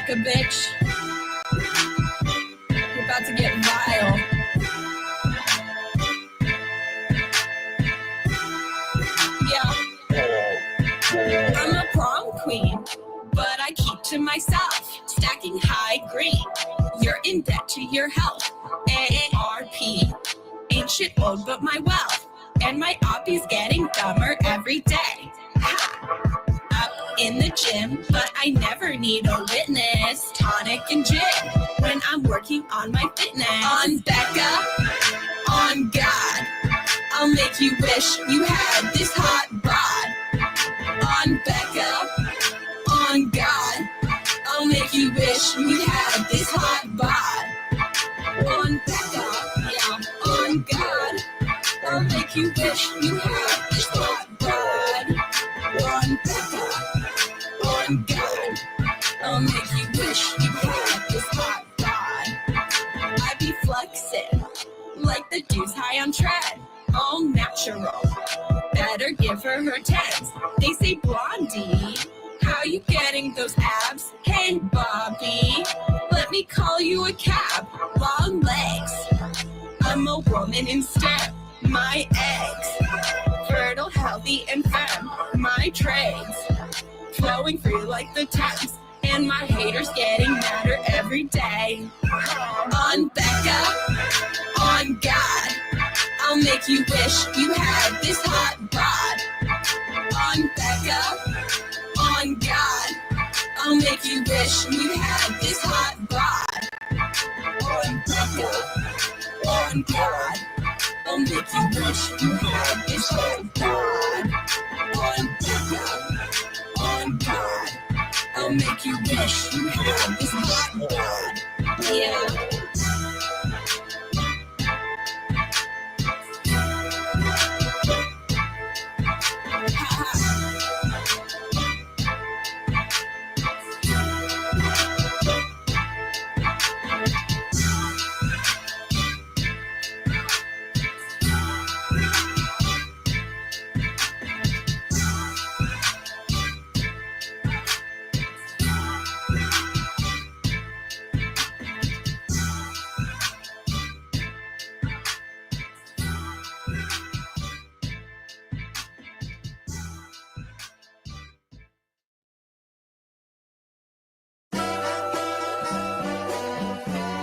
Becca, bitch. You're about to get vile. Yeah. I'm a prom queen, but I keep to myself, stacking high green. You're in debt to your health. AARP. Ain't shit owed but my wealth. And my oppie's getting dumber every day. Ha! Up in the gym, but I never need a witness. Tonic and gin when I'm working on my fitness. On Becca, on God, I'll make you wish you had this hot bod. On Becca, on God, I'll make you wish you had this hot bod. On Becca, yeah, on God, I'll make you wish you had this hot bod. On Becca, on God, I'll make you wish you had this hot bod. I be flexing like the dudes high on tread, all natural. Better give her 10s. They say, Blondie, how you getting those abs? Hey, Bobby, let me call you a cab. Long legs, I'm a woman in STEM. My eggs, fertile, healthy, and firm. My trades, flowing free like the Thames. And my haters getting madder every day. On Becca, on God, I'll make you wish you had this hot bod. On Becca, on God, I'll make you wish you had this hot bod. On Becca, on God, I'll make you wish you had this hot bod. On Becca, on God, I'll make you wish you had this hot bod. Yeah.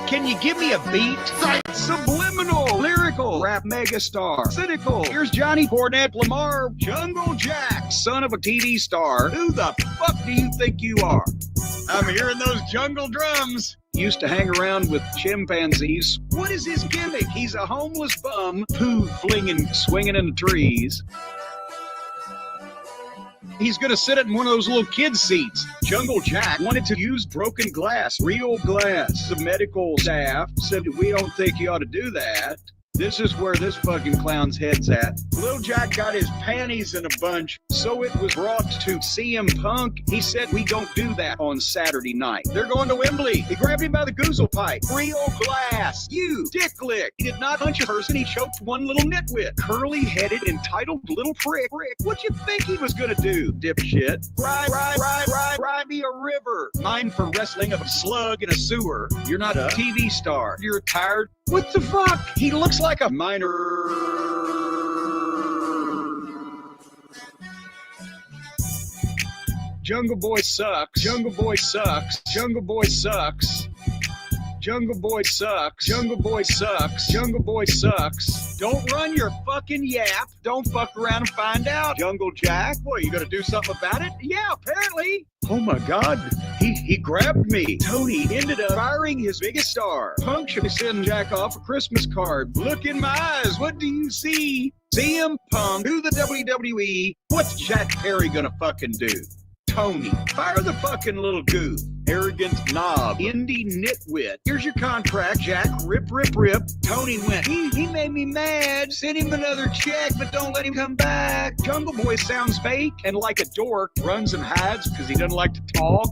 Can you give me a beat? Subliminal, lyrical, rap megastar, cynical. Here's Johnny Cornette Lamar, Jungle Jack, son of a TV star. Who the fuck do you think you are? I'm hearing those jungle drums. Used to hang around with chimpanzees. What is his gimmick? He's a homeless bum, poo flinging, swinging in the trees. He's going to sit in one of those little kid seats. Jungle Jack wanted to use broken glass, real glass. The medical staff said, we don't think you ought to do that. This is where this fucking clown's head's at. Lil Jack got his panties in a bunch, so it was brought to CM Punk. He said, we don't do that on Saturday night. They're going to Wembley. He grabbed him by the goozle pipe. Real glass. You dick lick. He did not punch a person. He choked one little nitwit. Curly-headed, entitled little prick. What'd you think he was gonna do, dipshit? Ride me a river. Mine for wrestling of a slug in a sewer. You're not a TV star. You're tired. What the fuck? He looks like a minor. Jungle Boy sucks. Jungle Boy sucks. Jungle Boy sucks. Jungle Boy sucks. Jungle Boy sucks. Jungle Boy sucks. Don't run your fucking yap. Don't fuck around and find out. Jungle Jack, what, you gonna do something about it? Yeah, apparently. Oh my God, he grabbed me. Tony ended up firing his biggest star. Punk should send Jack off a Christmas card. Look in my eyes, what do you see? CM Punk to the WWE. What's Jack Perry gonna fucking do? Tony, fire the fucking little goof. Arrogant knob, indie nitwit. Here's your contract, Jack. Rip. Tony went, he made me mad. Send him another check, but don't let him come back. Jungle Boy sounds fake and like a dork. Runs and hides because he doesn't like to talk.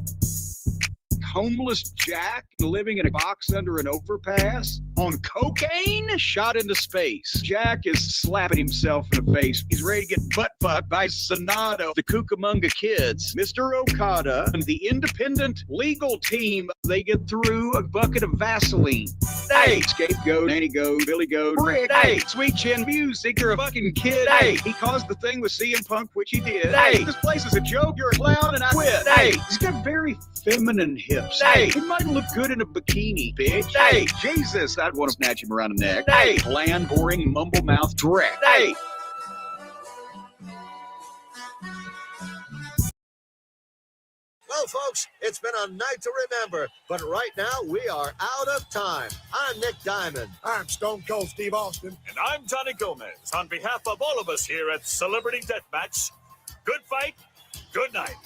homeless Jack living in a box under an overpass on cocaine shot into space. Jack is slapping himself in the face. He's ready to get butt fucked by Sonato, the Cucamonga Kids. Mr. Okada and the independent legal team, they get through a bucket of Vaseline. Hey, Scapegoat, Nanny Goat, Billy Goat, Rick, hey, Sweet Chin Music, you're a fucking kid. Hey, he caused the thing with CM Punk, which he did. Hey, this place is a joke, you're a clown, and I quit. Hey, he's got very feminine hips. Hey, he might look good in a bikini, bitch. Hey, Jesus, I'd want to snatch him around the neck. Hey, bland, boring, mumble mouth dreck. Hey. Well, folks, it's been a night to remember, but right now we are out of time. I'm Nick Diamond. I'm Stone Cold Steve Austin. And I'm Johnny Gomez. On behalf of all of us here at Celebrity Deathmatch, good fight, good night.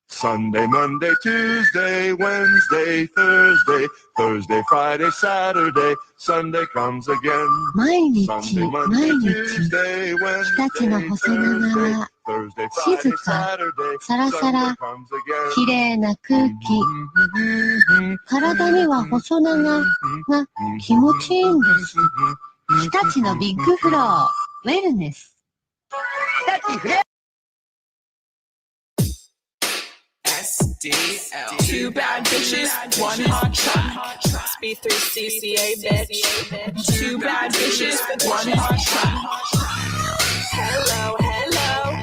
Sunday, Monday, Tuesday, Wednesday, Thursday, Thursday, Friday, Saturday, Sunday comes again. 毎日 Sunday, 毎 Monday, 日 Tuesday, 日立の Wednesday, 細長 Thursday, 静 Friday, か Saturday, サラサ Sunday ラ comes again. 綺麗な空気体には細長が気持ちいいんです日立のビッグフローウェルネス SDL. Two bad bitches, one hot track. B3CCA, bitch. Two bad bitches, one hot track. Hello, hello.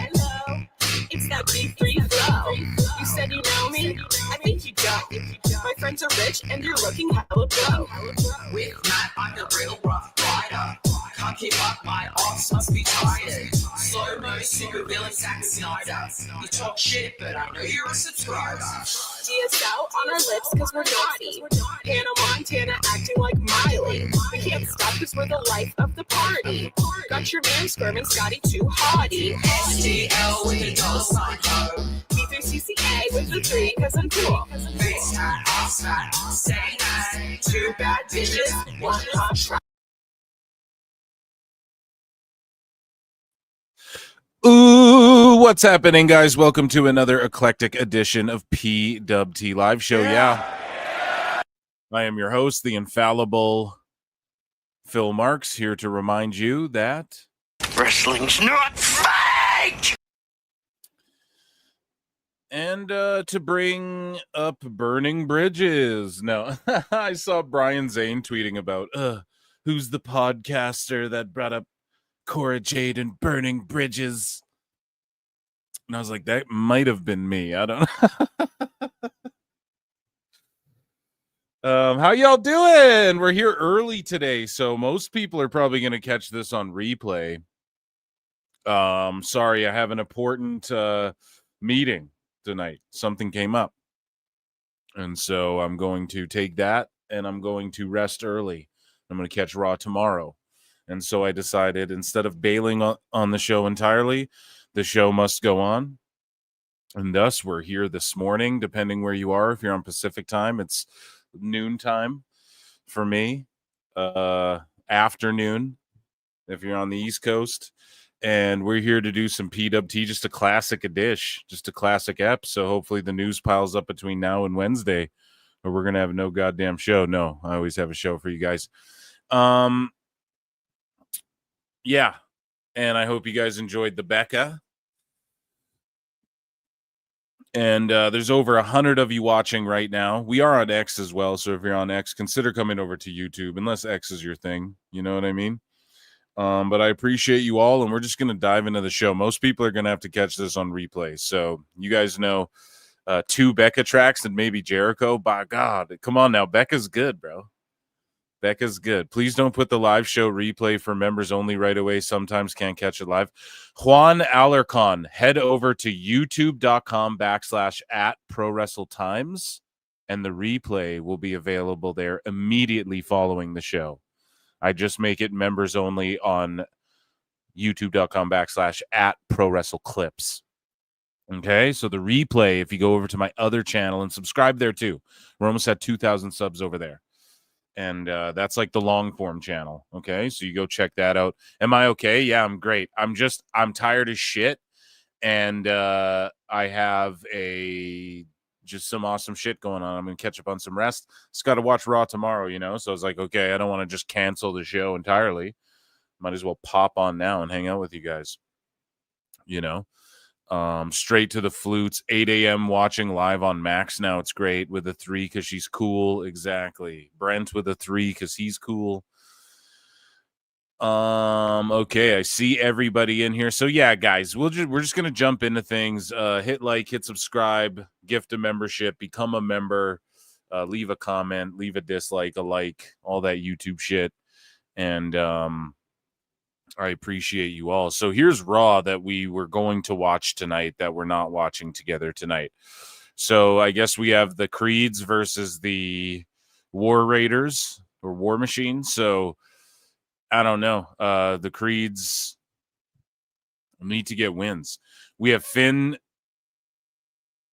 It's that B3 flow. You said you know me? I think you don't. My friends are rich and you're looking hella broke. With Matt, I'm the real rough rider. Can't keep up, my arms must be tired. Slow-mo, super villain, Zack Snyder. You talk shit, but I know you're a subscriber. DSL on our lips cause we're naughty. Hannah Montana acting like Miley. We can't stop cause we're the life of the party. Got your man squirming Scotty too haughty. SDL with the $sign code. B3CCA with the 3 cause I'm cool. Face tat, ass fat, say that. Two bad bitches, one hot track. Ooh, what's happening, guys? Welcome to another eclectic edition of PWT Live Show. Yeah. I am your host, the infallible Phil Marks, here to remind you that Wrestling's not fake! and to bring up burning bridges. No, I saw Brian Zane tweeting about who's the podcaster that brought up Cora Jade and burning bridges. And I was like, that might have been me. I don't know. How y'all doing? We're here early today, so most people are probably going to catch this on replay. Sorry, I have an important meeting tonight. Something came up. And so I'm going to take that, and I'm going to rest early. I'm going to catch Raw tomorrow. And so I decided, instead of bailing on the show entirely, the show must go on. And thus, we're here this morning, depending where you are. If you're on Pacific time, it's noon time for me. Afternoon, if you're on the East Coast. And we're here to do some PWT, just a classic dish, just a classic ep. So hopefully the news piles up between now and Wednesday, or we're going to have no goddamn show. No, I always have a show for you guys. Yeah, and I hope you guys enjoyed the Becca. And there's over 100 of you watching right now. We are on X as well, so if you're on X, consider coming over to YouTube, unless X is your thing. You know what I mean? But I appreciate you all, and we're just going to dive into the show. Most people are going to have to catch this on replay. So you guys know 2 Becca tracks and maybe Jericho. By God, come on now. Becca's good, bro. Becca's good. Please don't put the live show replay for members only right away. Sometimes can't catch it live. Juan Alarcon, head over to youtube.com/@prowrestletimes and the replay will be available there immediately following the show. I just make it members only on youtube.com/@ProWrestleClips. Okay, so the replay, if you go over to my other channel and subscribe there too, we're almost at 2,000 subs over there. And that's like the long form channel. Okay, so you go check that out. Am I okay? Yeah, I'm great. I'm tired as shit. And I have just some awesome shit going on. I'm going to catch up on some rest. Just got to watch Raw tomorrow, you know? So I was like, okay, I don't want to just cancel the show entirely. Might as well pop on now and hang out with you guys, you know? Straight to the flutes, 8 a.m. watching live on Max now. It's great with a 3 because she's cool. Exactly. Brent with a 3 because he's cool. Okay, I see everybody in here. So yeah, guys, we're just gonna jump into things. Hit like, hit subscribe, gift a membership, become a member, leave a comment, leave a dislike, a like, all that YouTube shit. And I appreciate you all. So here's Raw that we were going to watch tonight that we're not watching together tonight. So I guess we have the Creeds versus the War Raiders or War Machine. So I don't know. The Creeds need to get wins. We have Finn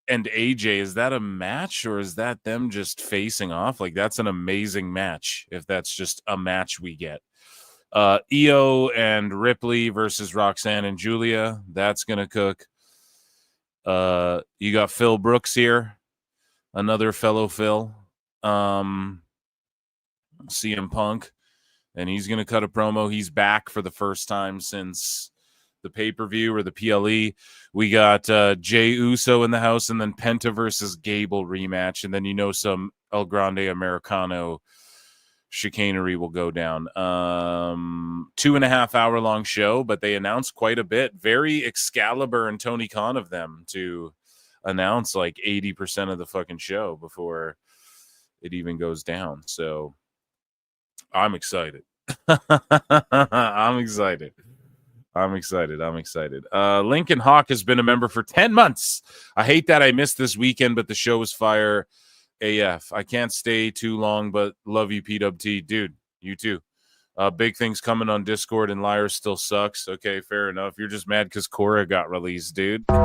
and AJ. Is that a match or is that them just facing off? Like, that's an amazing match if that's just a match we get. Io and Ripley versus Roxanne and Julia. That's going to cook. You got Phil Brooks here. Another fellow Phil. CM Punk. And he's going to cut a promo. He's back for the first time since the pay-per-view or the PLE. We got Jey Uso in the house, and then Penta versus Gable rematch. And then, some El Grande Americano chicanery will go down. 2.5 hour long show, but they announced quite a bit. Very Excalibur and Tony Khan of them to announce like 80% of the fucking show before it even goes down. So I'm excited. I'm excited. Lincoln Hawk has been a member for 10 months. I hate that I missed this weekend, but the show was fire AF. I can't stay too long, but love you, PWT. Dude, you too. Big things coming on Discord, and Liar still sucks. Okay, fair enough. You're just mad because Korra got released, dude. No.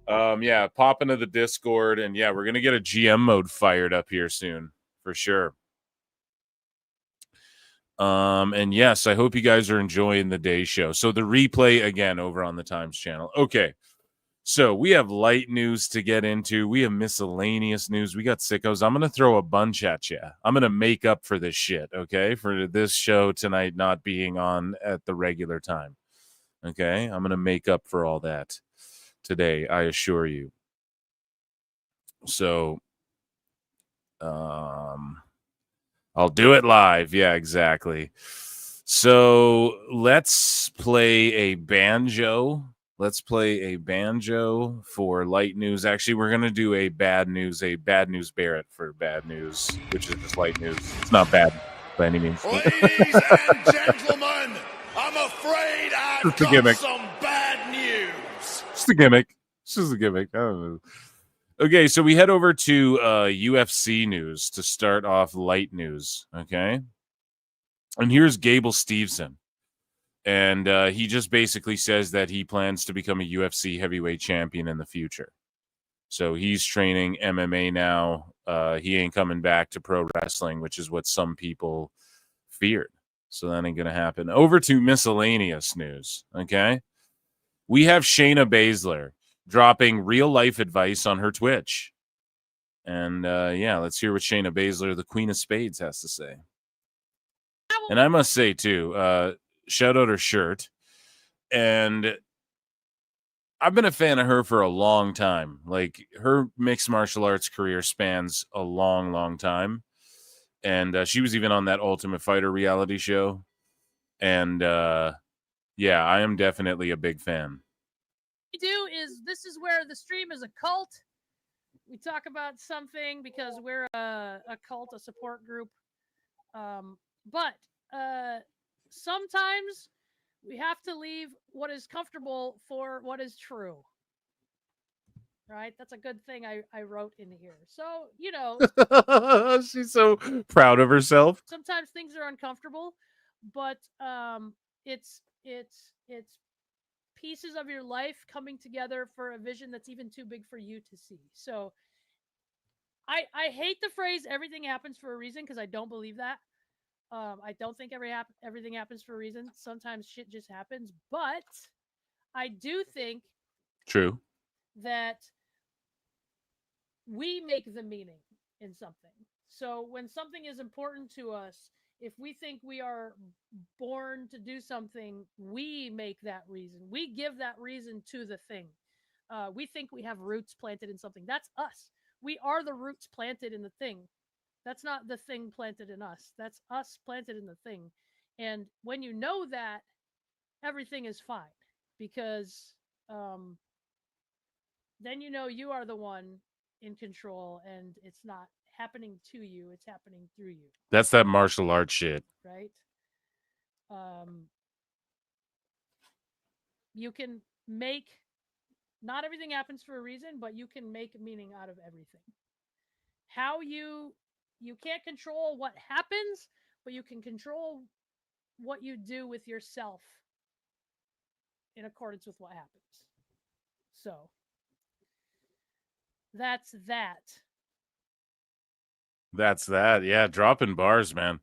Yeah, pop into the Discord, and yeah, we're gonna get a GM mode fired up here soon for sure. And yes, I hope you guys are enjoying the day show. So the replay again over on the Times channel. Okay, so we have light news to get into. We have miscellaneous news. We got sickos. I'm gonna throw a bunch at you. I'm gonna make up for this shit. Okay, for this show tonight not being on at the regular time. Okay, I'm gonna make up for all that today, I assure you. So I'll do it live. Yeah, exactly. So let's play a banjo. Let's play a banjo for light news. Actually, we're going to do a bad news Barrett for bad news, which is just light news. It's not bad by any means. Ladies and gentlemen, I'm afraid I've got some bad news. Just a gimmick. It's just a gimmick. I don't know. Okay, so we head over to UFC news to start off light news, okay? And here's Gable Steveson. And he just basically says that he plans to become a UFC heavyweight champion in the future. So he's training MMA now. He ain't coming back to pro wrestling, which is what some people feared. So that ain't going to happen. Over to miscellaneous news, okay? We have Shayna Baszler dropping real-life advice on her Twitch. And, yeah, let's hear what Shayna Baszler, the Queen of Spades, has to say. And I must say, too, shout out her shirt. And I've been a fan of her for a long time. Like, her mixed martial arts career spans a long, long time. And she was even on that Ultimate Fighter reality show. And, yeah, I am definitely a big fan. This is where the stream is a cult. We talk about something because we're a cult, a support group. But sometimes we have to leave what is comfortable for what is true. right? That's a good thing I wrote in here. So, you know, she's so proud of herself. sometimes things are uncomfortable, but it's pieces of your life coming together for a vision that's even too big for you to see. So I hate the phrase everything happens for a reason because I don't believe that. I don't think everything happens for a reason. Sometimes shit just happens, but I do think True. that we make the meaning in something. So when something is important to us, if we think we are born to do something, we make that reason. We give that reason to the thing. We think we have roots planted in something. That's us. We are the roots planted in the thing. That's not the thing planted in us. That's us planted in the thing. And when you know that, everything is fine because then you know you are the one in control and it's not happening to you, it's happening through you. That's that martial arts shit. Right? You can make, not everything happens for a reason, but you can make meaning out of everything. How you can't control what happens, but you can control what you do with yourself in accordance with what happens. So that's that. That's that. Yeah, dropping bars, man.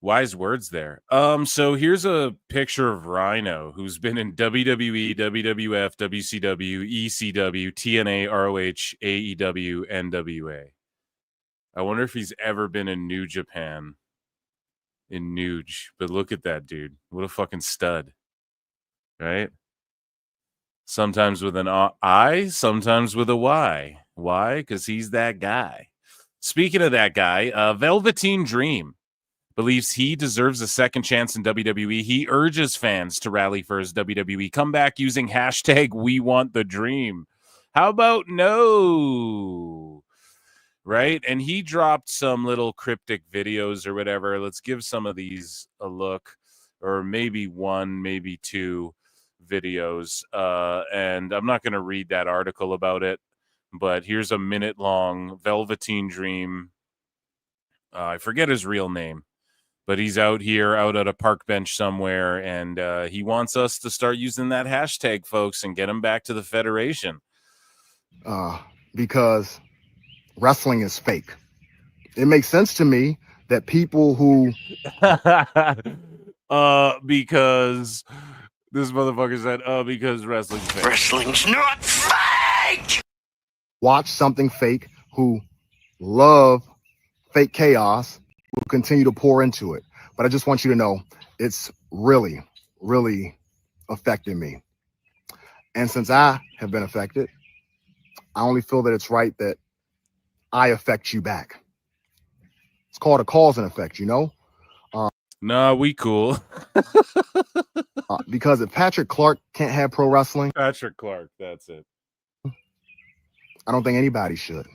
Wise words there. So here's a picture of Rhino, who's been in WWE, WWF, WCW, ECW, TNA, ROH, AEW, NWA. I wonder if he's ever been in New Japan. In Nuge. But look at that dude. What a fucking stud. Right? Sometimes with an I, sometimes with a Y. Why? Because he's that guy. Speaking of that guy, Velveteen Dream believes he deserves a second chance in WWE. He urges fans to rally for his WWE comeback using hashtag We Want the Dream. How about no? Right? And he dropped some little cryptic videos or whatever. Let's give some of these a look, or maybe one, maybe two videos. And I'm not going to read that article about it, but here's a minute-long Velveteen Dream. I forget his real name, but he's out here, out at a park bench somewhere, and he wants us to start using that hashtag, folks, and get him back to the Federation. Because wrestling is fake. It makes sense to me that people who... because this motherfucker said, because wrestling's fake. Wrestling's not fake! watch something fake, who love fake chaos, will continue to pour into it. But I just want you to know it's really, really affecting me. And since I have been affected, I only feel that it's right that I affect you back. It's called a cause and effect, you know? Nah, we cool. Because if Patrick Clark can't have pro wrestling, Patrick Clark, that's it. I don't think anybody should.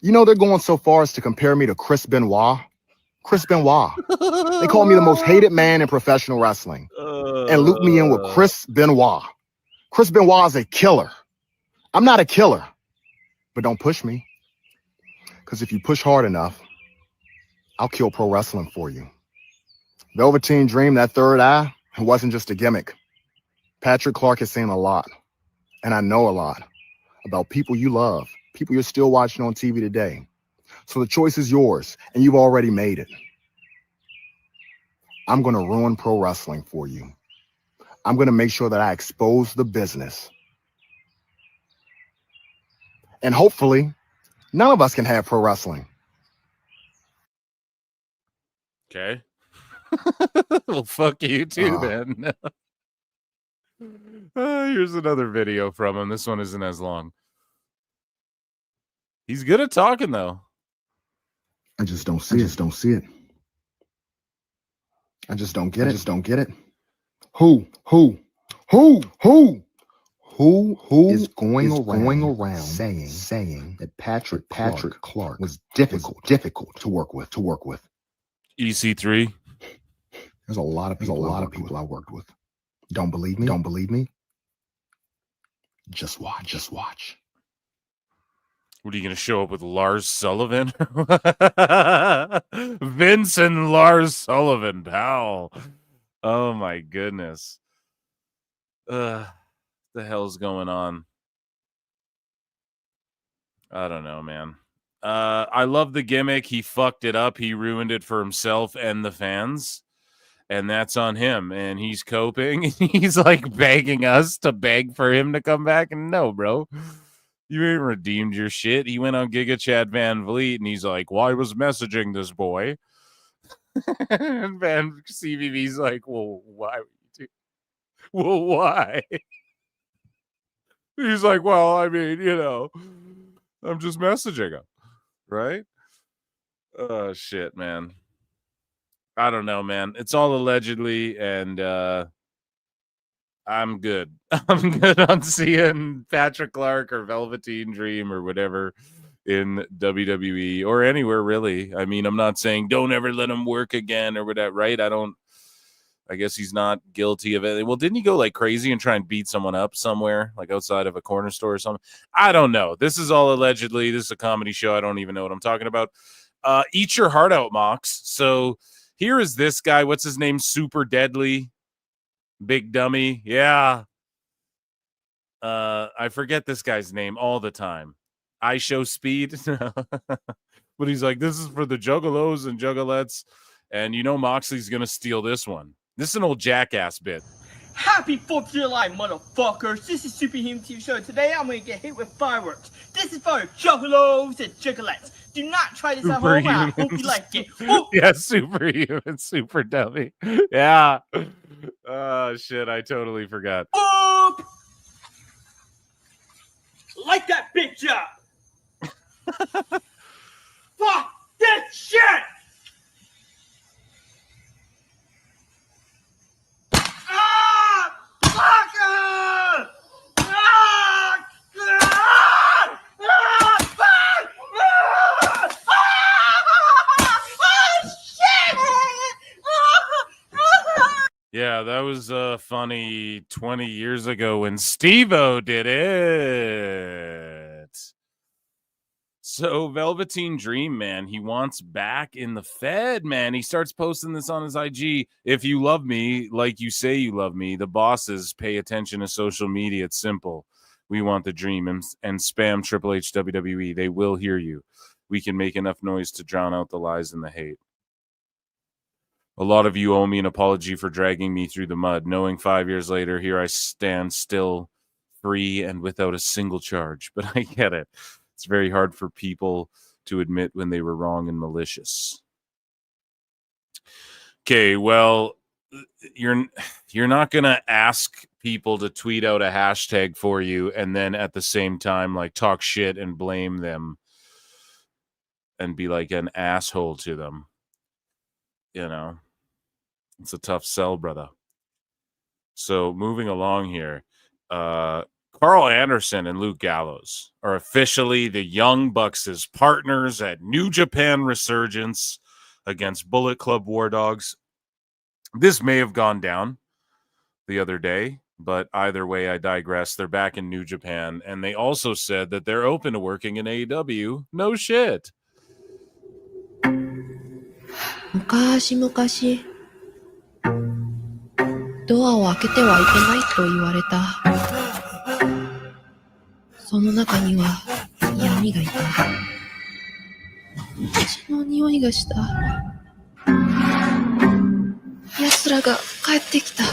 You know, they're going so far as to compare me to Chris Benoit. Chris Benoit. They call me the most hated man in professional wrestling. And loop me in with Chris Benoit. Chris Benoit is a killer. I'm not a killer. But don't push me. Because if you push hard enough, I'll kill pro wrestling for you. Velveteen Dream, that third eye, it wasn't just a gimmick. Patrick Clark has seen a lot, and I know a lot about people you love, people you're still watching on TV today. So the choice is yours, and you've already made it. I'm going to ruin pro wrestling for you. I'm going to make sure that I expose the business. And hopefully, none of us can have pro wrestling. Okay. Well, fuck you too, then. Here's another video from him. This one isn't as long. He's good at talking, though. I just don't see it. I just don't see it. I just don't get it. I just don't get it. Who is going around saying that Patrick Clark was difficult to work with. EC3. There's a lot of people I worked with. Don't believe me? Just watch. Just watch. What are you going to show up with Lars Sullivan? Vince and Lars Sullivan, pal. Oh my goodness. The hell's going on? I don't know, man. I love the gimmick. He fucked it up. He ruined it for himself and the fans. And that's on him. And he's coping. He's like begging us to beg for him to come back. And no, bro. You ain't redeemed your shit. He went on Giga Chad Van Vliet and he's like, well, I was messaging this boy. And Van CVV's like, well, why would you do? Well, why? He's like, well, I mean, you know, I'm just messaging him. Right? Oh, shit, man. I don't know, man. It's all allegedly, and I'm good. I'm good on seeing Patrick Clark or Velveteen Dream or whatever in WWE or anywhere, really. I mean, I'm not saying don't ever let him work again or whatever, right? I guess he's not guilty of it. Well, didn't he go like crazy and try and beat someone up somewhere, like outside of a corner store or something? I don't know. This is all allegedly. This is a comedy show. I don't even know what I'm talking about. Eat your heart out, Mox. So here is this guy. What's his name? Super Deadly. Big Dummy. Yeah. I forget this guy's name all the time. I Show Speed. But he's like, this is for the juggalos and juggalettes. And you know Moxley's going to steal this one. This is an old jackass bit. Happy 4th of July, motherfuckers. This is Superhuman TV Show. Today I'm going to get hit with fireworks. This is for juggalos and juggalettes. Do not try this at home. I hope you like it. Ooh. Yeah, Superhuman, Super Dummy. Yeah. Oh, shit. I totally forgot. Boop! Light that bitch up. Fuck this shit! Yeah, that was funny 20 years ago when Steve-O did it. So Velveteen Dream, man, he wants back in the Fed, man. He starts posting this on his IG. If you love me, like you say you love me, the bosses pay attention to social media. It's simple. We want the dream and spam Triple H WWE. They will hear you. We can make enough noise to drown out the lies and the hate. A lot of you owe me an apology for dragging me through the mud, knowing 5 years later, here I stand still, free and without a single charge. But I get it. It's very hard for people to admit when they were wrong and malicious. Okay, well, you're not going to ask people to tweet out a hashtag for you and then at the same time like talk shit and blame them and be like an asshole to them. You know, it's a tough sell, brother. So moving along here, Carl Anderson and Luke Gallows are officially the Young Bucks' partners at New Japan Resurgence against Bullet Club War Dogs. This may have gone down the other day, but either way, I digress. They're back in New Japan, and they also said that they're open to working in AEW. No shit. 昔々ドアを開けてはいけないと言われた。その中には闇がいた。血の匂いがした。奴らが帰ってきた。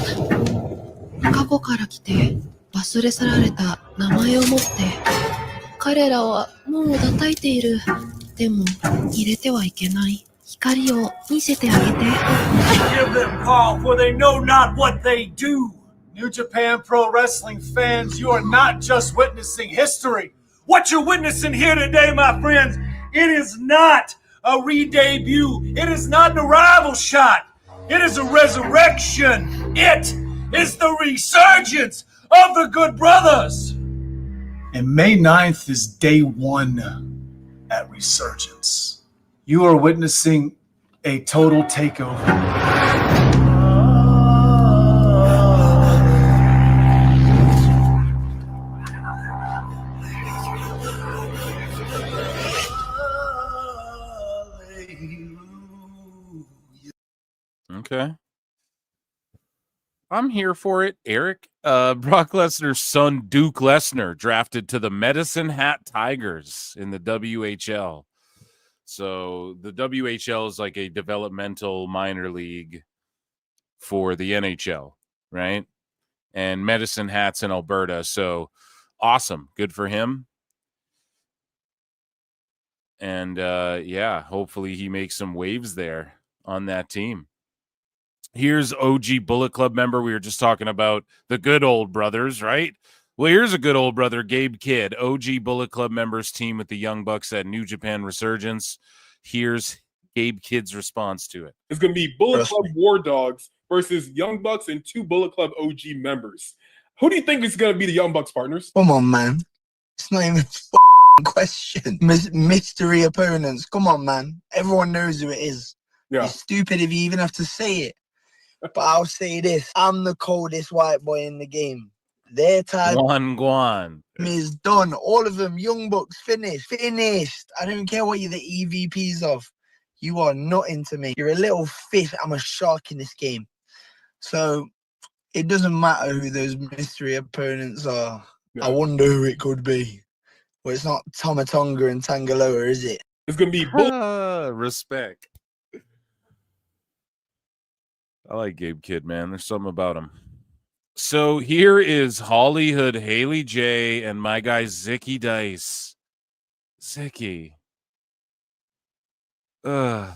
過去から来て忘れ去られた名前を持って、彼らは門を叩いている。でも入れてはいけない。光を見せてあげて。Give them call, for they know not what they do. New Japan Pro Wrestling fans, you are not just witnessing history. What you're witnessing here today, my friends, it is not a re-debut. It is not an arrival shot. It is a resurrection. It is the resurgence of the Good Brothers. And May 9th is day one at Resurgence. You are witnessing a total takeover. Okay. I'm here for it, Eric. Brock Lesnar's son, Duke Lesnar, drafted to the Medicine Hat Tigers in the WHL. So the WHL is like a developmental minor league for the NHL, right? And Medicine Hat's in Alberta. So awesome. Good for him. And yeah, hopefully he makes some waves there on that team. Here's OG Bullet Club member. We were just talking about the good old brothers, right? Well, here's a good old brother, Gabe Kidd, OG Bullet Club members team with the Young Bucks at New Japan Resurgence. Here's Gabe Kidd's response to it. It's going to be Bullet Club War Dogs versus Young Bucks and 2 Bullet Club OG members. Who do you think is going to be the Young Bucks partners? Come on, man. It's not even a question. Mystery opponents. Come on, man. Everyone knows who it is. Yeah. It's stupid if you even have to say it. But I'll say this. I'm the coldest white boy in the game. Their time Guan. is done. All of them. Young Bucks finished. Finished. I don't care what you're the EVPs of. You are not into me. You're a little fish. I'm a shark in this game. So it doesn't matter who those mystery opponents are. Yeah. I wonder who it could be. Well, it's not Tomatonga and Tangaloa, is it? It's going to be respect. I like Gabe Kidd, man. There's something about him. So here is Hollywood Haley J and my guy Zicky Dice. Zicky. So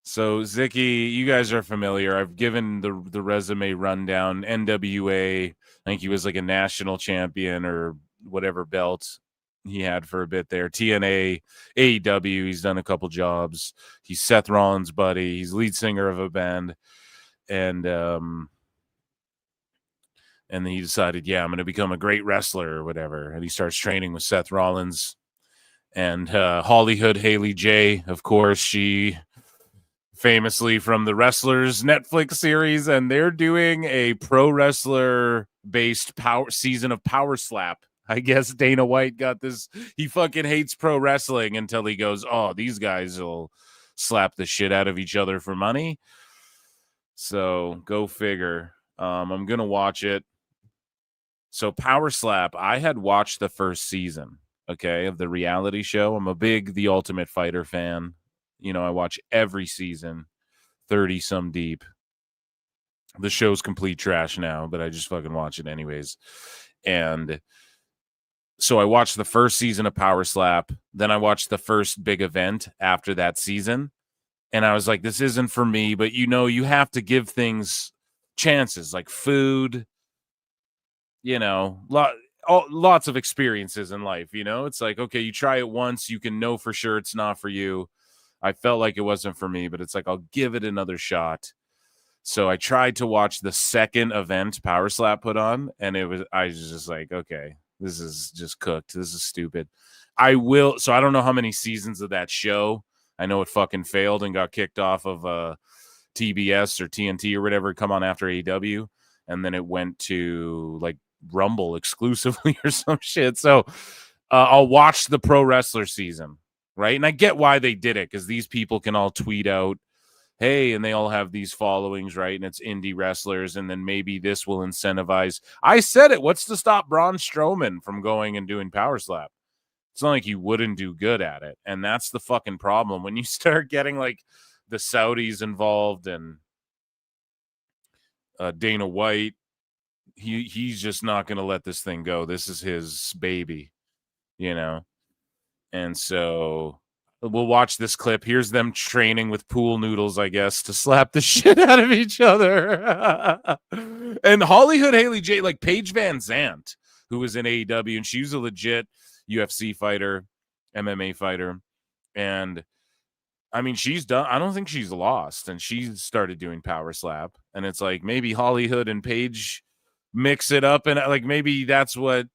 Zicky, you guys are familiar. I've given the resume rundown. NWA, I think he was like a national champion or whatever belt he had for a bit there. TNA, AEW, he's done a couple jobs. He's Seth Rollins' buddy. He's lead singer of a band. And then he decided, yeah, I'm going to become a great wrestler or whatever. And he starts training with Seth Rollins. And Hollywood Haley J, of course, she famously from the Wrestlers Netflix series, and they're doing a pro wrestler based season of Power Slap. I guess Dana White got this. He fucking hates pro wrestling until he goes, oh, these guys will slap the shit out of each other for money. So go figure. I'm going to watch it. So Power Slap, I had watched the first season, okay, of the reality show. I'm a big The Ultimate Fighter fan. You know, I watch every season, 30 some deep. The show's complete trash now, but I just fucking watch it anyways. And so I watched the first season of Power Slap. Then I watched the first big event after that season. And I was like, this isn't for me. But, you know, you have to give things chances, like food, you know, lots of experiences in life. You know, it's like, okay, you try it once, you can know for sure it's not for you. I felt like it wasn't for me, but it's like, I'll give it another shot. So I tried to watch the second event Power Slap put on, and I was just like, okay, this is just cooked. This is stupid. So I don't know how many seasons of that show. I know it fucking failed and got kicked off of TBS or TNT or whatever, come on after AEW. And then it went to like Rumble exclusively or some shit. So I'll watch the pro wrestler season, right? And I get why they did it, because these people can all tweet out, hey, and they all have these followings, right? And it's indie wrestlers, and then maybe this will incentivize. I said it. What's to stop Braun Strowman from going and doing Power Slap? It's not like you wouldn't do good at it. And that's the fucking problem. When you start getting like the Saudis involved and Dana White, he's just not going to let this thing go. This is his baby, you know? And so we'll watch this clip. Here's them training with pool noodles, I guess, to slap the shit out of each other. And Hollywood Haley J, like Paige Van Zandt, who was in AEW, and she was a legit UFC fighter, MMA fighter. And I mean, she's done, I don't think she's lost. And she started doing Power Slap. And it's like, maybe Hollywood and Paige mix it up. And like, maybe that's what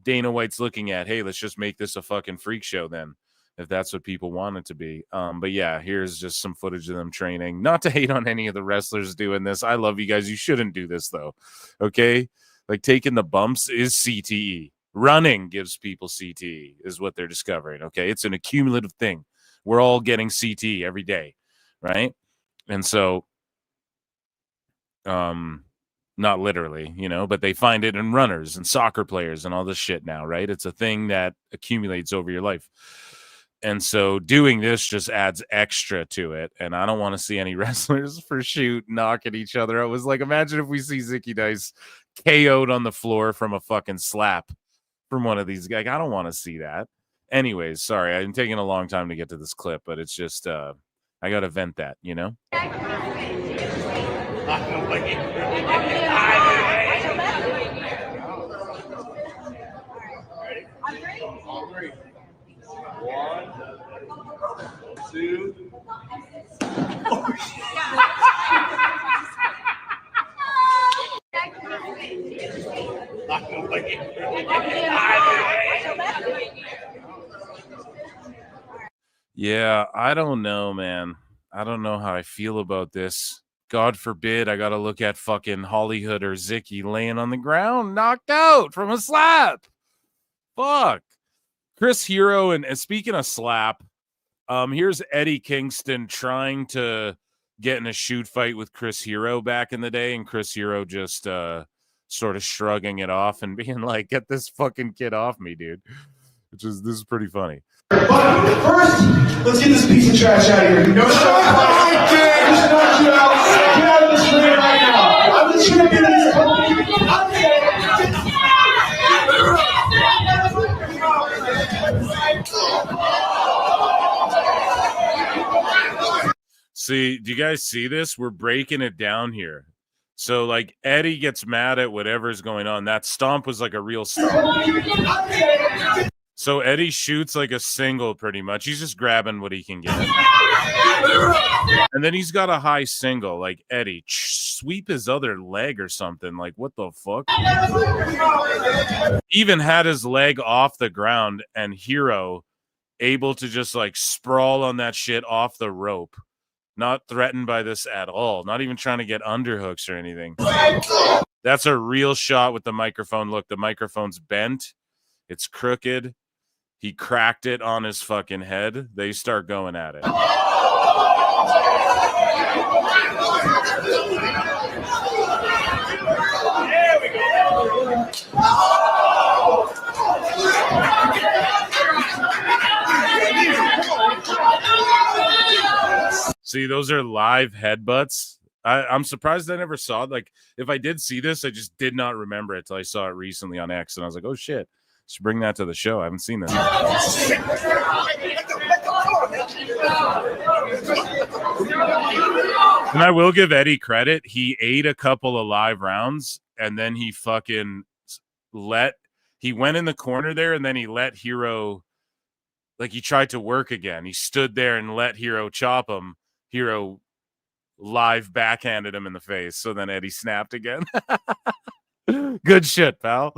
Dana White's looking at. Hey, let's just make this a fucking freak show then, if that's what people want it to be. But yeah, here's just some footage of them training. Not to hate on any of the wrestlers doing this. I love you guys. You shouldn't do this though. Okay. Like taking the bumps is CTE. Running gives people CTE is what they're discovering. Okay. It's an accumulative thing. We're all getting CTE every day. right? And so, not literally, you know, but they find it in runners and soccer players and all this shit now, right? It's a thing that accumulates over your life. And so doing this just adds extra to it. And I don't want to see any wrestlers for shoot knocking each other. I was like, imagine if we see Zicky Dice KO'd on the floor from a fucking slap from one of these guys. I don't want to see that. Anyways, sorry, I'm taking a long time to get to this clip, but it's just I gotta vent that, you know? One, two. Yeah, I don't know, man. I don't know how I feel about this. God forbid I got to look at fucking Hollywood or Zicky laying on the ground, knocked out from a slap. Fuck. Chris Hero, and speaking of slap, here's Eddie Kingston trying to get in a shoot fight with Chris Hero back in the day, and Chris Hero just sort of shrugging it off and being like, get this fucking kid off me, dude. This is pretty funny. But first, let's get this piece of trash out of here. No, get out of this ring right now. I'm the champion of this company. See, do you guys see this? We're breaking it down here. So, like, Eddie gets mad at whatever's going on. That stomp was like a real stomp. So Eddie shoots like a single pretty much. He's just grabbing what he can get. And then he's got a high single. Like, Eddie, sweep his other leg or something. Like, what the fuck? Even had his leg off the ground, and Hero able to just, like, sprawl on that shit off the rope. Not threatened by this at all. Not even trying to get underhooks or anything. That's a real shot with the microphone. Look, the microphone's bent. It's crooked. He cracked it on his fucking head. They start going at it. There we go. See, those are live headbutts. I'm surprised I never saw it. Like, if I did see this, I just did not remember it till I saw it recently on X, and I was like, oh shit. Should bring that to the show. I haven't seen this. And I will give Eddie credit. He ate a couple of live rounds, and then he fucking he went in the corner there, and then he let Hero, like, he tried to work again. He stood there and let Hero chop him. Hero live backhanded him in the face. So then Eddie snapped again. Good shit, pal.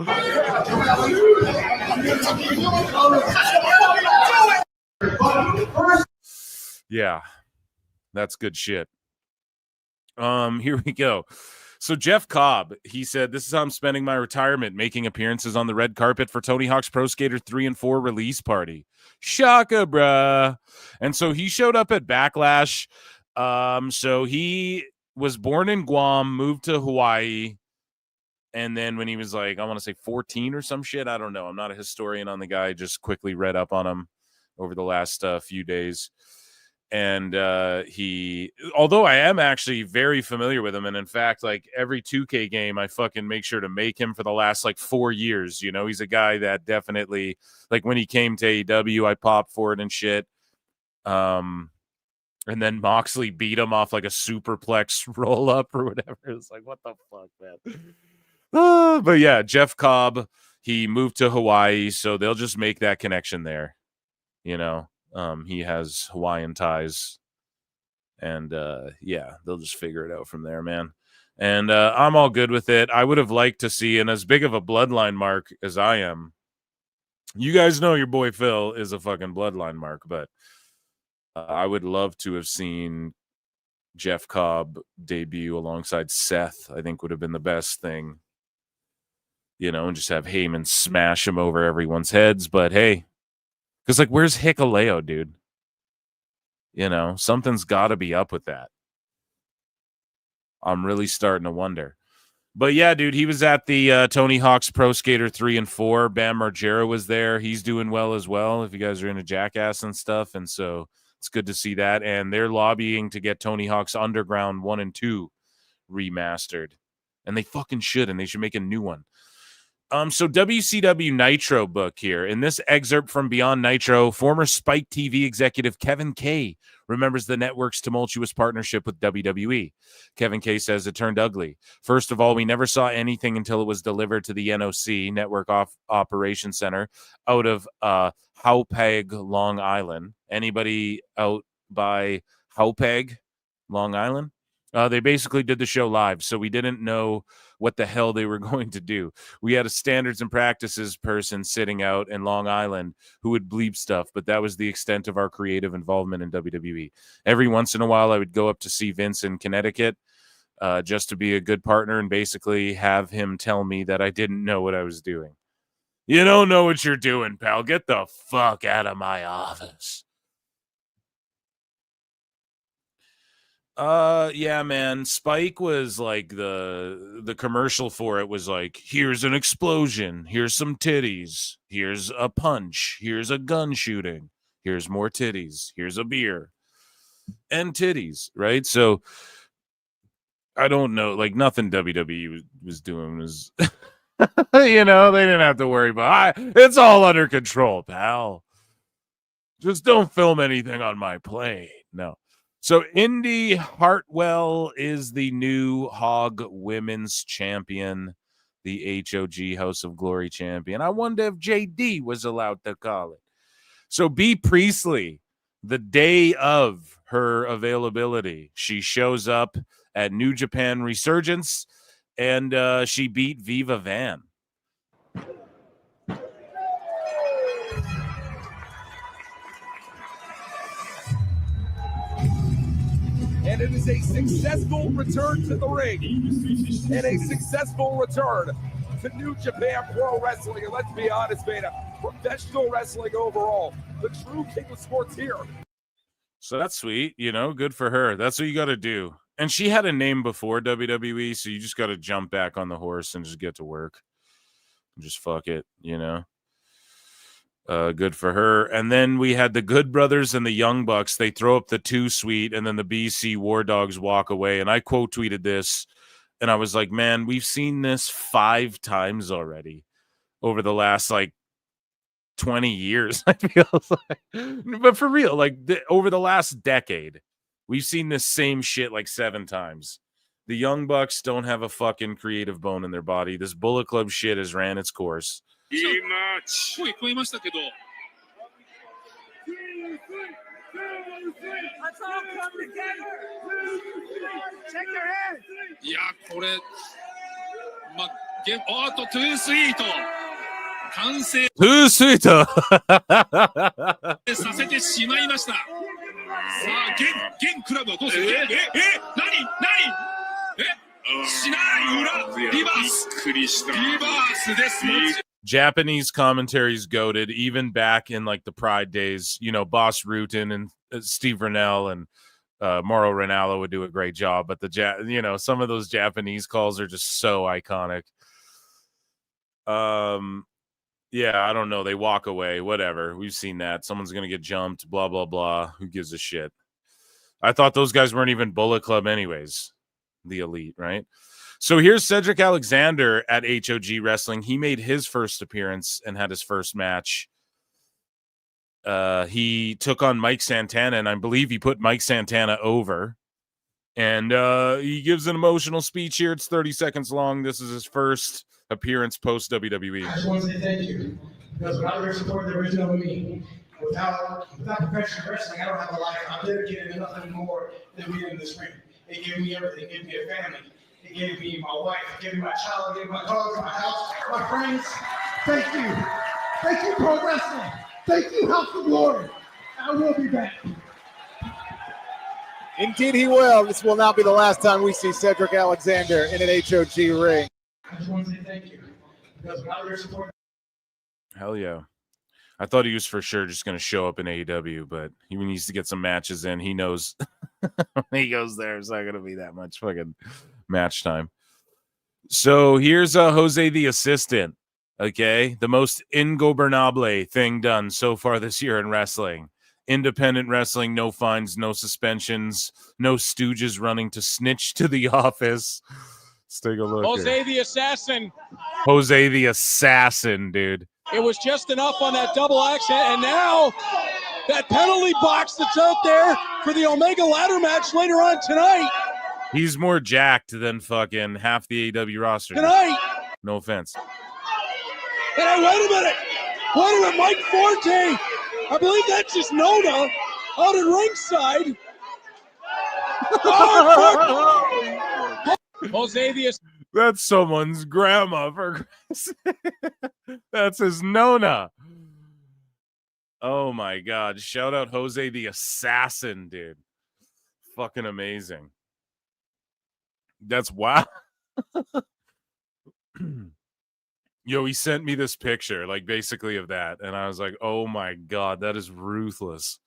Yeah, that's good shit. Here we go. So Jeff Cobb, he said, this is how I'm spending my retirement, making appearances on the red carpet for Tony Hawk's Pro Skater 3 and 4 release party. Shaka, bruh. And so he showed up at Backlash. So he was born in Guam, moved to Hawaii. And then when he was like, I want to say 14 or some shit, I don't know. I'm not a historian on the guy. Just quickly read up on him over the last few days. And although I am actually very familiar with him. And in fact, like every 2K game, I fucking make sure to make him for the last like 4 years. You know, he's a guy that definitely, like when he came to AEW, I popped for it and shit. And then Moxley beat him off like a superplex roll up or whatever. It's like, what the fuck, man? But yeah, Jeff Cobb, he moved to Hawaii, so they'll just make that connection there. You know, he has Hawaiian ties, and yeah, they'll just figure it out from there, man. And I'm all good with it. I would have liked to see, and as big of a bloodline mark as I am, you guys know your boy Phil is a fucking bloodline mark, but I would love to have seen Jeff Cobb debut alongside Seth. I think would have been the best thing. You know, and just have Heyman smash him over everyone's heads. But hey, because like, where's Hikuleo, dude? You know, something's got to be up with that. I'm really starting to wonder. But yeah, dude, he was at the Tony Hawk's Pro Skater 3 and 4. Bam Margera was there. He's doing well as well, if you guys are into Jackass and stuff. And so it's good to see that. And they're lobbying to get Tony Hawk's Underground 1 and 2 remastered. And they fucking should, and they should make a new one. So WCW Nitro book here. In this excerpt from Beyond Nitro, former Spike TV executive Kevin Kay remembers the network's tumultuous partnership with WWE. Kevin Kay says it turned ugly. First of all, we never saw anything until it was delivered to the NOC, Network Operations Center, out of Hauppauge, Long Island. Anybody out by Hauppauge, Long Island? They basically did the show live, so we didn't know what the hell they were going to do. We had a standards and practices person sitting out in Long Island who would bleep stuff, but that was the extent of our creative involvement in WWE. Every once in a while, I would go up to see Vince in Connecticut just to be a good partner and basically have him tell me that I didn't know what I was doing. You don't know what you're doing, pal. Get the fuck out of my office. Yeah, man. Spike was like the commercial for it was like, here's an explosion, here's some titties, here's a punch, here's a gun shooting, here's more titties, here's a beer and titties, right? So I don't know, like nothing WWE was doing was you know, they didn't have to worry about it's all under control, pal. Just don't film anything on my plane. No. So Indy Hartwell is the new Hog Women's Champion, the HOG House of Glory Champion. I wonder if JD was allowed to call it. So B. Priestley, the day of her availability, she shows up at New Japan Resurgence, and she beat Viva Van. And it is a successful return to the ring and a successful return to New Japan Pro Wrestling. And let's be honest, man, professional wrestling overall, the true king of sports here. So that's sweet, you know, good for her. That's what you got to do. And she had a name before WWE, so you just got to jump back on the horse and just get to work. Just fuck it, you know. Good for her. And then we had the Good Brothers and the Young Bucks. They throw up the 2 Sweet, and then the BC War Dogs walk away. And I quote tweeted this, and I was like, man, we've seen this 5 times already over the last, like, 20 years, I feel like. But for real, like, over the last decade, we've seen this same shit, like, 7 times. The Young Bucks don't have a fucking creative bone in their body. This Bullet Club shit has ran its course. Let's all come together. Check your hands. いやこれまあとトゥースイート完成トゥースイートさせてしまいました。さあ現クラブはどうする？何？しない裏リバースリバースです。Japanese commentaries goated, even back in like the Pride days. You know, Boss Rutan and Steve Rennell and Mauro Ranallo would do a great job, but some of those Japanese calls are just so iconic. Yeah, I don't know. They walk away, whatever. We've seen that. Someone's gonna get jumped, blah blah blah. Who gives a shit? I thought those guys weren't even Bullet Club anyways. The Elite, right? So here's Cedric Alexander at HOG Wrestling. He made his first appearance and had his first match. He took on Mike Santana, and I believe he put Mike Santana over. And he gives an emotional speech here. It's 30 seconds long. This is his first appearance post WWE. I just want to say thank you, because without your support, there is no me. Without professional wrestling, I don't have a life. I'm dedicated to nothing more than being in this ring. It gave me everything. It gave me a family. It gave me my wife. It gave me my child. It gave me my dogs, my house, my friends. Thank you. Thank you, Pro Wrestling. Thank you, House of Glory. I will be back. Indeed he will. This will not be the last time we see Cedric Alexander in an HOG ring. I just want to say thank you, because without your support. Hell yeah. I thought he was for sure just going to show up in AEW, but he needs to get some matches in. He knows when he goes there, it's not going to be that much fucking match time. So here's Jose the Assistant. Okay, the most ingobernable thing done so far this year in wrestling. Independent wrestling, no fines, no suspensions, no stooges running to snitch to the office. Let's take a look. Jose Here. the Assassin. Jose the Assassin, dude. It was just enough on that double accent, and now that penalty box that's out there for the Omega ladder match later on tonight. He's more jacked than fucking half the AEW roster. Tonight. No offense. Hey, wait a minute. Mike Forte. I believe that's just Nona out at ringside. Oh, Jose the That's someone's grandma, for that's his Nona. Oh my god. Shout out Jose the Assassin, dude. Fucking amazing. That's wow. Yo, he sent me this picture, like basically of that, and I was like, oh my god, that is ruthless.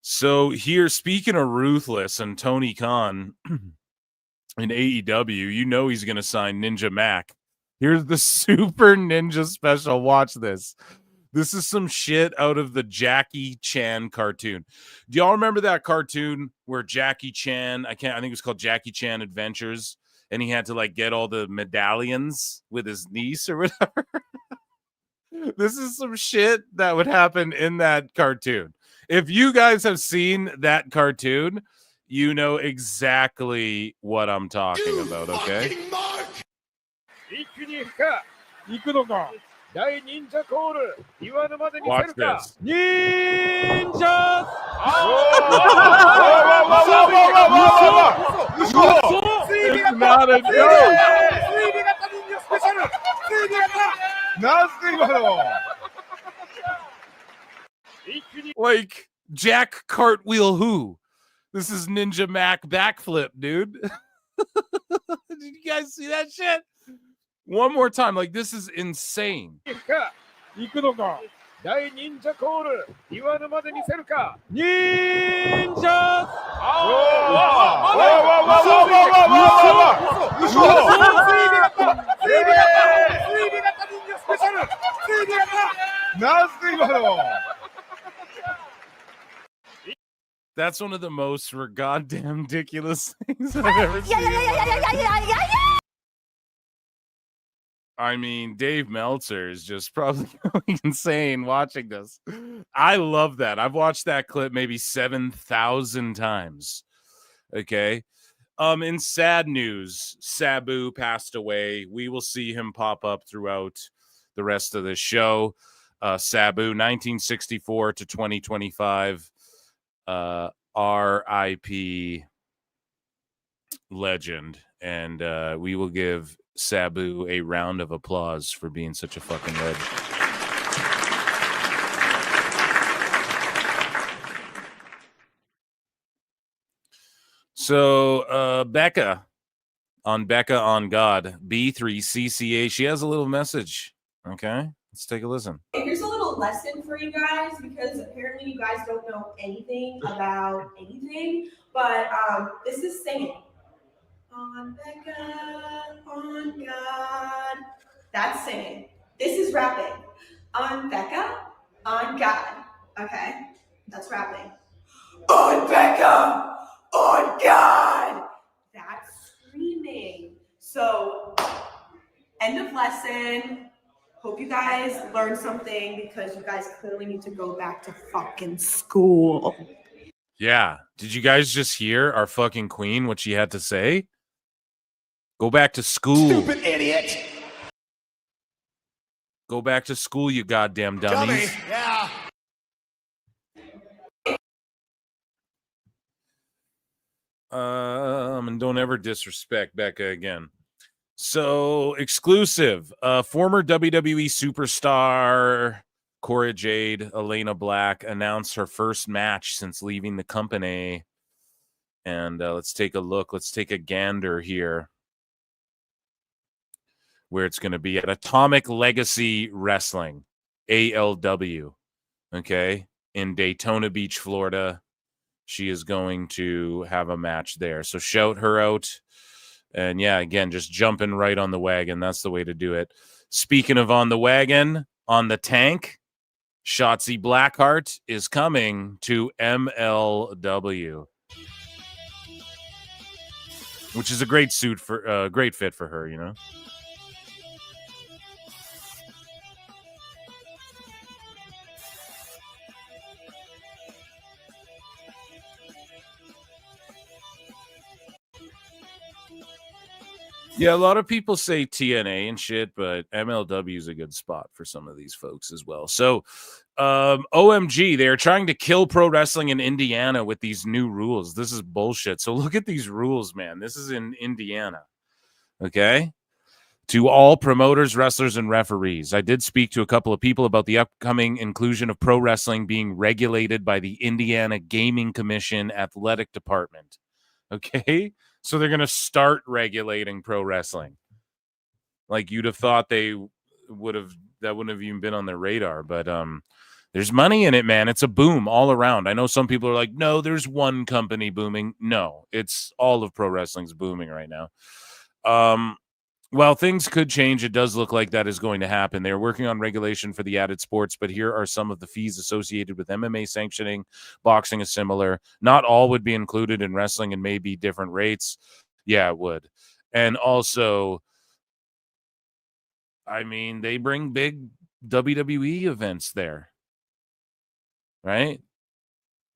So here, speaking of ruthless and Tony Khan in AEW, you know he's going to sign Ninja Mac. Here's the Super Ninja special. Watch this. This is some shit out of the Jackie Chan cartoon. Do y'all remember that cartoon where Jackie Chan, I think it was called Jackie Chan Adventures, and he had to like get all the medallions with his niece or whatever? This is some shit that would happen in that cartoon. If you guys have seen that cartoon, you know exactly what I'm talking about, okay? Watch this. Ninja! It's not a joke. Like Jack Cartwheel who? This is Ninja Mac backflip, dude. Did you guys see that shit? One more time. Like, this is insane. Ninja! That's one of the most goddamn ridiculous things I've ever seen. I mean, Dave Meltzer is just probably going insane watching this. I love that. I've watched that clip maybe 7,000 times. Okay. In sad news, Sabu passed away. We will see him pop up throughout the rest of the show. Sabu, 1964 to 2025. RIP legend. And we will give Sabu a round of applause for being such a fucking legend. So Becca on God, B3CCA, she has a little message. Okay, let's take a listen. Here's a little lesson for you guys, because apparently you guys don't know anything about anything, but this is singing. On Becca, on God. That's singing. This is rapping. On Becca, on God. Okay? That's rapping. On Becca, on God. That's screaming. So, end of lesson. Hope you guys learned something, because you guys clearly need to go back to fucking school. Yeah. Did you guys just hear our fucking queen, what she had to say? Go back to school. Stupid idiot. Go back to school, you goddamn dummies. Dummy. Yeah. And don't ever disrespect Becca again. So, exclusive. Former WWE superstar Cora Jade, Elena Black, announced her first match since leaving the company. And let's take a look. Let's take a gander here, where it's going to be at Atomic Legacy Wrestling. ALW, okay, in Daytona Beach, Florida. She is going to have a match there. So shout her out. And yeah, again, just jumping right on the wagon. That's the way to do it. Speaking of on the wagon, on the tank, Shotzi Blackheart is coming to MLW, which is a great suit for great fit for her, you know. Yeah, a lot of people say TNA and shit, but MLW is a good spot for some of these folks as well. So, OMG, they're trying to kill pro wrestling in Indiana with these new rules. This is bullshit. So look at these rules, man. This is in Indiana. Okay? To all promoters, wrestlers, and referees. I did speak to a couple of people about the upcoming inclusion of pro wrestling being regulated by the Indiana Gaming Commission Athletic Department. Okay? So they're going to start regulating pro wrestling. Like you'd have thought they would have, that wouldn't have even been on their radar. But there's money in it, man. It's a boom all around. I know some people are like, no, there's one company booming. No, it's all of pro wrestling's booming right now. Well, things could change. It does look like that is going to happen. They're working on regulation for the added sports, but here are some of the fees associated with MMA sanctioning. Boxing is similar. Not all would be included in wrestling and may be different rates. Yeah, it would. And also, I mean, they bring big WWE events there, right?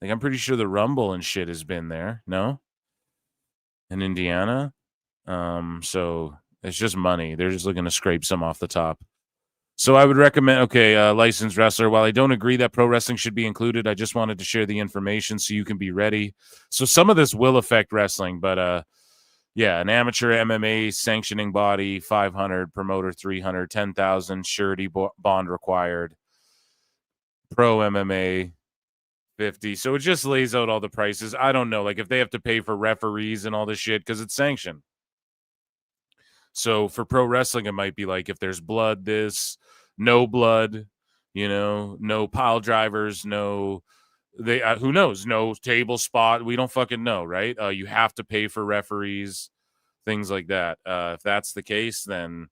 Like, I'm pretty sure the Rumble and shit has been there, no? In Indiana. So it's just money. They're just looking to scrape some off the top. So I would recommend, licensed wrestler. While I don't agree that pro wrestling should be included, I just wanted to share the information so you can be ready. So some of this will affect wrestling, but yeah, an amateur MMA sanctioning body, 500, promoter 300, 10,000, surety bond required. Pro MMA 50. So it just lays out all the prices. I don't know, like if they have to pay for referees and all this shit because it's sanctioned. So for pro wrestling, it might be like if there's blood, no blood, no pile drivers, no, who knows, no table spot. We don't fucking know, right? You have to pay for referees, things like that. If that's the case, then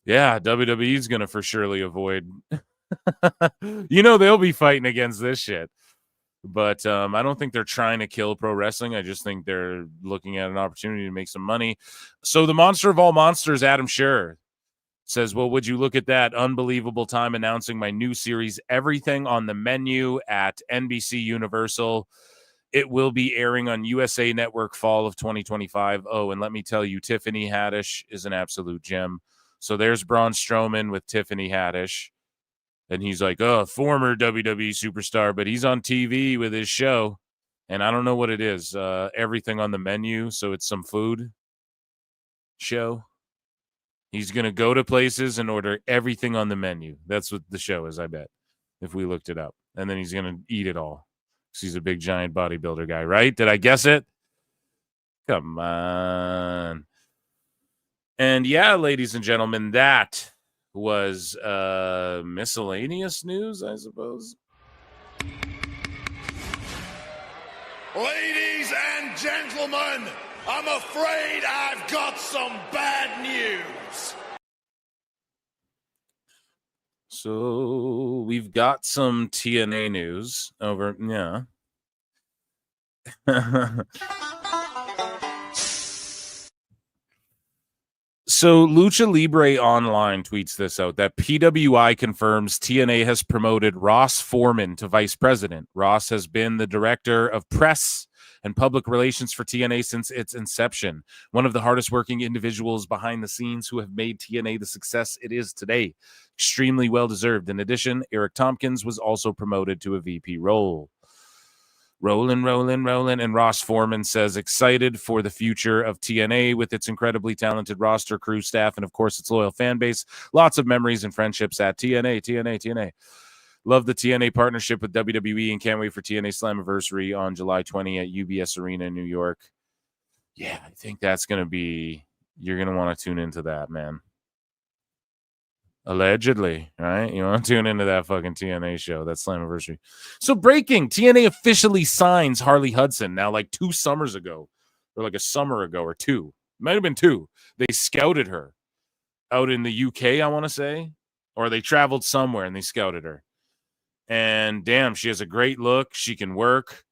yeah, WWE is going to for surely avoid, they'll be fighting against this shit. But I don't think they're trying to kill pro wrestling. I just think they're looking at an opportunity to make some money. So the monster of all monsters, Adam Scherr, says, well, would you look at that unbelievable time announcing my new series, Everything on the Menu, at NBC Universal. It will be airing on USA Network fall of 2025. Oh, and let me tell you, Tiffany Haddish is an absolute gem. So there's Braun Strowman with Tiffany Haddish. And he's like, former WWE superstar, but he's on TV with his show. And I don't know what it is. Everything on the Menu. So it's some food show. He's going to go to places and order everything on the menu. That's what the show is, I bet, if we looked it up. And then he's going to eat it all. Because he's a big, giant bodybuilder guy, right? Did I guess it? Come on. And yeah, ladies and gentlemen, that was miscellaneous news, I suppose. Ladies and gentlemen, I'm afraid I've got some bad news. So we've got some TNA news over, yeah. So Lucha Libre Online tweets this out, that PWI confirms TNA has promoted Ross Foreman to vice president. Ross has been the director of press and public relations for TNA since its inception. One of the hardest working individuals behind the scenes who have made TNA the success it is today. Extremely well deserved. In addition, Eric Tompkins was also promoted to a VP role. Rolling. And Ross Foreman says, excited for the future of TNA with its incredibly talented roster, crew, staff, and of course its loyal fan base. Lots of memories and friendships at TNA. Love the TNA partnership with WWE and can't wait for TNA Slammiversary on July 20 at UBS Arena in New York. Yeah, I think that's going to be, you're going to want to tune into that, man. Allegedly, right? You want to tune into that fucking TNA show. That's Slammiversary. So breaking, TNA officially signs Harley Hudson now, like 2 summers ago, or like a summer ago or 2. Might have been 2. They scouted her out in the UK, I want to say, or they traveled somewhere and they scouted her. And damn, she has a great look. She can work,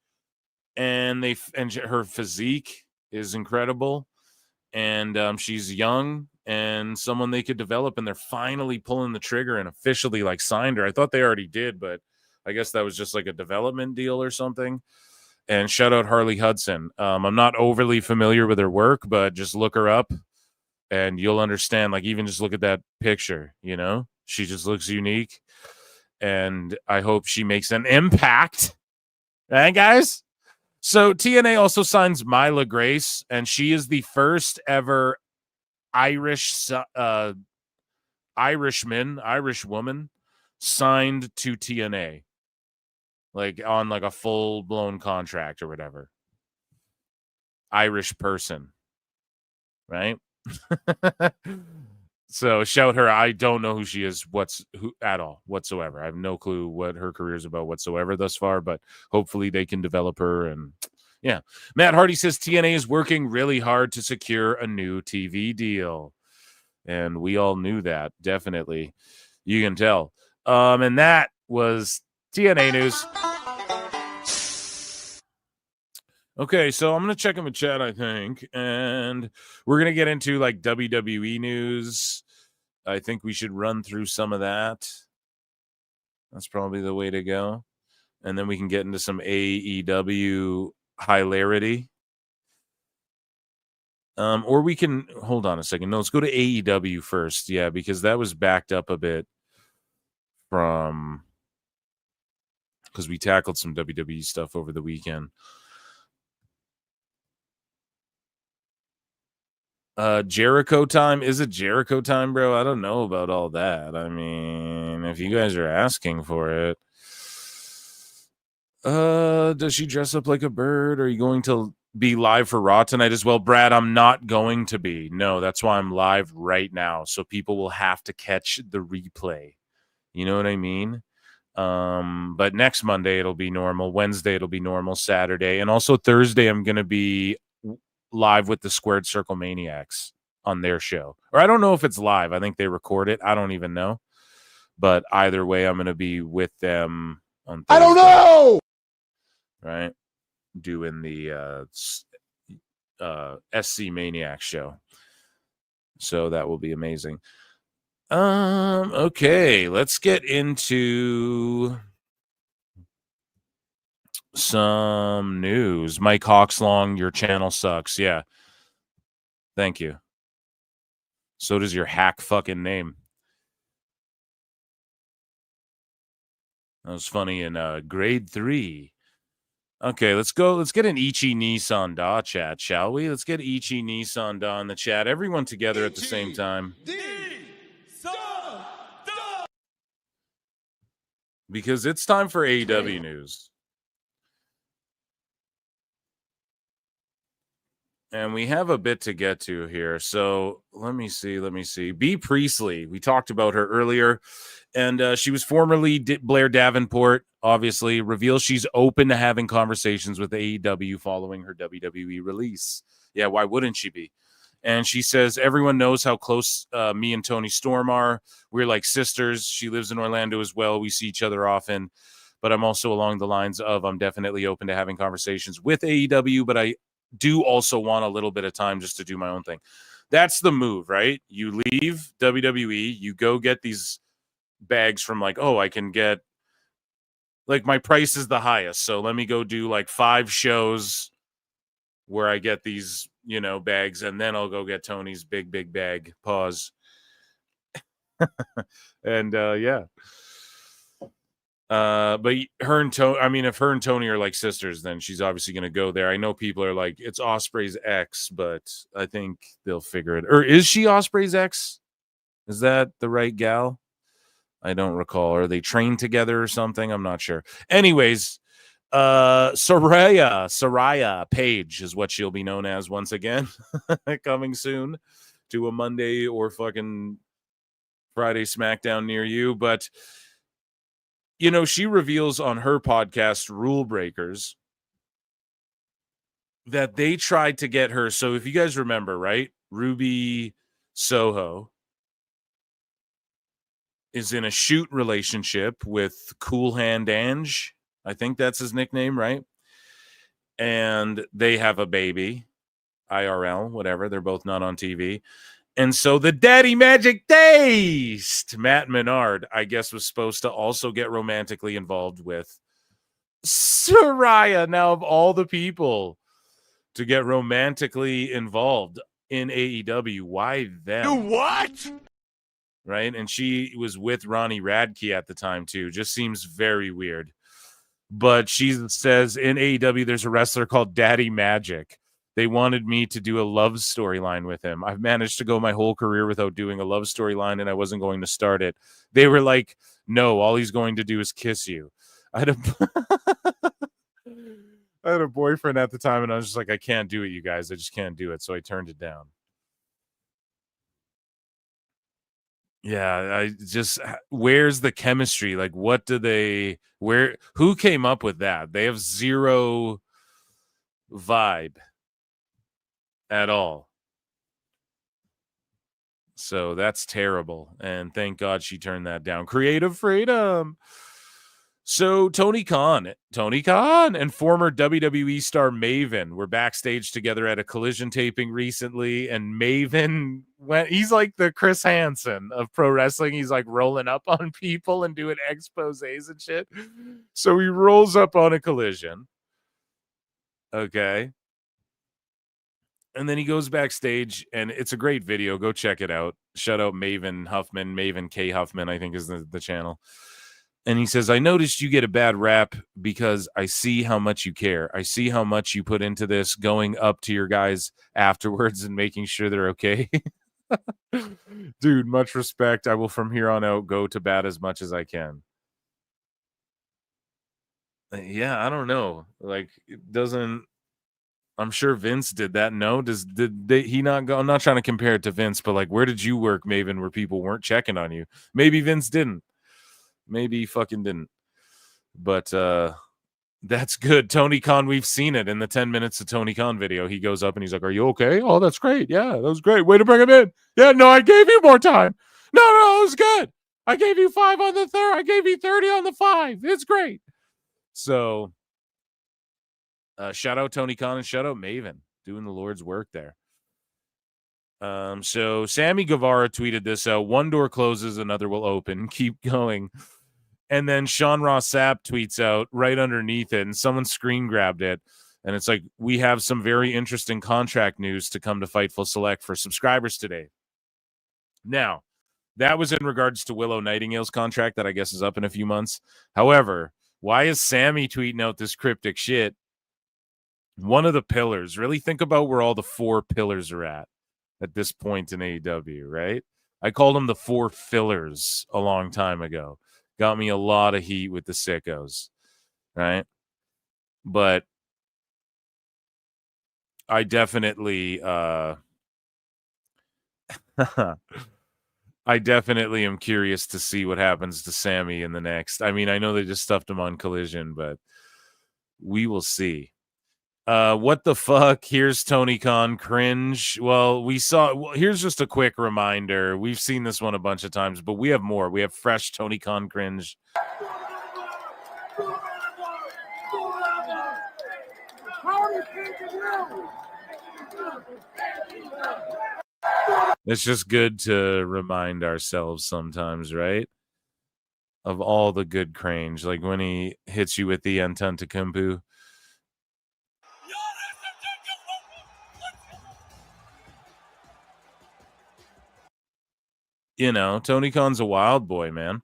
and her physique is incredible. And she's young and someone they could develop, and they're finally pulling the trigger and officially like signed her. I thought they already did, but I guess that was just like a development deal or something. And shout out Harley Hudson. I'm not overly familiar with her work, but just look her up and you'll understand. Like, even just look at that picture, you know, she just looks unique, and I hope she makes an impact. Right, guys? So TNA also signs Myla Grace, and she is the first ever Irish woman signed to TNA, like on like a full blown contract or whatever. Irish person, right? So shout her. I don't know who she is at all whatsoever. I have no clue what her career is about whatsoever thus far, but hopefully they can develop her. And yeah, Matt Hardy says TNA is working really hard to secure a new TV deal. And we all knew that, definitely. You can tell. And that was TNA news. Okay, so I'm going to check in with chat, I think, and we're going to get into like WWE news. I think we should run through some of that. That's probably the way to go. And then we can get into some AEW hilarity. Or we can hold on a second. No, let's go to AEW first. Yeah, because that was backed up a bit from because we tackled some WWE stuff over the weekend. Jericho time. Is it Jericho time, bro? I don't know about all that. I mean, if you guys are asking for it. Does she dress up like a bird? Are you going to be live for Raw tonight as well? Brad, I'm not going to be. No, that's why I'm live right now. So people will have to catch the replay. You know what I mean? But next Monday it'll be normal. Wednesday it'll be normal. Saturday. And also Thursday I'm going to be live with the Squared Circle Maniacs on their show. Or I don't know if it's live. I think they record it. I don't even know. But either way, I'm going to be with them on Thursday. I don't know. Right? Doing the SC Maniac show. So that will be amazing. Okay, let's get into some news. Mike Hawkslong, your channel sucks. Yeah. Thank you. So does your hack fucking name. That was funny in grade 3. Okay, let's go. Let's get an Ichi Nissan Da chat, shall we? Let's get Ichi Nissan Da in the chat. Everyone together at the same time. Because it's time for AEW news. And we have a bit to get to here. So let me see. B. Priestley, we talked about her earlier. And she was formerly Blair Davenport, obviously, reveals she's open to having conversations with AEW following her WWE release. Yeah, why wouldn't she be? And she says, everyone knows how close me and Toni Storm are. We're like sisters. She lives in Orlando as well. We see each other often. But I'm also along the lines of I'm definitely open to having conversations with AEW, but I do also want a little bit of time just to do my own thing. That's the move, right? You leave WWE, you go get these bags from like, oh, I can get like my price is the highest. So let me go do like 5 shows where I get these, you know, bags, and then I'll go get Tony's big bag. Pause. And yeah. But her and Tony, I mean, if her and Tony are like sisters, then she's obviously going to go there. I know people are like, it's Osprey's ex, but I think they'll figure it. Or is she Osprey's ex? Is that the right gal? I don't recall. Are they trained together or something? I'm not sure. Anyways, Soraya Page is what she'll be known as once again, coming soon to a Monday or fucking Friday SmackDown near you. But, you know, she reveals on her podcast, Rule Breakers, that they tried to get her. So if you guys remember, right, Ruby Soho is in a shoot relationship with Cool Hand Ange. I think that's his nickname, right? And they have a baby, IRL, whatever. They're both not on TV. And so the Daddy Magic Taste, Matt Menard, I guess, was supposed to also get romantically involved with Saraya. Now, of all the people to get romantically involved in AEW, why them? You what? Right? And she was with Ronnie Radke at the time, too. Just seems very weird. But she says in AEW, there's a wrestler called Daddy Magic. They wanted me to do a love storyline with him. I've managed to go my whole career without doing a love storyline, and I wasn't going to start it. They were like, no, all he's going to do is kiss you. I had a boyfriend at the time, and I was just like, I can't do it, you guys. I just can't do it. So I turned it down. Yeah, I just, where's the chemistry? Like, what do they, who came up with that? They have zero vibe at all. So that's terrible. And thank God she turned that down. Creative freedom. So Tony Khan and former WWE star Maven were backstage together at a Collision taping recently, and Maven he's like the Chris Hansen of pro wrestling. He's like rolling up on people and doing exposés and shit. So he rolls up on a Collision. Okay. And then he goes backstage, and it's a great video. Go check it out. Shout out Maven Huffman, Maven K. Huffman, I think is the channel. And he says, I noticed you get a bad rap because I see how much you care. I see how much you put into this, going up to your guys afterwards and making sure they're okay. Dude, much respect. I will from here on out go to bat as much as I can. Yeah, I don't know. Like, it doesn't. I'm sure Vince did that. No, he not go? I'm not trying to compare it to Vince, but like, where did you work, Maven, where people weren't checking on you? Maybe Vince didn't. Maybe he fucking didn't. But that's good. Tony Khan, we've seen it in the 10 minutes of Tony Khan video. He goes up and he's like, are you okay? Oh, that's great. Yeah, that was great. Way to bring him in. Yeah, no, I gave you more time. No, it was good. I gave you 5 on the third. I gave you 30 on the 5. It's great. So shout out Tony Khan and shout out Maven doing the Lord's work there. So Sammy Guevara tweeted this out. One door closes, another will open. Keep going. And then Sean Ross Sapp tweets out right underneath it, and someone screen grabbed it. And it's like, we have some very interesting contract news to come to Fightful Select for subscribers today. Now, that was in regards to Willow Nightingale's contract that I guess is up in a few months. However, why is Sammy tweeting out this cryptic shit? One of the pillars. Really think about where all the 4 pillars are at this point in AEW, right? I called them the 4 fillers a long time ago. Got me a lot of heat with the sickos, right? But I definitely I definitely am curious to see what happens to Sammy in the next. I mean, I know they just stuffed him on Collision, but we will see. What the fuck? Here's Tony Khan cringe. Well, here's just a quick reminder. We've seen this one a bunch of times, but we have more. We have fresh Tony Khan cringe. It's just good to remind ourselves sometimes, right? Of all the good cringe, like when he hits you with the Antetokounmpo. You know, Tony Khan's a wild boy, man.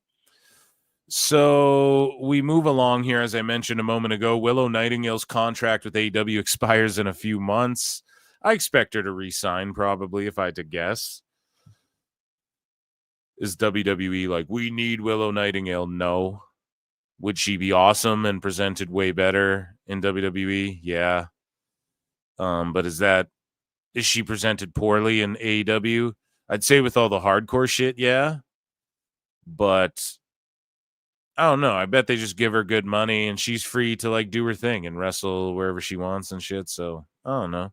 So we move along here. As I mentioned a moment ago, Willow Nightingale's contract with AEW expires in a few months. I expect her to re-sign, probably, if I had to guess. Is WWE like, we need Willow Nightingale? No. Would she be awesome and presented way better in WWE? Yeah. But is she presented poorly in AEW? I'd say with all the hardcore shit, yeah. But I don't know. I bet they just give her good money and she's free to like do her thing and wrestle wherever she wants and shit. So I don't know.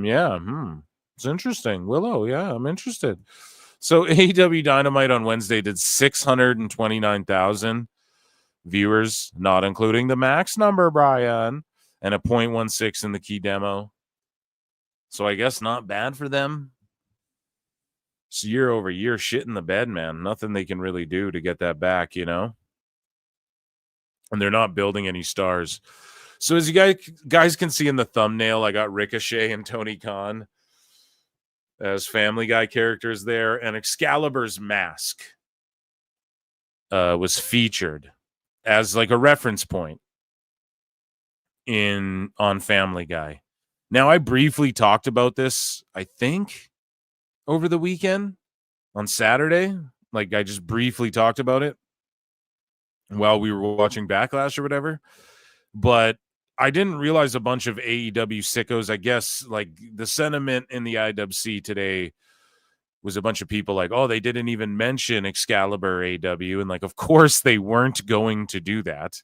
Yeah. It's interesting. Willow, yeah, I'm interested. So AEW Dynamite on Wednesday did 629,000 viewers, not including the max number, Brian, and a 0.16 in the key demo. So I guess not bad for them. It's year over year shit in the bed, man. Nothing they can really do to get that back, you know? And they're not building any stars. So as you guys can see in the thumbnail, I got Ricochet and Tony Khan as Family Guy characters there, and Excalibur's mask was featured as like a reference point on Family Guy. Now, I briefly talked about this, I think, over the weekend on Saturday. Like, I just briefly talked about it while we were watching Backlash or whatever. But I didn't realize a bunch of AEW sickos, I guess, like the sentiment in the IWC today was a bunch of people like, oh, they didn't even mention Excalibur AEW. And like, of course they weren't going to do that.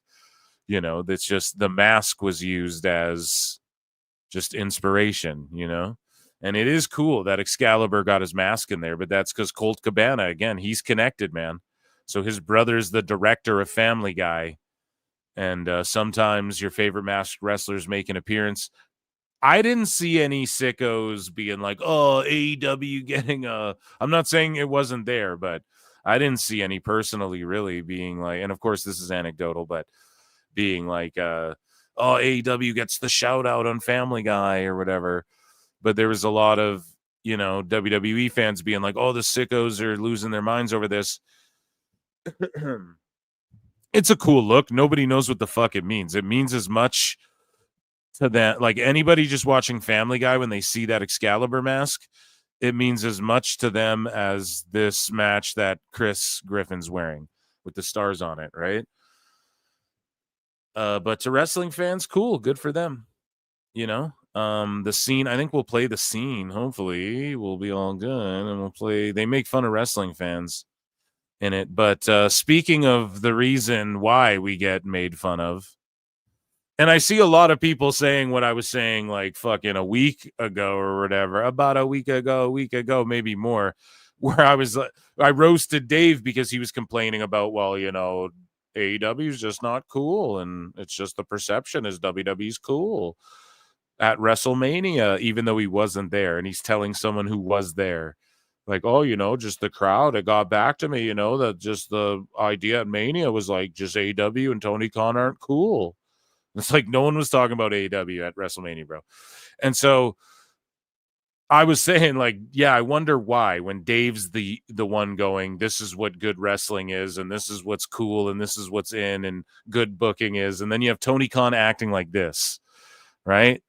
You know, that's just the mask was used as just inspiration, you know? And it is cool that Excalibur got his mask in there, but that's because Colt Cabana, again, he's connected, man. So his brother's the director of Family Guy. And sometimes your favorite masked wrestlers make an appearance. I didn't see any sickos being like, oh, AEW getting a... I'm not saying it wasn't there, but I didn't see any personally really being like... And of course, this is anecdotal, but being like, oh, AEW gets the shout out on Family Guy or whatever. But there was a lot of, you know, WWE fans being like, oh, the sickos are losing their minds over this. It's a cool look. Nobody knows what the fuck it means. It means as much to that, like anybody just watching Family Guy, when they see that Excalibur mask, it means as much to them as this match that Chris Griffin's wearing with the stars on it, right? But to wrestling fans, cool, good for them. You know, the scene, I think we'll play the scene. Hopefully we'll be all good and we'll play. They make fun of wrestling fans in it. But speaking of the reason why we get made fun of, and I see a lot of people saying what I was saying like fucking a week ago or whatever, about a week ago, maybe more, where I roasted Dave because he was complaining about, well, you know, AEW is just not cool. And it's just the perception is WWE's cool at WrestleMania, even though he wasn't there. And he's telling someone who was there, like, oh, you know, just the crowd, it got back to me, you know, that just the idea at Mania was like, just AEW and Tony Khan aren't cool. It's like no one was talking about AEW at WrestleMania, bro. And so I was saying, like, yeah, I wonder why when Dave's the one going, this is what good wrestling is, and this is what's cool, and this is what's in, and good booking is. And then you have Tony Khan acting like this, right?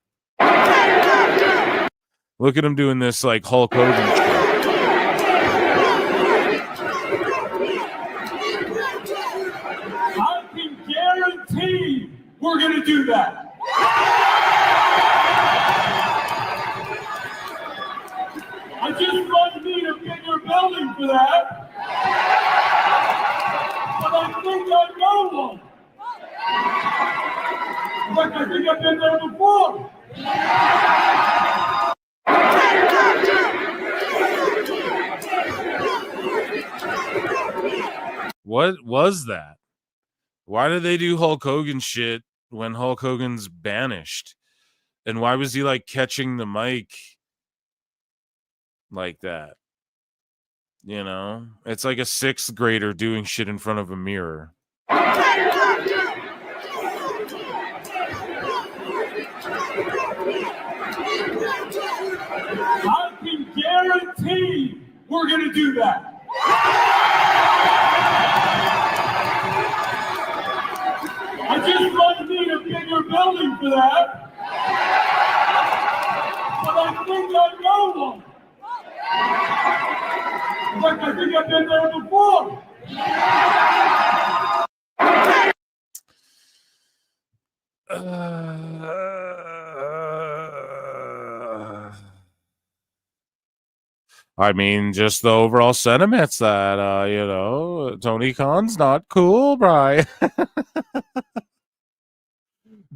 Look at him doing this like Hulk Hogan shit. I can guarantee we're going to do that. I just might need a bigger building for that. But I think I know one. In fact, I think I've been there before. What was that? Why did they do Hulk Hogan shit when Hulk Hogan's banished? And why was he like catching the mic like that? You know, it's like a sixth grader doing shit in front of a mirror. I can guarantee we're going to do that. I just might need a bigger building for that. But I think I know one. In fact, I think I've been there before. I mean, just the overall sentiments that, you know, Oh, Tony Khan's not cool, Brian.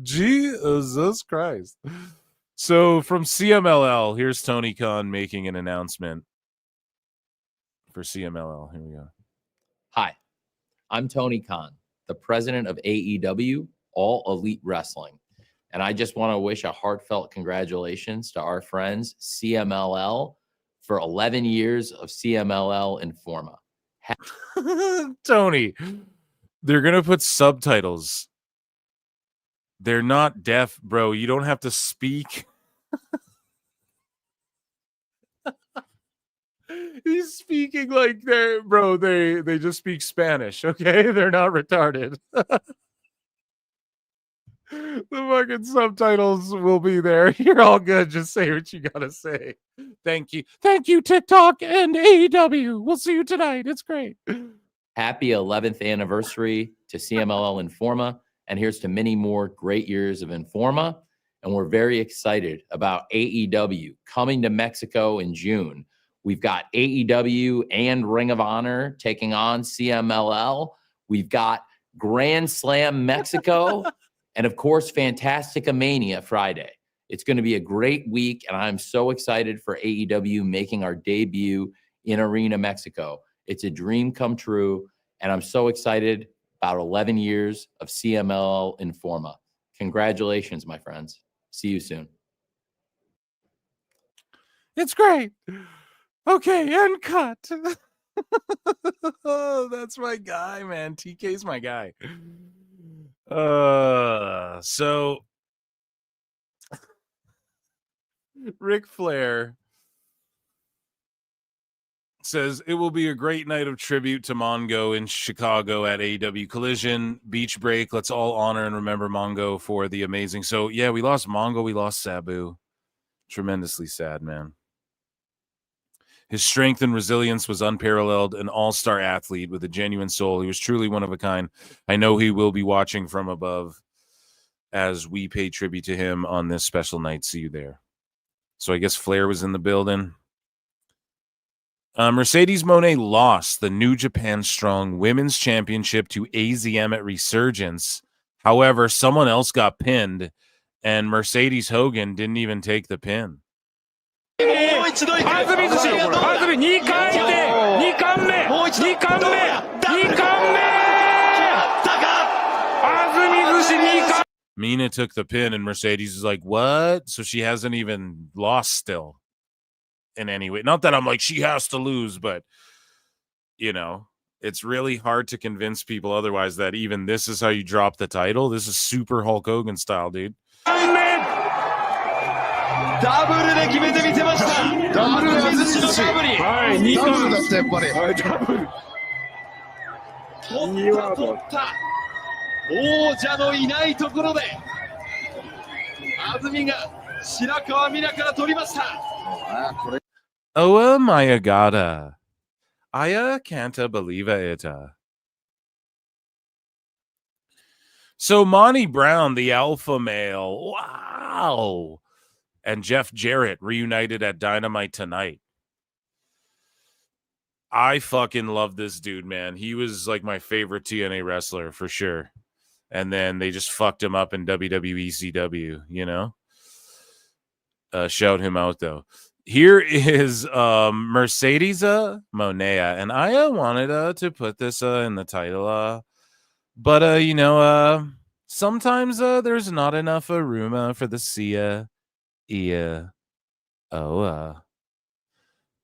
Jesus Christ. So from CMLL, here's Tony Khan making an announcement for CMLL. Here we go. Hi, I'm Tony Khan, the president of AEW, All Elite Wrestling. And I just want to wish a heartfelt congratulations to our friends CMLL for 11 years of CMLL Informa. Tony, they're going to put subtitles. They're not deaf, bro. You don't have to speak. He's speaking like they're, bro, they just speak Spanish, okay? They're not retarded. The fucking subtitles will be there. You're all good. Just say what you gotta say. Thank you. Thank you, TikTok and AEW. We'll see you tonight. It's great. Happy 11th anniversary to CMLL Informa. And here's to many more great years of Informa. And we're very excited about AEW coming to Mexico in June. We've got AEW and Ring of Honor taking on CMLL. We've got Grand Slam Mexico. And of course, Fantastica Mania Friday. It's going to be a great week, and I'm so excited for AEW making our debut in Arena, Mexico. It's a dream come true, and I'm so excited about 11 years of CMLL Informa. Congratulations, my friends. See you soon. It's great. Okay, and cut. Oh, that's my guy, man. TK's my guy. So Ric Flair says it will be a great night of tribute to Mongo in Chicago at AEW Collision. Beach break. Let's all honor and remember Mongo for the amazing. So yeah, we lost Mongo. We lost Sabu. Tremendously sad, man. His strength and resilience was unparalleled, an all-star athlete with a genuine soul. He was truly one of a kind. I know he will be watching from above as we pay tribute to him on this special night. See you there. So I guess Flair was in the building. Mercedes Moné lost the New Japan Strong Women's Championship to AZM at Resurgence. However, someone else got pinned, and Mercedes Hogan didn't even take the pin. Mina took the pin, and Mercedes is like, what? So she hasn't even lost still in any way. Not that I'm like, she has to lose, but, you know, it's really hard to convince people otherwise that even this is how you drop the title. This is super Hulk Hogan style, dude. Oh my god. I can't believe it. So Monty Brown, the alpha male, wow. And Jeff Jarrett reunited at Dynamite tonight. I fucking love this dude, man. He was like my favorite TNA wrestler for sure. And then they just fucked him up in WWE CW, you know? Shout him out, though. Here is Mercedes Moné, and I wanted to put this in the title. But, you know, sometimes there's not enough room for the Sia.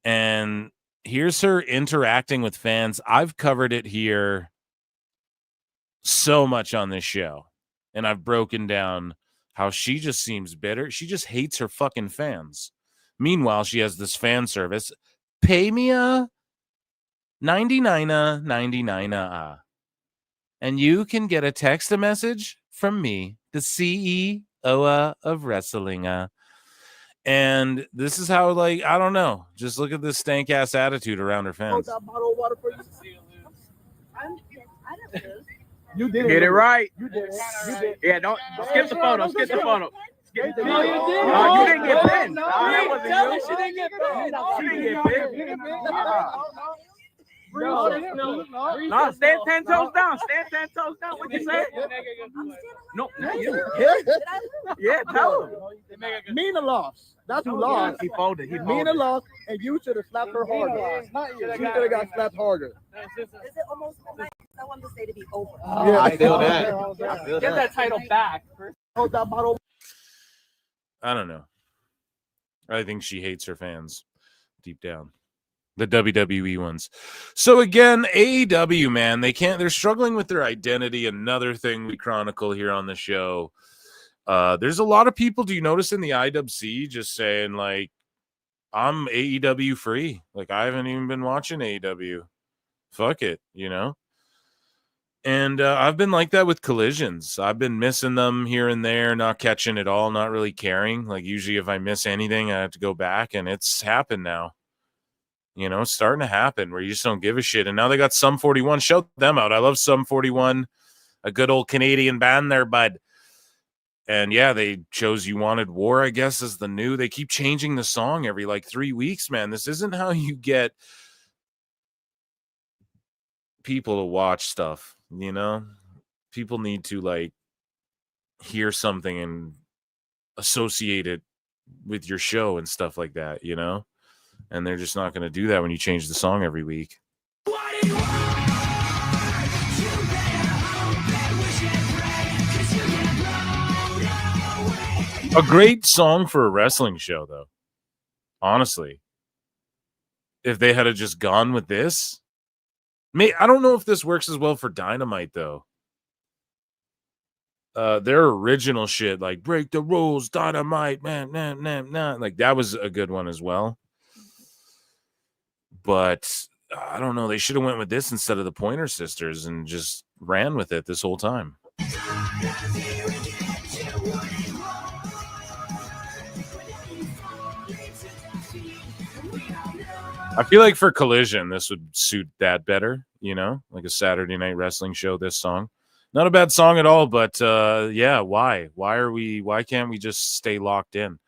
And here's her interacting with fans. I've covered it here so much on this show, and I've broken down how she just seems bitter. She just hates her fucking fans. Meanwhile, she has this fan service. Pay me $99.99, and you can get a text message from me, the CEO of wrestling. And this is how, like, I don't know. Just look at this stank ass attitude around her fans. You did Get it right. You did it. You did. Yeah, don't skip the photo. Skip the photo. Skip the No, you photo. did. You didn't get pinned. No, That wasn't tell you. me she didn't get pinned. She didn't get pinned. No, stand 10 toes down. Stand 10 toes down. What you say? No, not you. Yeah, tell him. Mina lost. That's who lost. He folded. Mina lost, and you should have slapped her harder. You should have got slapped harder. Is it almost midnight? I want this day to be over. Yeah, I feel that. Get that title back. Hold that bottle. I don't know. I think she hates her fans deep down. The WWE ones. So again, AEW, man, they're struggling with their identity. Another thing we chronicle here on the show. There's a lot of people, do you notice in the IWC just saying like, I'm AEW free. Like I haven't even been watching AEW. Fuck it, you know? And I've been like that with Collisions. I've been missing them here and there, not catching it all, not really caring. Like usually if I miss anything, I have to go back, and it's happened now. You know, it's starting to happen where you just don't give a shit. And now they got Sum 41. Shout them out. I love Sum 41, a good old Canadian band there, bud. And yeah, they chose You Wanted War, I guess, as the new. They keep changing the song every like 3 weeks, man. This isn't how you get people to watch stuff, you know? People need to like hear something and associate it with your show and stuff like that, you know? And they're just not going to do that when you change the song every week. A great song for a wrestling show, though. Honestly. If they had just gone with this. I don't know if this works as well for Dynamite, though. Their original shit, like Break the Rules, Dynamite, man, nah. Like that was a good one as well. But I don't know. They should have went with this instead of the Pointer Sisters and just ran with it this whole time. I feel like for Collision, this would suit that better, you know, like a Saturday Night Wrestling show, this song. Not a bad song at all, but yeah, why? Why can't we just stay locked in?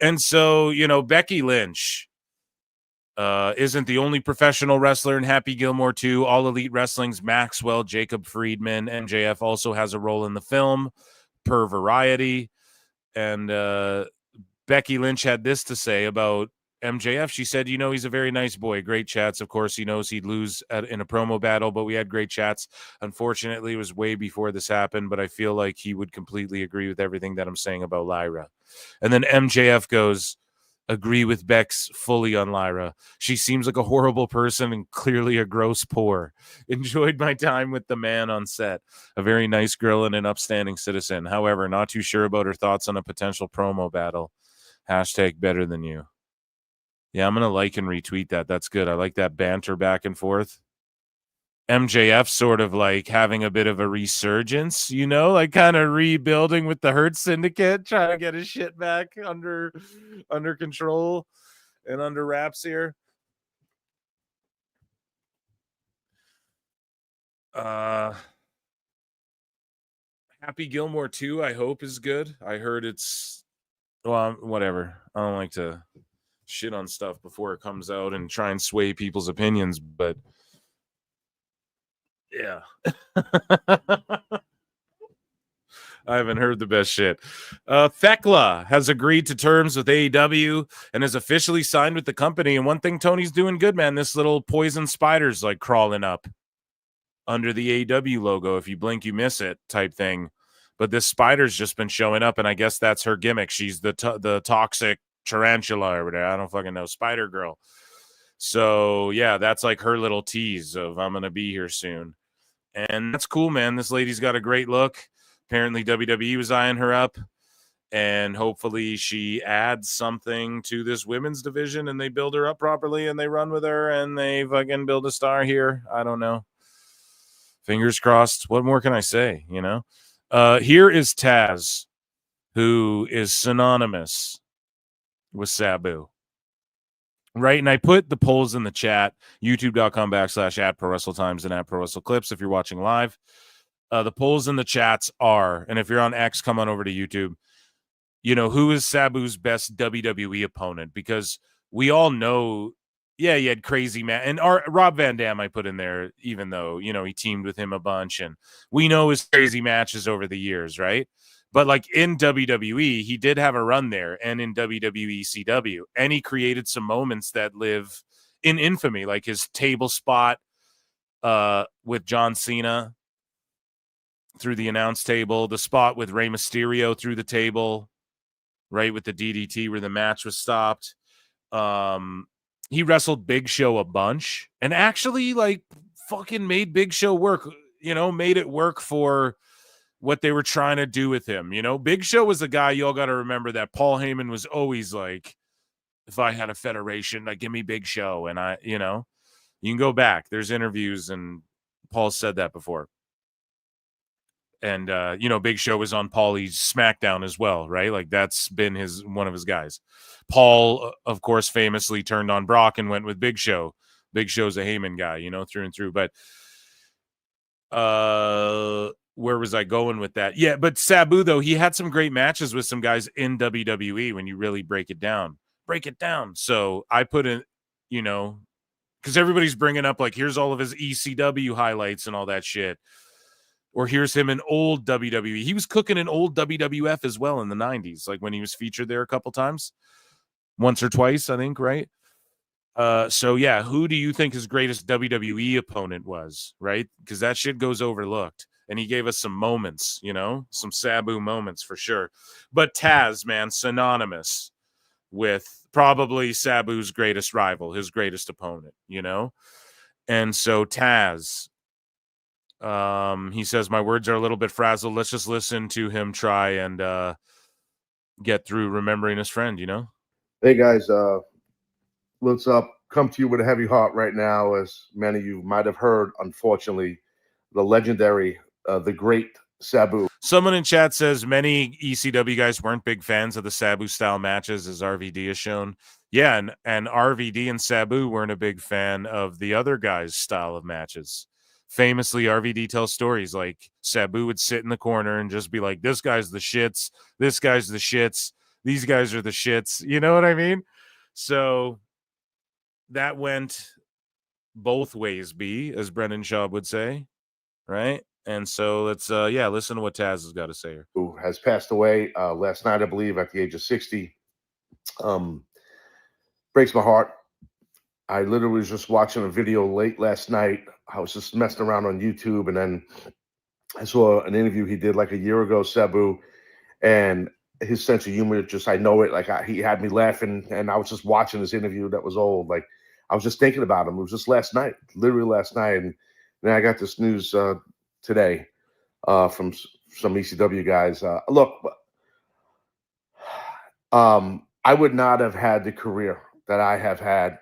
And so, you know, Becky Lynch isn't the only professional wrestler in Happy Gilmore 2. All Elite Wrestling's Maxwell, Jacob Friedman, MJF also has a role in the film, per Variety. And Becky Lynch had this to say about MJF. She said, you know, he's a very nice boy. Great chats. Of course, he knows he'd lose in a promo battle, but we had great chats. Unfortunately, it was way before this happened, but I feel like he would completely agree with everything that I'm saying about Lyra. And then MJF goes, agree with Bex fully on Lyra. She seems like a horrible person and clearly a gross poor. Enjoyed my time with the man on set. A very nice girl and an upstanding citizen. However, not too sure about her thoughts on a potential promo battle. Hashtag better than you. Yeah, I'm going to like and retweet that. That's good. I like that banter back and forth. MJF sort of like having a bit of a resurgence, you know, like kind of rebuilding with the Hurt Syndicate, trying to get his shit back under control and under wraps here. Happy Gilmore 2, I hope, is good. I heard it's, well, whatever. I don't like to shit on stuff before it comes out and try and sway people's opinions, but yeah. I haven't heard the best shit. Thekla has agreed to terms with AEW and is officially signed with the company. And one thing Tony's doing good, man, this little poison spider's like crawling up under the AEW logo. If you blink, you miss it type thing. But this spider's just been showing up, and I guess that's her gimmick. She's the toxic tarantula or whatever. I don't fucking know. Spider Girl. So yeah, that's like her little tease of I'm gonna be here soon. And that's cool, man. This lady's got a great look. Apparently WWE was eyeing her up, and hopefully she adds something to this women's division and they build her up properly and they run with her and they fucking build a star here. I don't know. Fingers crossed. What more can I say? You know, here is Taz, who is synonymous with Sabu. Right, and I put the polls in the chat, youtube.com/@ProWrestleTimes and @ProWrestleClips if you're watching live. The polls in the chats are, and if you're on X, come on over to YouTube, you know, who is Sabu's best WWE opponent? Because we all know Yeah, he had crazy and Rob Van Dam I put in there, even though, you know, he teamed with him a bunch, and we know his crazy matches over the years, right? But like in WWE, he did have a run there, and in WWE CW, and he created some moments that live in infamy, like his table spot with John Cena through the announce table, the spot with Rey Mysterio through the table, right, with the DDT where the match was stopped. He wrestled Big Show a bunch and actually like fucking made Big Show work, you know, made it work for what they were trying to do with him. You know, Big Show was a guy, y'all got to remember that Paul Heyman was always like, if I had a federation, like give me Big Show. And I, you know, you can go back. There's interviews and Paul said that before. And, you know, Big Show was on Paulie's SmackDown as well, right? Like that's been one of his guys. Paul, of course, famously turned on Brock and went with Big Show. Big Show's a Heyman guy, you know, through and through. But where was I going with that? Yeah, but Sabu, though, he had some great matches with some guys in WWE when you really break it down. So I put in, you know, because everybody's bringing up, like, here's all of his ECW highlights and all that shit. Or here's him in old WWE. He was cooking in old WWF as well in the 90s, like when he was featured there a couple times. Once or twice, I think, right? So, yeah, who do you think his greatest WWE opponent was, right? Because that shit goes overlooked. And he gave us some moments, you know, some Sabu moments for sure. But Taz, man, synonymous with probably Sabu's greatest rival, his greatest opponent, you know? And so Taz, he says, my words are a little bit frazzled. Let's just listen to him try and get through remembering his friend, you know? Hey guys, let's come to you with a heavy heart right now. As many of you might have heard, unfortunately, the legendary, the great Sabu. Someone in chat says many ECW guys weren't big fans of the Sabu style matches, as RVD has shown. Yeah, and RVD and Sabu weren't a big fan of the other guys' style of matches. Famously, RVD tells stories like Sabu would sit in the corner and just be like, this guy's the shits, this guy's the shits, these guys are the shits. You know what I mean? So that went both ways, B, as Brendan Schaub would say, right? And so let's, listen to what Taz has got to say here. Who has passed away last night, I believe, at the age of 60. Breaks my heart. I literally was just watching a video late last night. I was just messing around on YouTube, and then I saw an interview he did like a year ago, Sabu, and his sense of humor, just, I know it. Like, he had me laughing, and I was just watching this interview that was old. Like, I was just thinking about him. It was just last night, literally last night. And then I got this news today from some ECW guys. Look, I would not have had the career that I have had,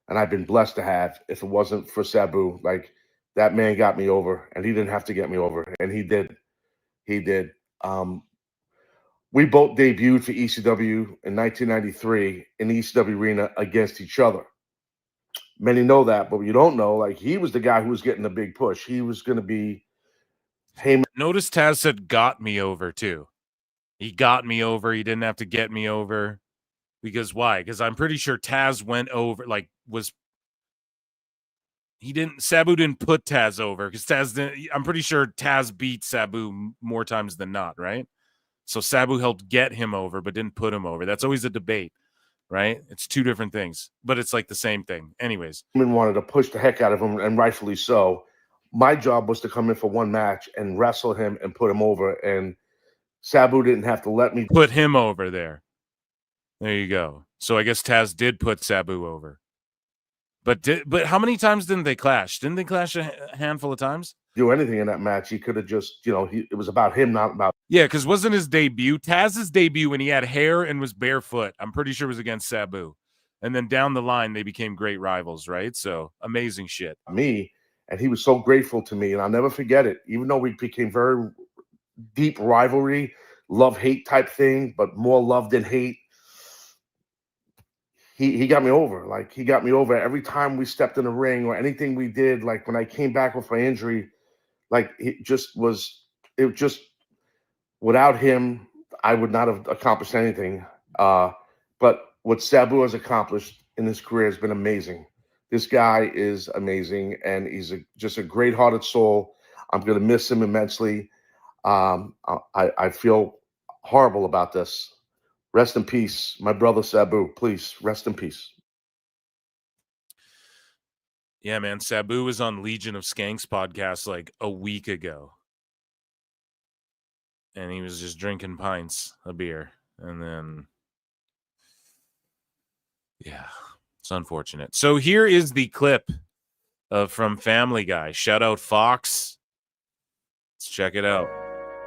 and I've been blessed to have, if it wasn't for Sabu. Like, that man got me over, and he didn't have to get me over, and he did. He did. We both debuted for ECW in 1993 in the ECW arena against each other. Many know that, but you don't know, like, he was the guy who was getting the big push. He was going to be Heyman. Notice Taz said got me over, too. He got me over. He didn't have to get me over. Because why? Because I'm pretty sure Taz went over, like, Sabu didn't put Taz over, because I'm pretty sure Taz beat Sabu more times than not, right? So Sabu helped get him over, but didn't put him over. That's always a debate, right? It's two different things, but it's like the same thing. Anyways. Heyman wanted to push the heck out of him, and rightfully so. My job was to come in for one match and wrestle him and put him over, and Sabu didn't have to let me put him over there. There you go. So I guess Taz did put Sabu over. But how many times didn't they clash? Didn't they clash a handful of times? Do anything in that match. He could have just, it was about him, not about. Yeah, because wasn't his debut, Taz's debut, when he had hair and was barefoot, I'm pretty sure it was against Sabu. And then down the line, they became great rivals, right? So amazing shit. Me, and he was so grateful to me, and I'll never forget it. Even though we became very deep rivalry, love-hate type thing, but more love than hate. He got me over. Like, he got me over every time we stepped in the ring or anything we did. Like, when I came back with my injury, like, without him, I would not have accomplished anything. But what Sabu has accomplished in his career has been amazing. This guy is amazing, and he's just a great-hearted soul. I'm going to miss him immensely. I feel horrible about this. Rest in peace, my brother Sabu. Please, rest in peace. Yeah, man. Sabu was on Legion of Skanks podcast like a week ago. And he was just drinking pints of beer. And then, yeah, it's unfortunate. So here is the clip from Family Guy. Shout out Fox. Let's check it out.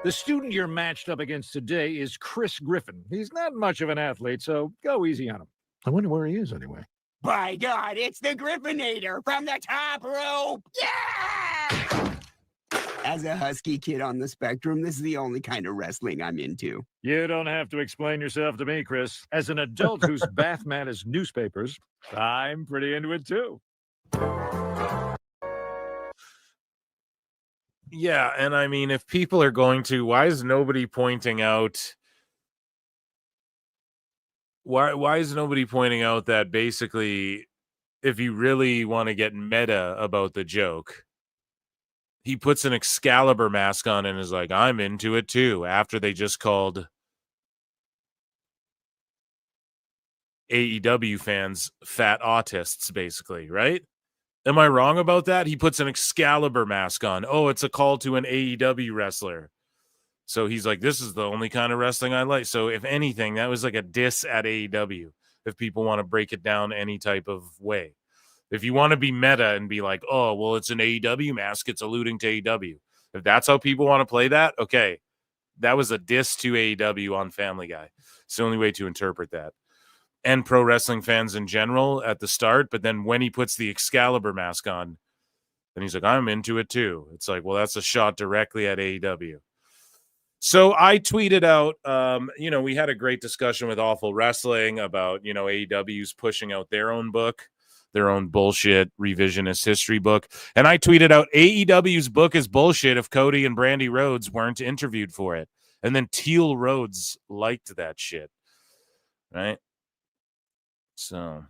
The student you're matched up against today is Chris Griffin. He's not much of an athlete, so go easy on him. I wonder where he is anyway. By God, it's the Griffinator from the top rope! Yeah! As a husky kid on the spectrum, this is the only kind of wrestling I'm into. You don't have to explain yourself to me, Chris. As an adult whose bath mat is newspapers, I'm pretty into it too. Yeah, and I mean, if people are going to, why is nobody pointing out? Why is nobody pointing out that basically, if you really want to get meta about the joke, he puts an Excalibur mask on and is like, I'm into it too, after they just called AEW fans fat autists, basically, right? Am I wrong about that? He puts an Excalibur mask on. Oh, it's a call to an AEW wrestler. So he's like, this is the only kind of wrestling I like. So if anything, that was like a diss at AEW, if people want to break it down any type of way. If you want to be meta and be like, oh, well, it's an AEW mask, it's alluding to AEW. If that's how people want to play that, okay. That was a diss to AEW on Family Guy. It's the only way to interpret that. And pro wrestling fans in general at the start. But then when he puts the Excalibur mask on, then he's like, I'm into it too. It's like, well, that's a shot directly at AEW. So I tweeted out, we had a great discussion with Awful Wrestling about, AEW's pushing out their own book, their own bullshit revisionist history book. And I tweeted out, AEW's book is bullshit if Cody and Brandy Rhodes weren't interviewed for it. And then Teal Rhodes liked that shit. Right? So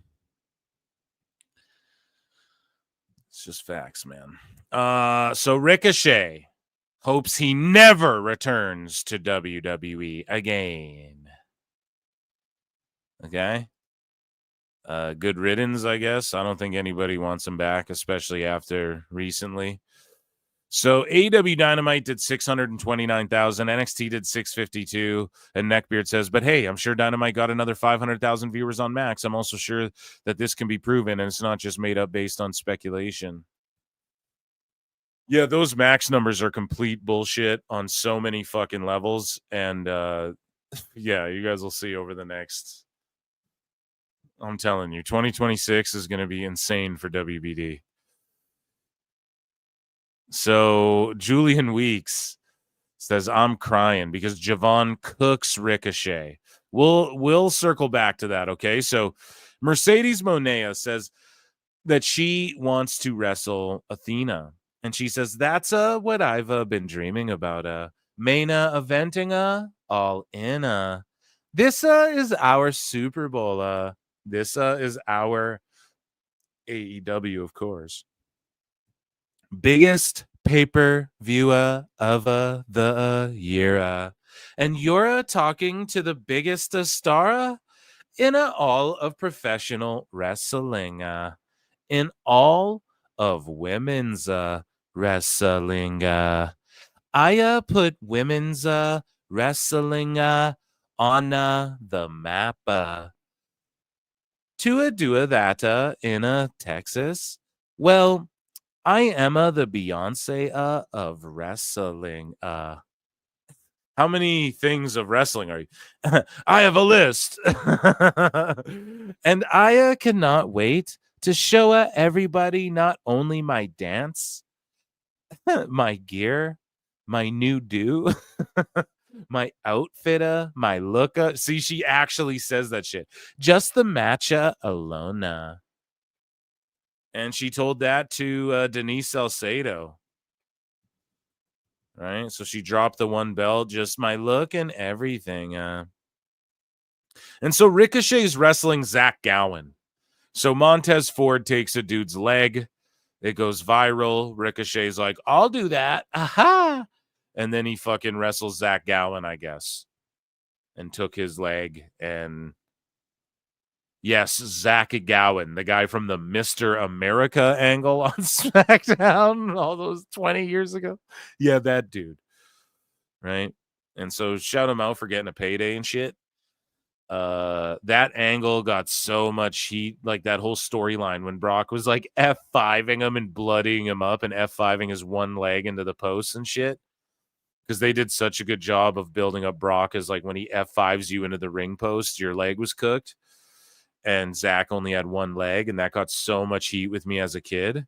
it's just facts, man. So Ricochet hopes he never returns to WWE again. Okay? Good riddance, I guess. I don't think anybody wants him back, especially after recently. So AEW Dynamite did 629,000, NXT did 652, and Neckbeard says, but hey, I'm sure Dynamite got another 500,000 viewers on Max. I'm also sure that this can be proven, and it's not just made up based on speculation. Yeah, those Max numbers are complete bullshit on so many fucking levels, and yeah, you guys will see over the next... I'm telling you, 2026 is going to be insane for WBD. So Julian Weeks says, I'm crying because Javon cooks Ricochet. We'll circle back to that, okay? So Mercedes Monea says that she wants to wrestle Athena. And she says, that's what I've been dreaming about. Maina eventing all in. This is our Super Bowl. This is our AEW, of course. Biggest pay-per-view of the year. And you're talking to the biggest star in all of professional wrestling. In all of women's wrestling. I put women's wrestling on the map. To do that in Texas. Well, I am the Beyonce of wrestling. How many things of wrestling are you? I have a list. And I cannot wait to show everybody not only my dance, my gear, my new do, my outfit, my look. See, she actually says that shit. Just the match alone. And she told that to Denise Salcedo. Right? So she dropped the one belt, just my look and everything. And so Ricochet's wrestling Zach Gowen. So Montez Ford takes a dude's leg. It goes viral. Ricochet's like, I'll do that. Aha. And then he fucking wrestles Zach Gowen, I guess, and took his leg. And yes, Zach Gowen, the guy from the Mr. America angle on SmackDown all those 20 years ago. Yeah, that dude. Right? And so shout him out for getting a payday and shit. That angle got so much heat, like that whole storyline when Brock was like F5ing him and bloodying him up and F5ing his one leg into the post and shit. Because they did such a good job of building up Brock as like when he F5s you into the ring post, your leg was cooked. And Zach only had one leg, and that got so much heat with me as a kid.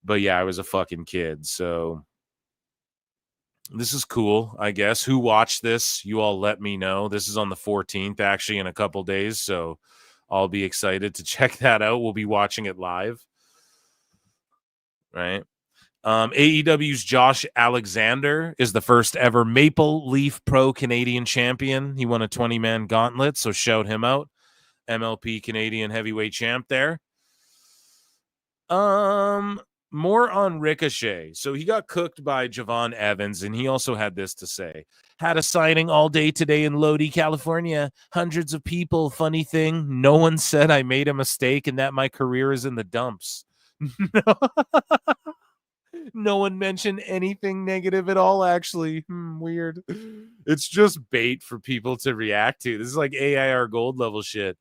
But yeah, I was a fucking kid, so this is cool, I guess. Who watched this? You all let me know. This is on the 14th, actually, in a couple days, so I'll be excited to check that out. We'll be watching it live, right? AEW's Josh Alexander is the first ever Maple Leaf Pro Canadian champion. He won a 20-man gauntlet, so shout him out. MLP Canadian heavyweight champ there. More on Ricochet. So he got cooked by Javon Evans, and he also had this to say. Had a signing all day today in Lodi, California. Hundreds of people. Funny thing, no one said I made a mistake and that my career is in the dumps. No one mentioned anything negative at all, actually. Weird. It's just bait for people to react to. This is like AIR gold level shit.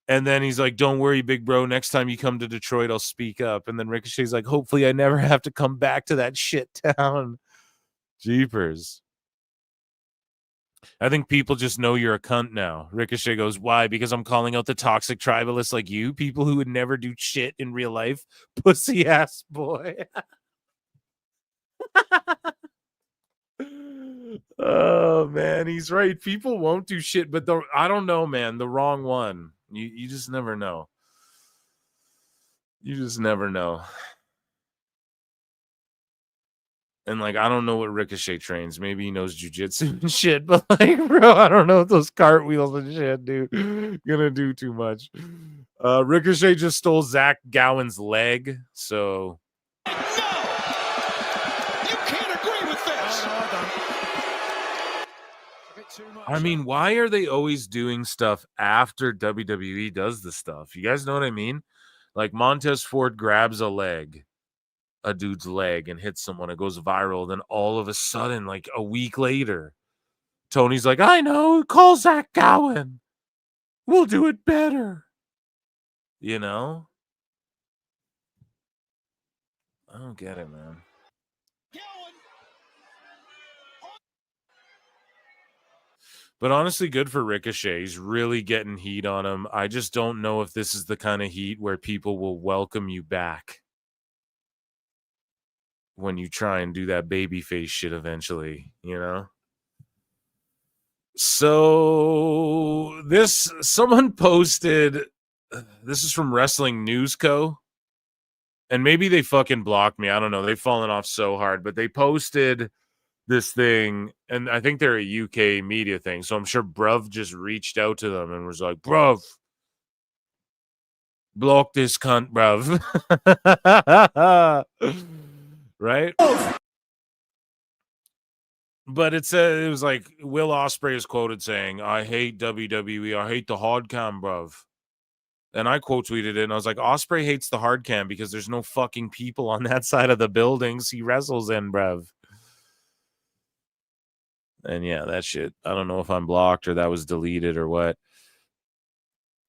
And then he's like, don't worry, big bro. Next time you come to Detroit, I'll speak up. And then Ricochet's like, hopefully I never have to come back to that shit town. Jeepers. I think people just know you're a cunt now. Ricochet goes, why? Because I'm calling out the toxic tribalists like you, people who would never do shit in real life. Pussy ass boy. Oh, man, he's right. People won't do shit, but I don't know, man. The wrong one. You just never know. You just never know. And, like, I don't know what Ricochet trains. Maybe he knows jujitsu and shit, but, like, bro, I don't know if those cartwheels and shit, dude, gonna do too much. Ricochet just stole Zach Gowen's leg, so... I mean, why are they always doing stuff after WWE does the stuff? You guys know what I mean? Like Montez Ford grabs a dude's leg and hits someone. It goes viral. Then all of a sudden, like a week later, Tony's like, I know, call Zach Gowen. We'll do it better. You know? I don't get it, man. But honestly, good for Ricochet. He's really getting heat on him. I just don't know if this is the kind of heat where people will welcome you back when you try and do that babyface shit eventually, you know? So someone posted, this is from Wrestling News Co. And maybe they fucking blocked me. I don't know. They've fallen off so hard, but they posted this thing, and I think they're a UK media thing, so I'm sure Bruv just reached out to them and was like, Bruv, block this cunt, bruv. Right? But it was like Will Ospreay is quoted saying, I hate WWE, I hate the hard cam, bruv. And I quote tweeted it, and I was like, Ospreay hates the hard cam because there's no fucking people on that side of the buildings he wrestles in, bruv. And yeah, that shit, I don't know if I'm blocked or that was deleted or what.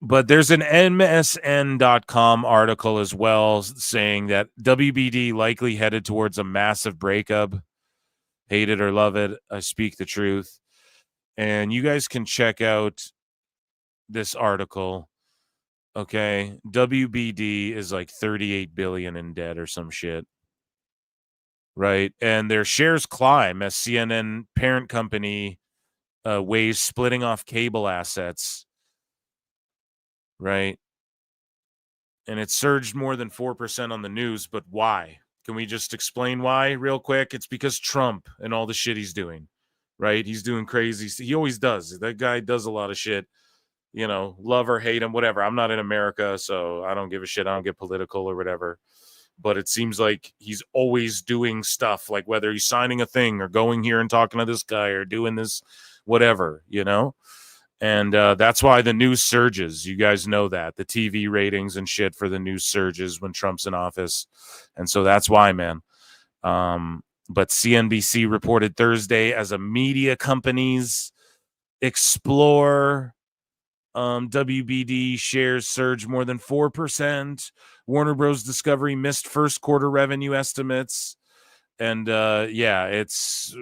But there's an MSN.com article as well saying that WBD likely headed towards a massive breakup. Hate it or love it, I speak the truth. And you guys can check out this article. Okay, WBD is like 38 billion in debt or some shit. Right, and their shares climb as CNN parent company weighs splitting off cable assets. Right, and it surged more than 4% on the news. But why? Can we just explain why real quick? It's because Trump and all the shit he's doing. Right, he's doing crazy. He always does. That guy does a lot of shit. you know, love or hate him, whatever. I'm not in America, so I don't give a shit. I don't get political or whatever. But it seems like he's always doing stuff, like whether he's signing a thing or going here and talking to this guy or doing this, whatever, you know? And that's why the news surges. You guys know that. The TV ratings and shit for the news surges when Trump's in office. And so that's why, man. But CNBC reported Thursday as a media companies explore WBD shares surge more than 4%. Warner Bros. Discovery missed first quarter revenue estimates. And yeah, it's,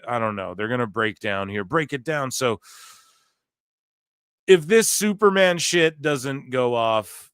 I don't know. They're going to break it down. So if this Superman shit doesn't go off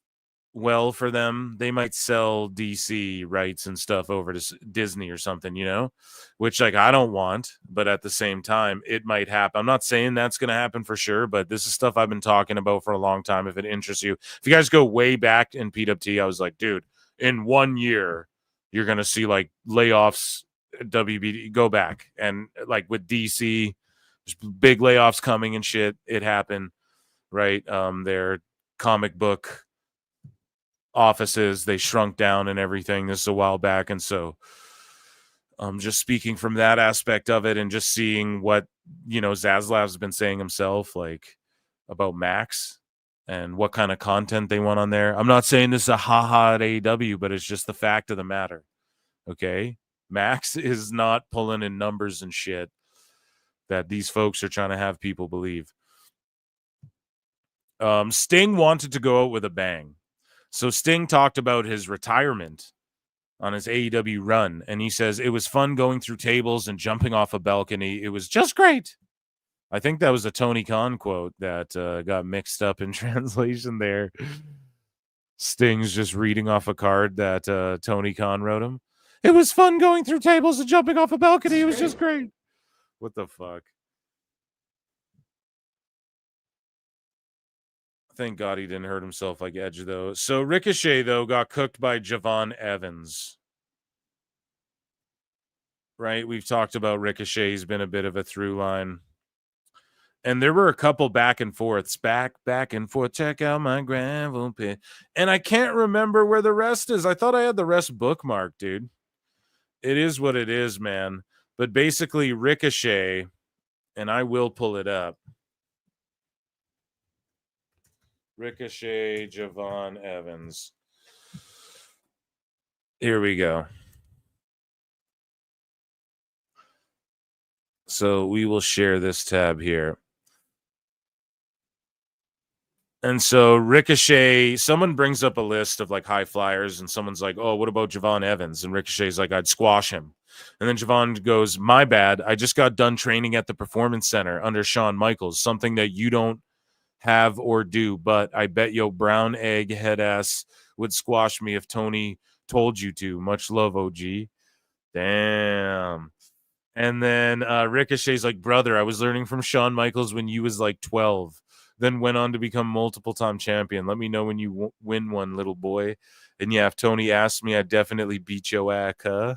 well for them, they might sell DC rights and stuff over to Disney or something, you know, which like I don't want, but at the same time, it might happen. I'm not saying that's going to happen for sure, but this is stuff I've been talking about for a long time. If it interests you, if you guys go way back in PWT, I was like, dude, in 1 year, you're going to see like layoffs, WBD, go back. And like with DC, there's big layoffs coming and shit. It happened, right? Their comic book offices, they shrunk down and everything. This is a while back. And so just speaking from that aspect of it and just seeing what, you know, Zaslav's been saying himself, like about Max and what kind of content they want on there. I'm not saying this is a haha at AEW, but it's just the fact of the matter. Okay. Max is not pulling in numbers and shit that these folks are trying to have people believe. Sting wanted to go out with a bang. So Sting talked about his retirement on his AEW run, and he says, it was fun going through tables and jumping off a balcony. It was just great. I think that was a Tony Khan quote that got mixed up in translation there. Sting's just reading off a card that Tony Khan wrote him. It was fun going through tables and jumping off a balcony. It was just great. What the fuck? Thank God he didn't hurt himself like Edge, though. So Ricochet, though, got cooked by Javon Evans. Right? We've talked about Ricochet. He's been a bit of a through line. And there were a couple back and forths. Back and forth. Check out my gravel pit. And I can't remember where the rest is. I thought I had the rest bookmarked, dude. It is what it is, man. But basically, Ricochet, and I will pull it up. Ricochet, Javon Evans. Here we go. So we will share this tab here. And so Ricochet, someone brings up a list of like high flyers and someone's like, oh, what about Javon Evans? And Ricochet's like, I'd squash him. And then Javon goes, my bad. I just got done training at the Performance Center under Shawn Michaels, something that you don't have or do, but I bet yo brown egg head ass would squash me if Tony told you to. Much love, OG. Damn. And then Ricochet's like, brother, I was learning from Shawn Michaels when you was like 12, then went on to become multiple-time champion. Let me know when you win one, little boy. And yeah, if Tony asked me, I'd definitely beat your ass, huh?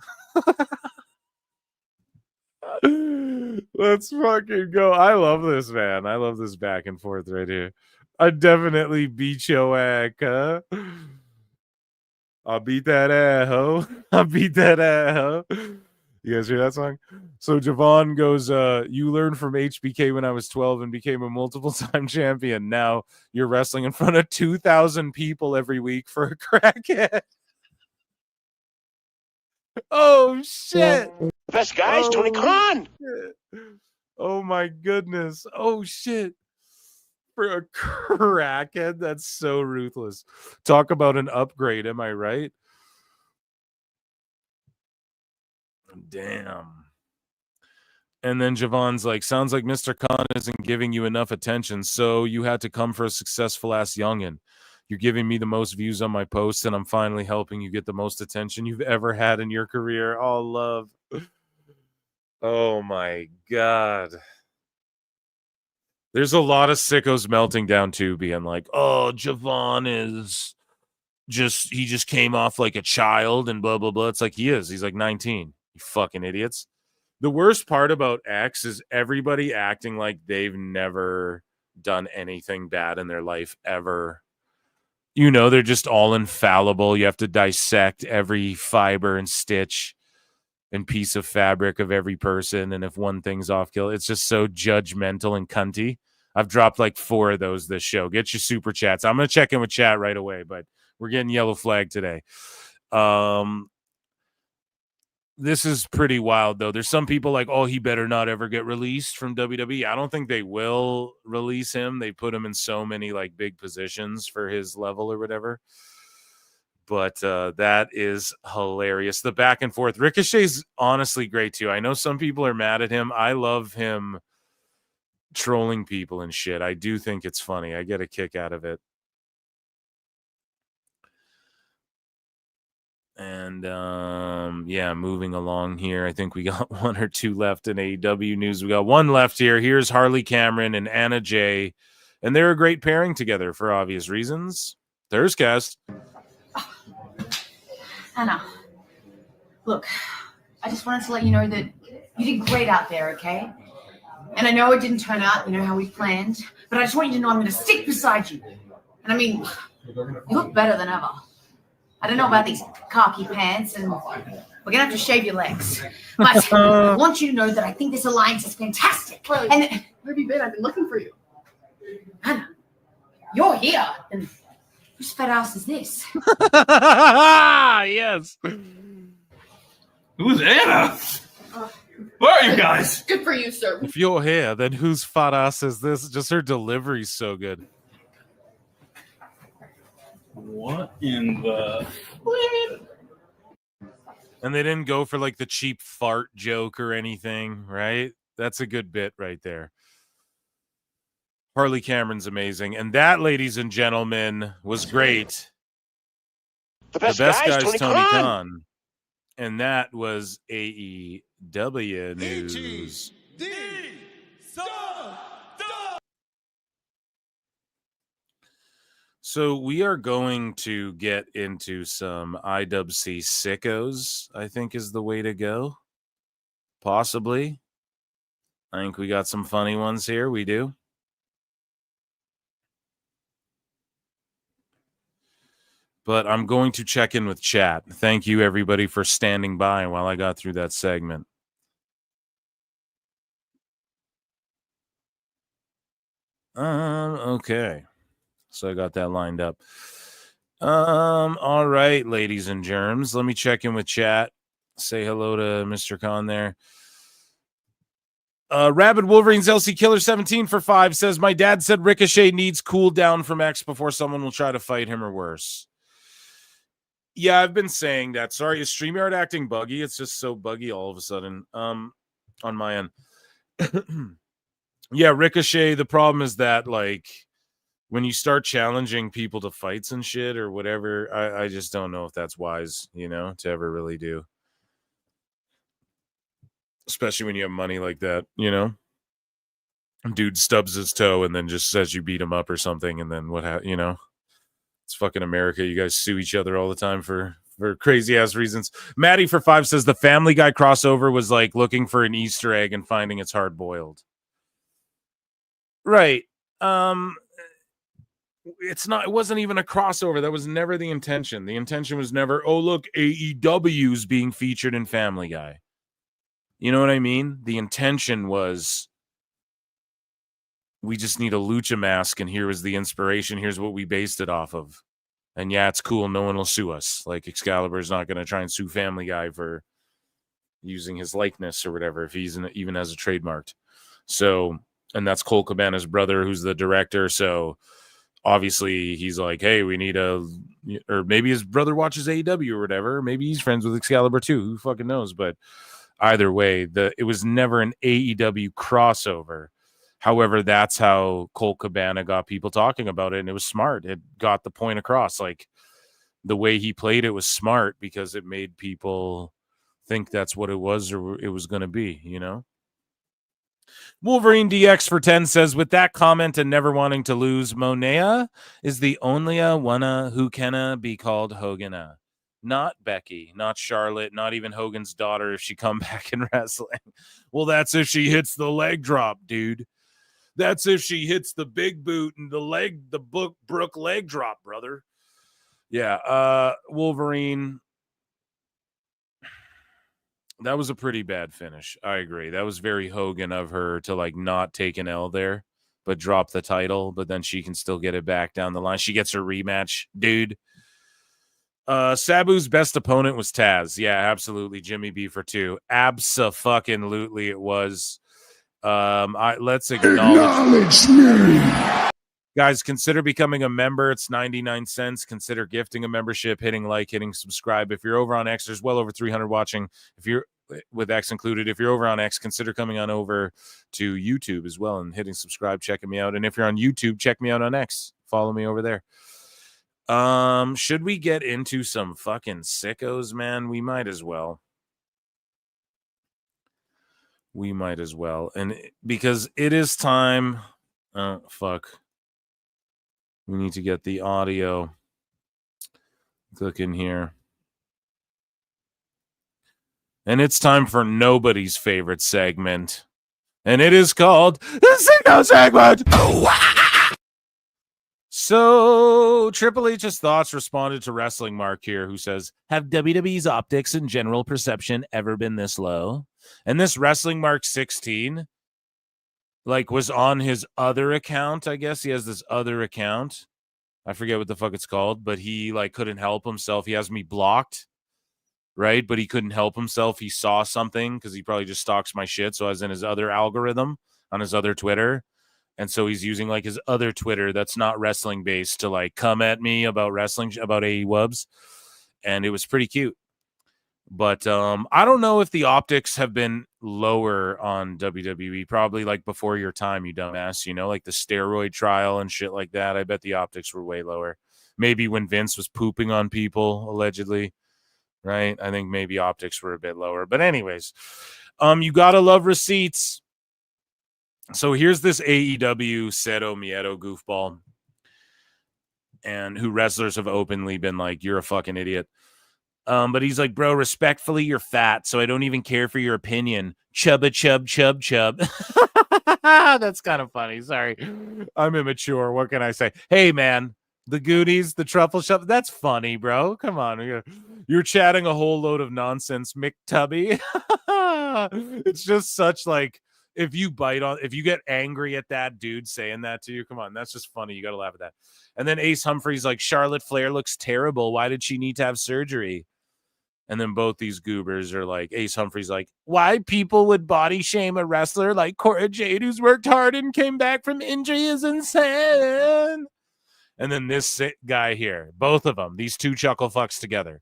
Let's fucking go. I love this, man. I love this back and forth right here. I definitely beat your ass, huh? I'll beat that ass, ho. I'll beat that ass, ho. You guys hear that song? So Javon goes, you learned from HBK when I was 12 and became a multiple-time champion. Now you're wrestling in front of 2,000 people every week for a crackhead. Oh, shit. Best guy is Tony Khan. Shit. Oh, my goodness. Oh, shit. For a crackhead, that's so ruthless. Talk about an upgrade, am I right? Damn. And then Javon's like, sounds like Mr. Khan isn't giving you enough attention, so you had to come for a successful-ass youngin'. You're giving me the most views on my posts, and I'm finally helping you get the most attention you've ever had in your career. Oh, love. Oh, my God. There's a lot of sickos melting down, too, being like, oh, Javon is he just came off like a child and blah, blah, blah. It's like he is. He's like 19. You fucking idiots. The worst part about X is everybody acting like they've never done anything bad in their life ever. You know, they're just all infallible. You have to dissect every fiber and stitch and piece of fabric of every person. And if one thing's off kill, it's just so judgmental and cunty. I've dropped like 4 of those this show. Get your super chats. I'm going to check in with chat right away, but we're getting yellow flag today. This is pretty wild, though. There's some people like, oh, he better not ever get released from WWE. I don't think they will release him. They put him in so many like big positions for his level or whatever. But that is hilarious. The back and forth. Ricochet's honestly great, too. I know some people are mad at him. I love him trolling people and shit. I do think it's funny. I get a kick out of it. And yeah, moving along here. I think we got 1 or 2 left in AEW news. We got 1 left here. Here's Harley Cameron and Anna Jay. And they're a great pairing together for obvious reasons. There's Cass. Anna, look, I just wanted to let you know that you did great out there, okay? And I know it didn't turn out, how we planned, but I just want you to know I'm going to stick beside you. And I mean, you look better than ever. I don't know about these khaki pants, and we're going to have to shave your legs. But I want you to know that I think this alliance is fantastic. Chloe, And where have you been? I've been looking for you. Anna, you're here. And whose fat ass is this? Yes. Who's Anna? Where are you guys? Good for you, sir. If you're here, then whose fat ass is this? Just her delivery's so good. What in the... And they didn't go for like the cheap fart joke or anything, right? That's a good bit right there. Harley Cameron's amazing. And that, ladies and gentlemen, was great. The best guy's Tony Khan. And that was AEW news. So we are going to get into some IWC sickos, I think is the way to go. Possibly. I think we got some funny ones here. We do. But I'm going to check in with chat. Thank you, everybody, for standing by while I got through that segment. Okay. So I got that lined up. All right, ladies and germs. Let me check in with chat. Say hello to Mr. Khan there. Rabid Wolverines LC Killer 17 for 5 says, my dad said Ricochet needs cool down from X before someone will try to fight him or worse. Yeah, I've been saying that. Sorry, is StreamYard acting buggy? It's just so buggy all of a sudden on my end. Yeah, Ricochet, the problem is that, like, when you start challenging people to fights and shit or whatever, I just don't know if that's wise, to ever really do. Especially when you have money like that, Dude stubs his toe and then just says you beat him up or something, and then it's fucking America. You guys sue each other all the time for crazy ass reasons. Maddie for 5 says the Family Guy crossover was like looking for an Easter egg and finding it's hard boiled. Right. It wasn't even a crossover. That was never the intention. The intention was never, oh, look, AEW's being featured in Family Guy. You know what I mean? The intention was, we just need a lucha mask, and here was the inspiration. Here's what we based it off of. And yeah, it's cool. No one will sue us. Like, Excalibur's not going to try and sue Family Guy for using his likeness or whatever, if he's even has a trademarked. So, and that's Cole Cabana's brother, who's the director. So obviously he's like, hey, we need or maybe his brother watches AEW or whatever. Maybe he's friends with Excalibur too. Who fucking knows? But either way, it was never an AEW crossover. However, that's how Cole Cabana got people talking about it, and it was smart. It got the point across. Like, the way he played it was smart because it made people think that's what it was or it was going to be, Wolverine DX for 10 says, with that comment and never wanting to lose, Monea is the only one who can be called Hogana. Not Becky, not Charlotte, not even Hogan's daughter if she come back in wrestling. Well, that's if she hits the leg drop, dude. That's if she hits the big boot and the Brooke leg drop, brother. Yeah, Wolverine. That was a pretty bad finish. I agree. That was very Hogan of her to like not take an L there, but drop the title, but then she can still get it back down the line. She gets her rematch, dude. Sabu's best opponent was Taz. Yeah, absolutely. Jimmy B for 2. Abso-fucking-lutely it was. Let's acknowledge me. Guys, consider becoming a member. It's 99 cents. Consider gifting a membership, hitting like, hitting subscribe. If you're over on X, there's well over 300 watching. If you're with X included, if you're over on X, consider coming on over to YouTube as well and hitting subscribe, checking me out. And if you're on YouTube, check me out on X. Follow me over there. Should we get into some fucking sickos, man? We might as well. We might as well. And because it is time. Oh, fuck. We need to get the audio. Click in here. And it's time for nobody's favorite segment. And it is called the Sicko Segment. So, Triple H's thoughts responded to Wrestling Mark here, who says, have WWE's optics and general perception ever been this low? And this Wrestling Mark 16, like, was on his other account, I guess. He has this other account. I forget what the fuck it's called, but he, like, couldn't help himself. He has me blocked, right? But he couldn't help himself. He saw something, because he probably just stalks my shit, so I was in his other algorithm on his other Twitter. And so he's using like his other Twitter that's not wrestling based to like come at me about wrestling, about AE Wubs. And it was pretty cute. But I don't know if the optics have been lower on WWE, probably like before your time, you dumbass, you know, like the steroid trial and shit like that. I bet the optics were way lower. Maybe when Vince was pooping on people, allegedly, right? I think maybe optics were a bit lower. But anyways, you gotta love receipts. So here's this AEW Cero Miedo goofball, and who wrestlers have openly been like, you're a fucking idiot. But he's like, bro, respectfully, you're fat, so I don't even care for your opinion. Chubba chub chub chub. That's kind of funny. Sorry. I'm immature. What can I say? Hey, man, the Goonies, the Truffle Shop. That's funny, bro. Come on. You're chatting a whole load of nonsense, McTubby. It's just such like, if you get angry at that dude saying that to you, come on, that's just funny. You got to laugh at that. And then Ace Humphries like, Charlotte Flair looks terrible. Why did she need to have surgery? And then both these goobers are like, Ace Humphries like, why people would body shame a wrestler like Cora Jade who's worked hard and came back from injury is insane. And then this guy here, both of them, these two chuckle fucks together.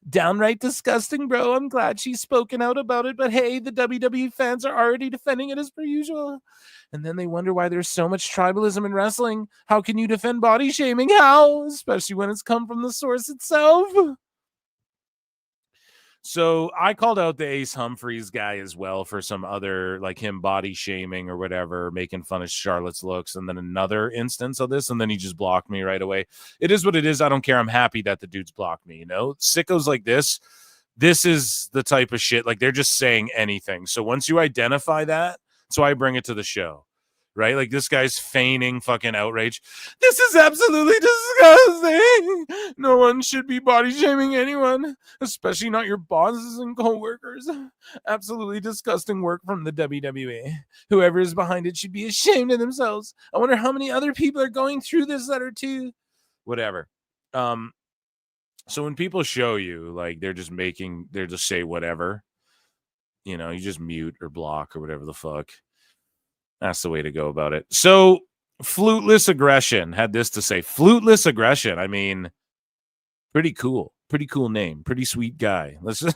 Downright disgusting, bro. I'm glad she's spoken out about it, but hey, the WWE fans are already defending it as per usual. And then they wonder why there's so much tribalism in wrestling. How can you defend body shaming? How? Especially when it's come from the source itself. So I called out the Ace Humphries guy as well for some other, like him body shaming or whatever, making fun of Charlotte's looks, and then another instance of this, and then he just blocked me right away. It is what it is. I don't care. I'm happy that the dude's blocked me, you know? Sickos like this is the type of shit, like they're just saying anything. So once you identify that, so I bring it to the show. Right? Like this guy's feigning fucking outrage. This is absolutely disgusting. No one should be body shaming anyone, especially not your bosses and co-workers. Absolutely disgusting work from the WWE. Whoever is behind it should be ashamed of themselves. I wonder how many other people are going through this letter too. Whatever. So when people show you, like they're just say whatever, you know, you just mute or block or whatever the fuck. That's the way to go about it. So, Fluteless Aggression had this to say. Fluteless Aggression. I mean, pretty cool. Pretty cool name. Pretty sweet guy. Let's just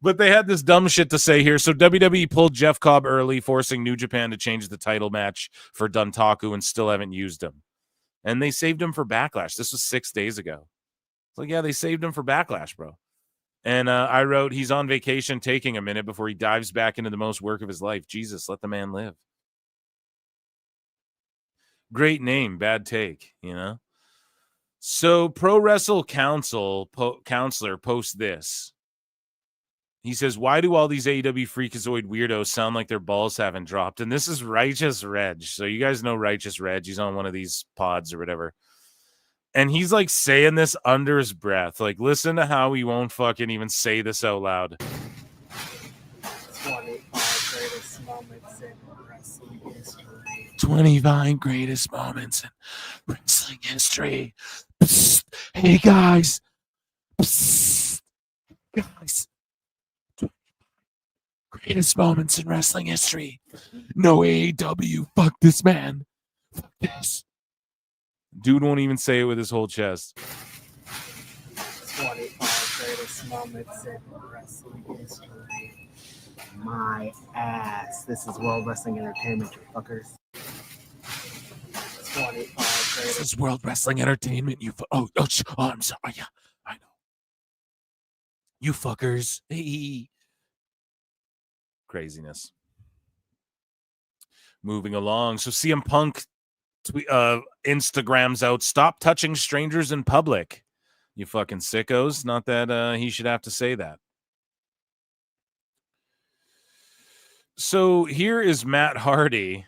But they had this dumb shit to say here. So, WWE pulled Jeff Cobb early, forcing New Japan to change the title match for Duntaku, and still haven't used him. And they saved him for Backlash. This was 6 days ago. So, yeah, they saved him for Backlash, bro. And I wrote, he's on vacation taking a minute before he dives back into the most work of his life. Jesus, let the man live. Great name, bad take, you know? So Pro Wrestle Counselor posts this. He says, why do all these AEW Freakazoid weirdos sound like their balls haven't dropped? And this is Righteous Reg. So you guys know Righteous Reg. He's on one of these pods or whatever. And he's like saying this under his breath. Like, listen to how he won't fucking even say this out loud. 25 greatest moments in wrestling history. 25 greatest moments in wrestling history. Psst. Hey, guys. Psst. Guys. Greatest moments in wrestling history. No AEW. Fuck this man. Fuck this. Dude won't even say it with his whole chest. 25 greatest moments in wrestling history. My ass. This is World Wrestling Entertainment, you fuckers. 25 This greatest. is World Wrestling Entertainment. Oh, I'm sorry. Yeah, I know. You fuckers. Hey. Craziness. Moving along. So CM Punk Instagrams out, stop touching strangers in public. You fucking sickos. Not that he should have to say that. So here is Matt Hardy.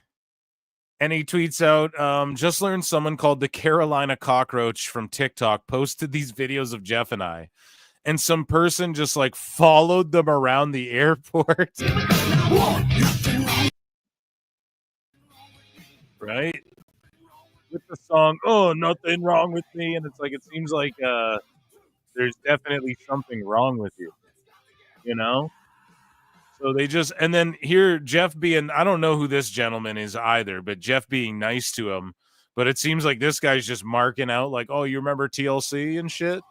And he tweets out, just learned someone called the Carolina Cockroach from TikTok posted these videos of Jeff and I. And some person just like followed them around the airport. Right? With the song, oh, nothing wrong with me. And it's like, it seems like there's definitely something wrong with you. You know? So they just, and then here, Jeff being, I don't know who this gentleman is either, but Jeff being nice to him. But it seems like this guy's just marking out like, oh, you remember TLC and shit?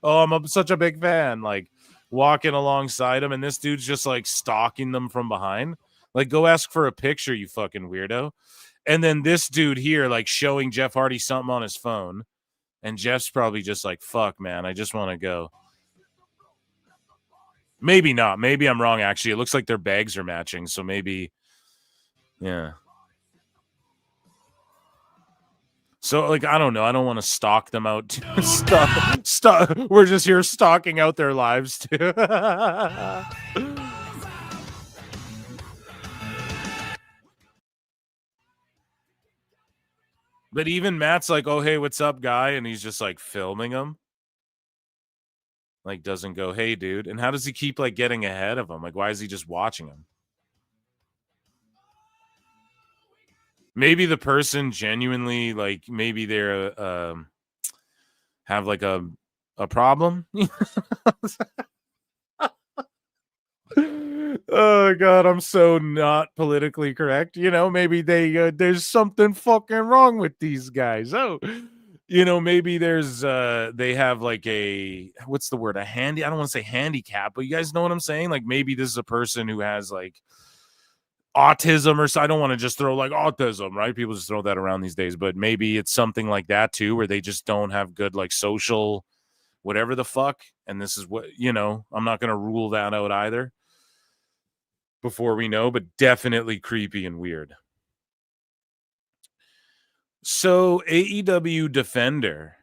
Oh, I'm such a big fan. Like walking alongside him, and this dude's just like stalking them from behind. Like, go ask for a picture, you fucking weirdo. And then this dude here, like showing Jeff Hardy something on his phone. And Jeff's probably just like, fuck, man, I just want to go. Maybe not. Maybe I'm wrong, actually. It looks like their bags are matching. So maybe, yeah. So, like, I don't know. I don't want to stalk them out. Stop. We're just here stalking out their lives, too. But even Matt's like, oh, hey, what's up, guy? And he's just, like, filming him. Like, doesn't go, hey, dude. And how does he keep, like, getting ahead of him? Like, why is he just watching him? Maybe the person genuinely, like, maybe they're have like a problem. Oh God, I'm so not politically correct. You know, maybe they there's something fucking wrong with these guys. Oh, you know, maybe there's they have like a, what's the word? I don't want to say handicap, but you guys know what I'm saying? Like maybe this is a person who has like autism or so. I don't want to just throw like autism, right? People just throw that around these days, but maybe it's something like that too, where they just don't have good like social whatever the fuck. And this is what, you know, I'm not going to rule that out either before we know, but definitely creepy and weird. So AEW Defender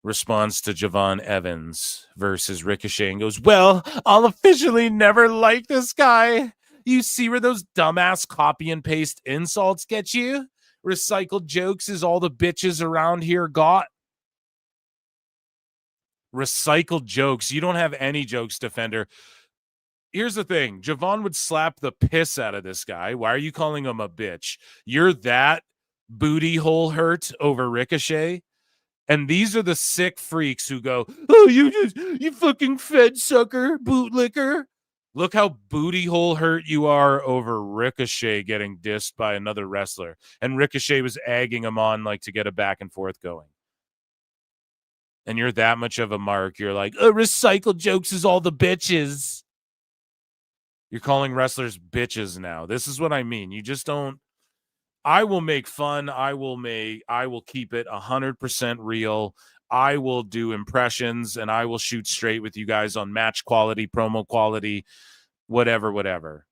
responds to Javon Evans versus Ricochet and goes, well, I'll officially never like this guy. You see where those dumbass copy and paste insults get you? Recycled jokes is all the bitches around here got. Recycled jokes. You don't have any jokes, Defender. Here's the thing. Javon would slap the piss out of this guy. Why are you calling him a bitch? You're that booty hole hurt over Ricochet. And these are the sick freaks who go, oh, you fucking fed sucker, bootlicker. Look how booty hole hurt you are over Ricochet getting dissed by another wrestler. And Ricochet was egging him on like to get a back and forth going. And you're that much of a mark. You're like, oh, recycled jokes is all the bitches. You're calling wrestlers bitches now. This is what I mean. You just don't. I will make fun. I will keep it 100% real. I will do impressions and I will shoot straight with you guys on match quality, promo quality, whatever.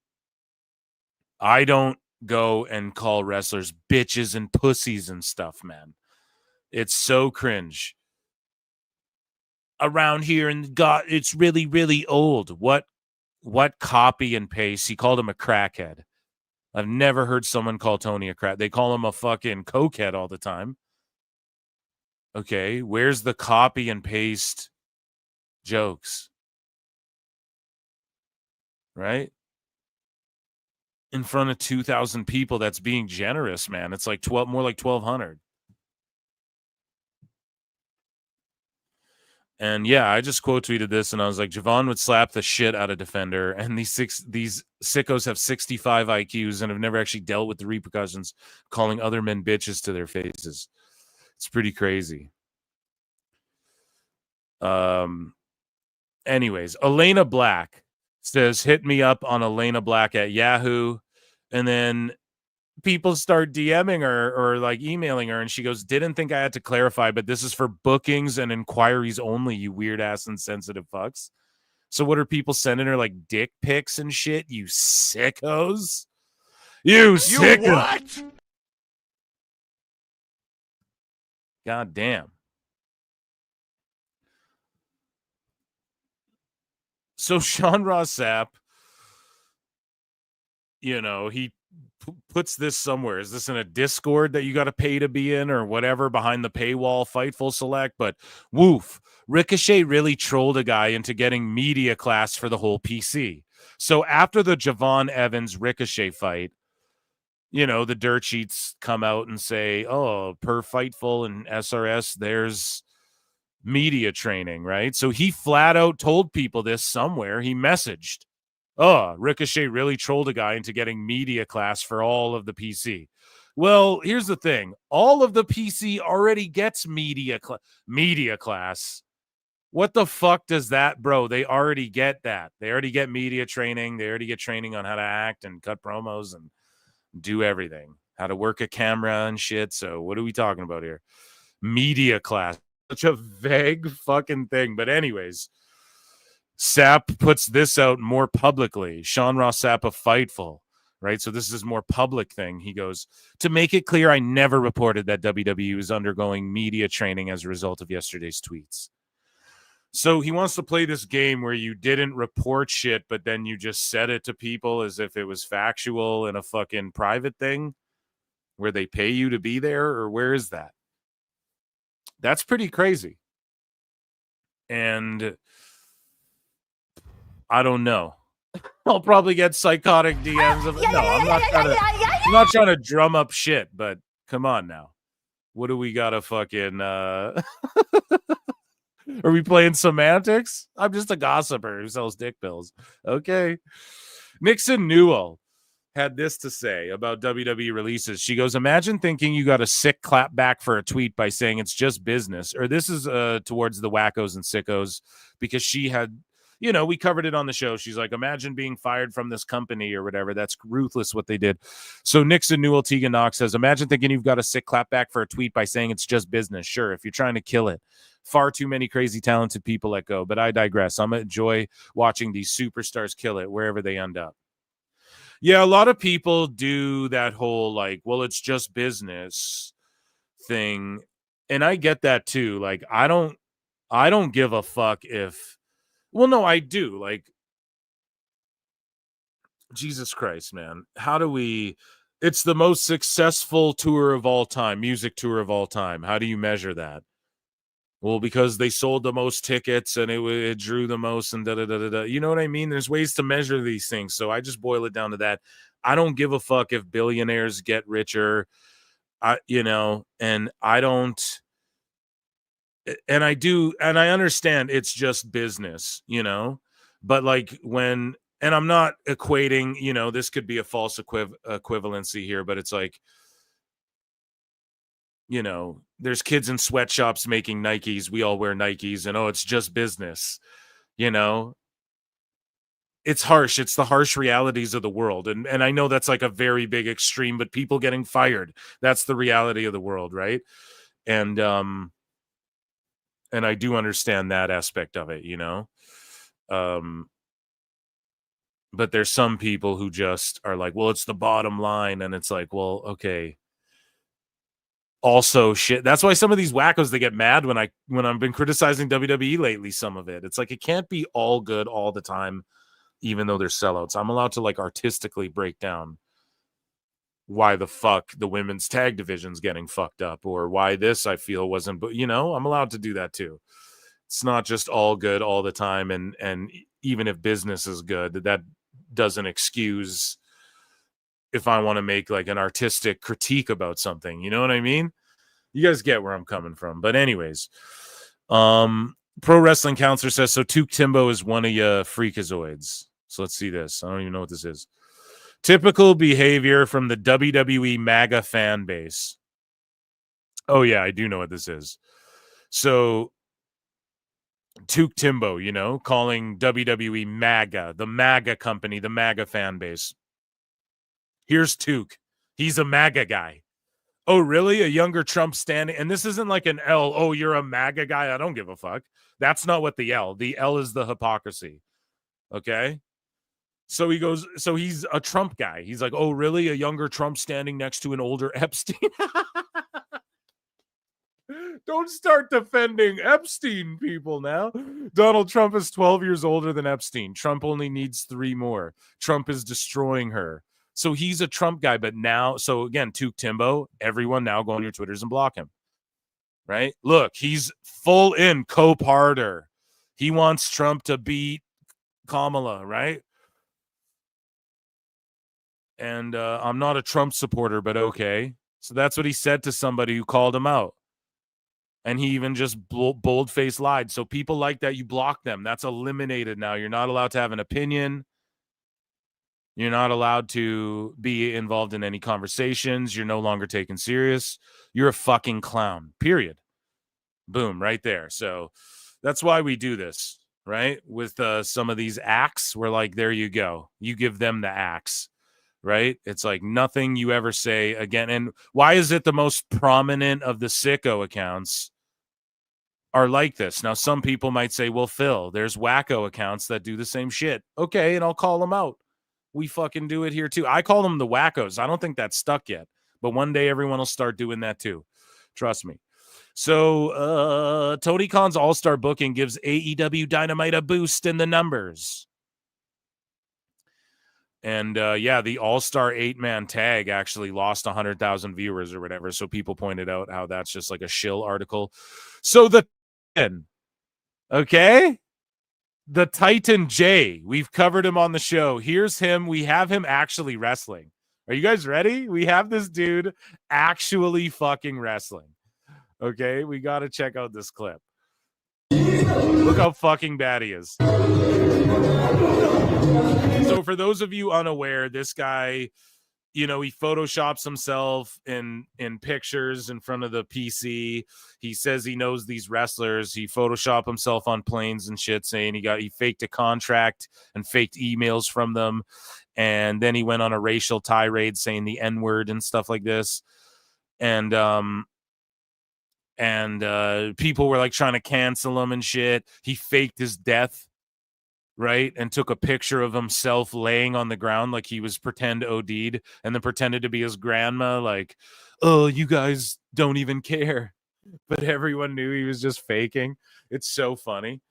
I don't go and call wrestlers bitches and pussies and stuff, man. It's so cringe. around here and it's really, really old. What copy and paste? He called him a crackhead. I've never heard someone call Tony a crack. They call him a fucking cokehead all the time. Okay, where's the copy and paste jokes? Right? In front of 2,000 people, that's being generous, man. It's like more like 1,200. And yeah, I just quote tweeted this and I was like, Javon would slap the shit out of Defender, and these sickos have 65 IQs and have never actually dealt with the repercussions calling other men bitches to their faces. It's pretty crazy. Anyways, Elena Black says, hit me up on Elena Black at Yahoo. And then people start DMing her or like emailing her, and she goes, didn't think I had to clarify, but this is for bookings and inquiries only, you weird ass insensitive fucks. So what are people sending her, like dick pics and shit? You sickos. You sickos. What? God damn. So Sean Ross Sapp, he puts this somewhere. Is this in a Discord that you got to pay to be in or whatever, behind the paywall, Fightful Select? But woof, Ricochet really trolled a guy into getting media class for the whole PC. So after the Javon Evans Ricochet fight, the dirt sheets come out and say, oh, per Fightful and SRS, there's media training, right? So he flat out told people this somewhere. He messaged, oh, Ricochet really trolled a guy into getting media class for all of the PC. Well, here's the thing. All of the PC already gets media class. What the fuck does that, bro? They already get that. They already get media training. They already get training on how to act and cut promos and do everything, how to work a camera and shit. So what are we talking about here? Media class. Such a vague fucking thing. But anyways, Sapp puts this out more publicly. Sean Ross Sapp of Fightful, right? So this is more public thing. He goes, to make it clear, I never reported that WWE is undergoing media training as a result of yesterday's tweets. So he wants to play this game where you didn't report shit, but then you just said it to people as if it was factual in a fucking private thing where they pay you to be there, or where is that? That's pretty crazy. And I don't know. I'll probably get psychotic DMs of it. No, I'm not trying to drum up shit, but come on now. What do we got to fucking Are we playing semantics? I'm just a gossiper who sells dick pills. Okay. Nixon Newell had this to say about WWE releases. She goes, imagine thinking you got a sick clap back for a tweet by saying it's just business. Or this is towards the wackos and sickos, because she had, we covered it on the show. She's like, imagine being fired from this company or whatever. That's ruthless what they did. So Nixon Newell Tegan Knox says, imagine thinking you've got a sick clap back for a tweet by saying it's just business. Sure, if you're trying to kill it. Far too many crazy talented people let go. But I digress. I'm going to enjoy watching these superstars kill it wherever they end up. Yeah, a lot of people do that whole like, well, it's just business thing. And I get that too. Like, I don't give a fuck if, well, no, I do. Like, Jesus Christ, man. How do we, it's the most successful tour of all time, music tour of all time. How do you measure that? Well, because they sold the most tickets and it drew the most and da-da-da-da-da. You know what I mean? There's ways to measure these things. So I just boil it down to that. I don't give a fuck if billionaires get richer, and I don't, and I do, and I understand it's just business, but like when, and I'm not equating, this could be a false equivalency here, but it's like, there's kids in sweatshops making Nikes. We all wear Nikes and, it's just business, It's harsh. It's the harsh realities of the world. And I know that's like a very big extreme, but people getting fired, that's the reality of the world. Right. And I do understand that aspect of it, but there's some people who just are like, well, it's the bottom line. And it's like, well, okay. also shit. That's why some of these wackos, they get mad when I've been criticizing WWE lately. Some of it, it's like it can't be all good all the time, even though they're sellouts. I'm allowed to like artistically break down why the fuck the women's tag division's getting fucked up, or why this I feel wasn't, but you know, I'm allowed to do that too. It's not just all good all the time, and even if business is good, that doesn't excuse if I want to make like an artistic critique about something. You know what I mean? You guys get where I'm coming from. But anyways, Pro Wrestling Counselor says, so Tuke Timbo is one of your freakazoids. So let's see this. I don't even know what this is. Typical behavior from the WWE MAGA fan base. Oh yeah, I do know what this is. So Tuke Timbo, you know, calling WWE MAGA, the MAGA company, the MAGA fan base. Here's Tuke. He's a MAGA guy. Oh, really? A younger Trump standing? And this isn't like an L. Oh, you're a MAGA guy? I don't give a fuck. That's not what the L. The L is the hypocrisy. Okay? So he goes, so he's a Trump guy. He's like, oh, really? A younger Trump standing next to an older Epstein? Don't start defending Epstein, people, now. Donald Trump is 12 years older than Epstein. Trump only needs 3 more. Trump is destroying her. So he's a Trump guy, but now, so again, Tuke Timbo, everyone now go on your Twitters and block him. Right? Look, he's full in Cope harder. He wants Trump to beat Kamala, right? And I'm not a Trump supporter, but okay. So that's what he said to somebody who called him out. And he even just bold-faced lied. So people like that, you block them. That's eliminated now. You're not allowed to have an opinion. You're not allowed to be involved in any conversations. You're no longer taken serious. You're a fucking clown, period. Boom, right there. So that's why we do this, right? With some of these acts, we're like, there you go. You give them the axe, right? It's like nothing you ever say again. And why is it the most prominent of the sicko accounts are like this? Now, some people might say, well, Phil, there's wacko accounts that do the same shit. Okay, and I'll call them out. We fucking do it here too. I call them the wackos. I don't think that's stuck yet, but one day everyone will start doing that too. Trust me. So Tony Khan's All-Star booking gives AEW Dynamite a boost in the numbers. And yeah, the All-Star 8-man tag actually lost 100,000 viewers or whatever. So people pointed out how that's just like a shill article. So the okay, the Titan J, we've covered him on the show. Here's him. We have him actually wrestling. Are you guys ready? We have this dude actually fucking wrestling. Okay, we got to check out this clip. Look how fucking bad he is. So for those of you unaware, this guy, you know, he photoshops himself in pictures in front of the PC. He says he knows these wrestlers. He photoshopped himself on planes and shit, saying he faked a contract and faked emails from them. And then he went on a racial tirade saying the N-word and stuff like this. And people were like trying to cancel him and shit. He faked his death, right? And took a picture of himself laying on the ground like he was pretend OD'd, and then pretended to be his grandma, like, oh, you guys don't even care. But everyone knew he was just faking. It's so funny.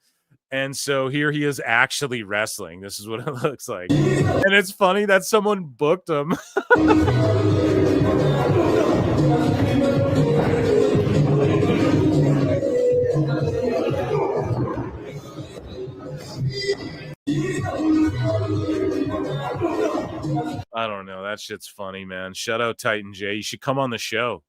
And so here he is actually wrestling. This is what it looks like. And it's funny that someone booked him. I don't know. That shit's funny, man. Shout out Titan J. You should come on the show.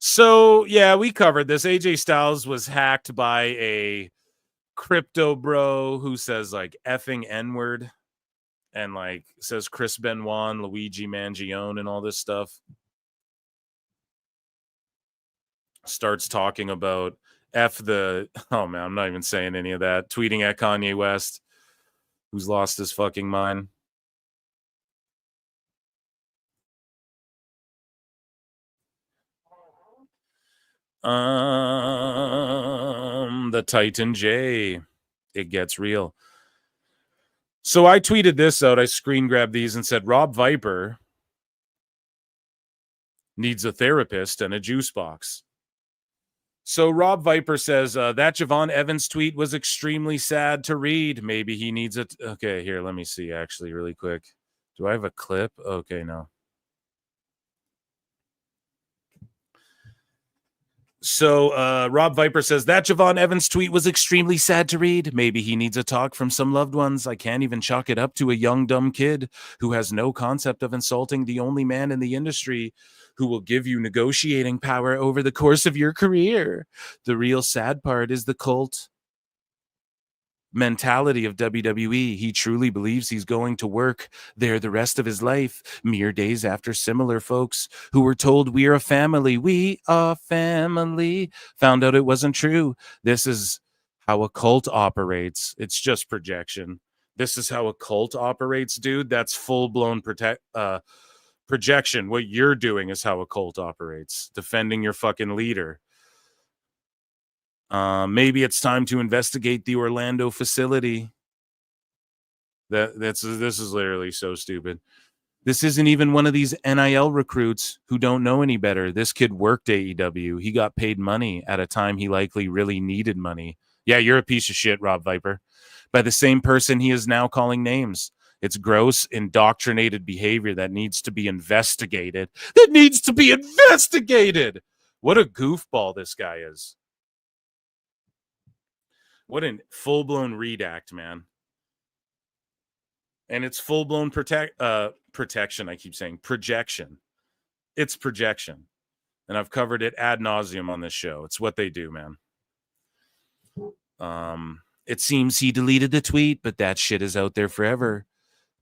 So, yeah, we covered this. AJ Styles was hacked by a crypto bro who says, like, effing N-word and, like, says Chris Benoit, Luigi Mangione, and all this stuff. Starts talking about oh, man, I'm not even saying any of that. Tweeting at Kanye West, who's lost his fucking mind. The Titan J. It gets real. So I tweeted this out. I screen grabbed these and said, Rob Viper Needs a therapist and a juice box. So Rob Viper says, that Javon Evans tweet was extremely sad to read. Maybe he needs it. Okay, here, let me see actually really quick. Do I have a clip? Okay, no. So Rob Viper says, that Javon Evans tweet was extremely sad to read. Maybe he needs a talk from some loved ones. I can't even chalk it up to a young, dumb kid who has no concept of insulting the only man in the industry who will give you negotiating power over the course of your career. The real sad part is the cult mentality of WWE. He truly believes he's going to work there the rest of his life, mere days after similar folks who were told we are family, found out it wasn't true. This is how a cult operates. It's just projection. This is how a cult operates, dude. That's full-blown projection. What you're doing is how a cult operates, defending your fucking leader. Maybe it's time to investigate the Orlando facility. This is literally so stupid. This isn't even one of these NIL recruits who don't know any better. This kid worked AEW. He got paid money at a time he likely really needed money. Yeah, you're a piece of shit, Rob Viper. By the same person he is now calling names. It's gross, indoctrinated behavior that needs to be investigated. What a goofball this guy is. What a full-blown redact, man. And it's full-blown protection, I keep saying. Projection. It's projection. And I've covered it ad nauseum on this show. It's what they do, man. It seems he deleted the tweet, but that shit is out there forever.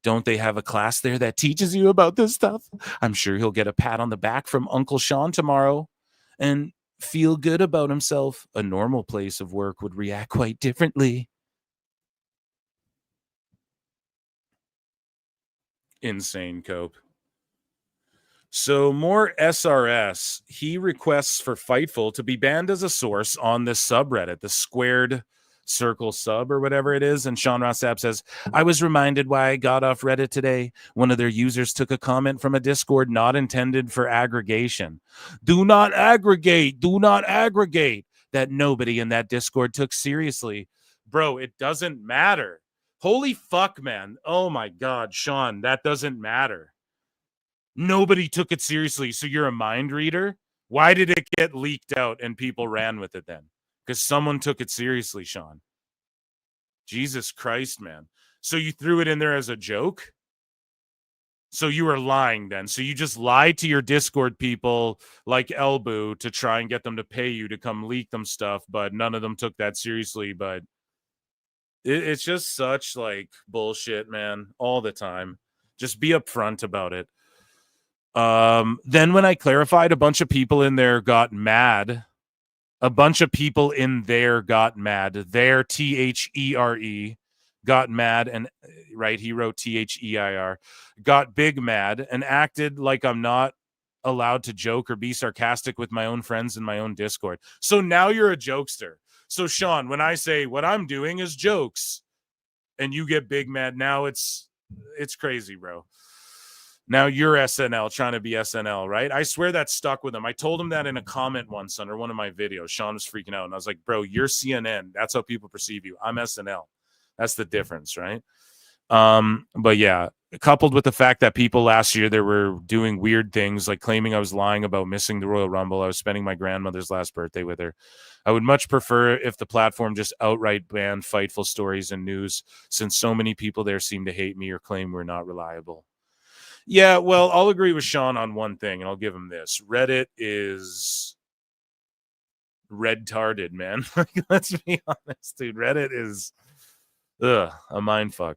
Don't they have a class there that teaches you about this stuff? I'm sure he'll get a pat on the back from Uncle Sean tomorrow. And feel good about himself. A normal place of work would react quite differently. Insane Cope. So more SRS. He requests for Fightful to be banned as a source on this subreddit, the squared circle sub or whatever it is. And Sean Rossap says, I was reminded why I got off Reddit today. One of their users took a comment from a Discord not intended for aggregation. Do not aggregate. That nobody in that Discord took seriously. Bro, it doesn't matter. Holy fuck, man. Oh my God, Sean, that doesn't matter. Nobody took it seriously. So you're a mind reader? Why did it get leaked out and people ran with it then? Because someone took it seriously, Sean. Jesus Christ, man. So you threw it in there as a joke? So you were lying then. So you just lied to your Discord people like Elbu to try and get them to pay you to come leak them stuff, but none of them took that seriously. But it's just such like bullshit, man, all the time. Just be upfront about it. Then when I clarified, a bunch of people in there got mad. There, THERE, got mad, and right, he wrote THEIR, got big mad, and acted like I'm not allowed to joke or be sarcastic with my own friends in my own Discord. So now you're a jokester. So Sean, when I say what I'm doing is jokes, and you get big mad, now it's crazy, bro. Now you're SNL trying to be SNL, right? I swear that stuck with him. I told him that in a comment once under one of my videos. Sean was freaking out. And I was like, bro, you're CNN. That's how people perceive you. I'm SNL. That's the difference, right? But yeah, coupled with the fact that people last year, they were doing weird things, like claiming I was lying about missing the Royal Rumble. I was spending my grandmother's last birthday with her. I would much prefer if the platform just outright banned Fightful stories and news, since so many people there seem to hate me or claim we're not reliable. Yeah, well, I'll agree with Sean on one thing, and I'll give him this. Reddit is red-tarded, man. Let's be honest, dude. Reddit is a mindfuck.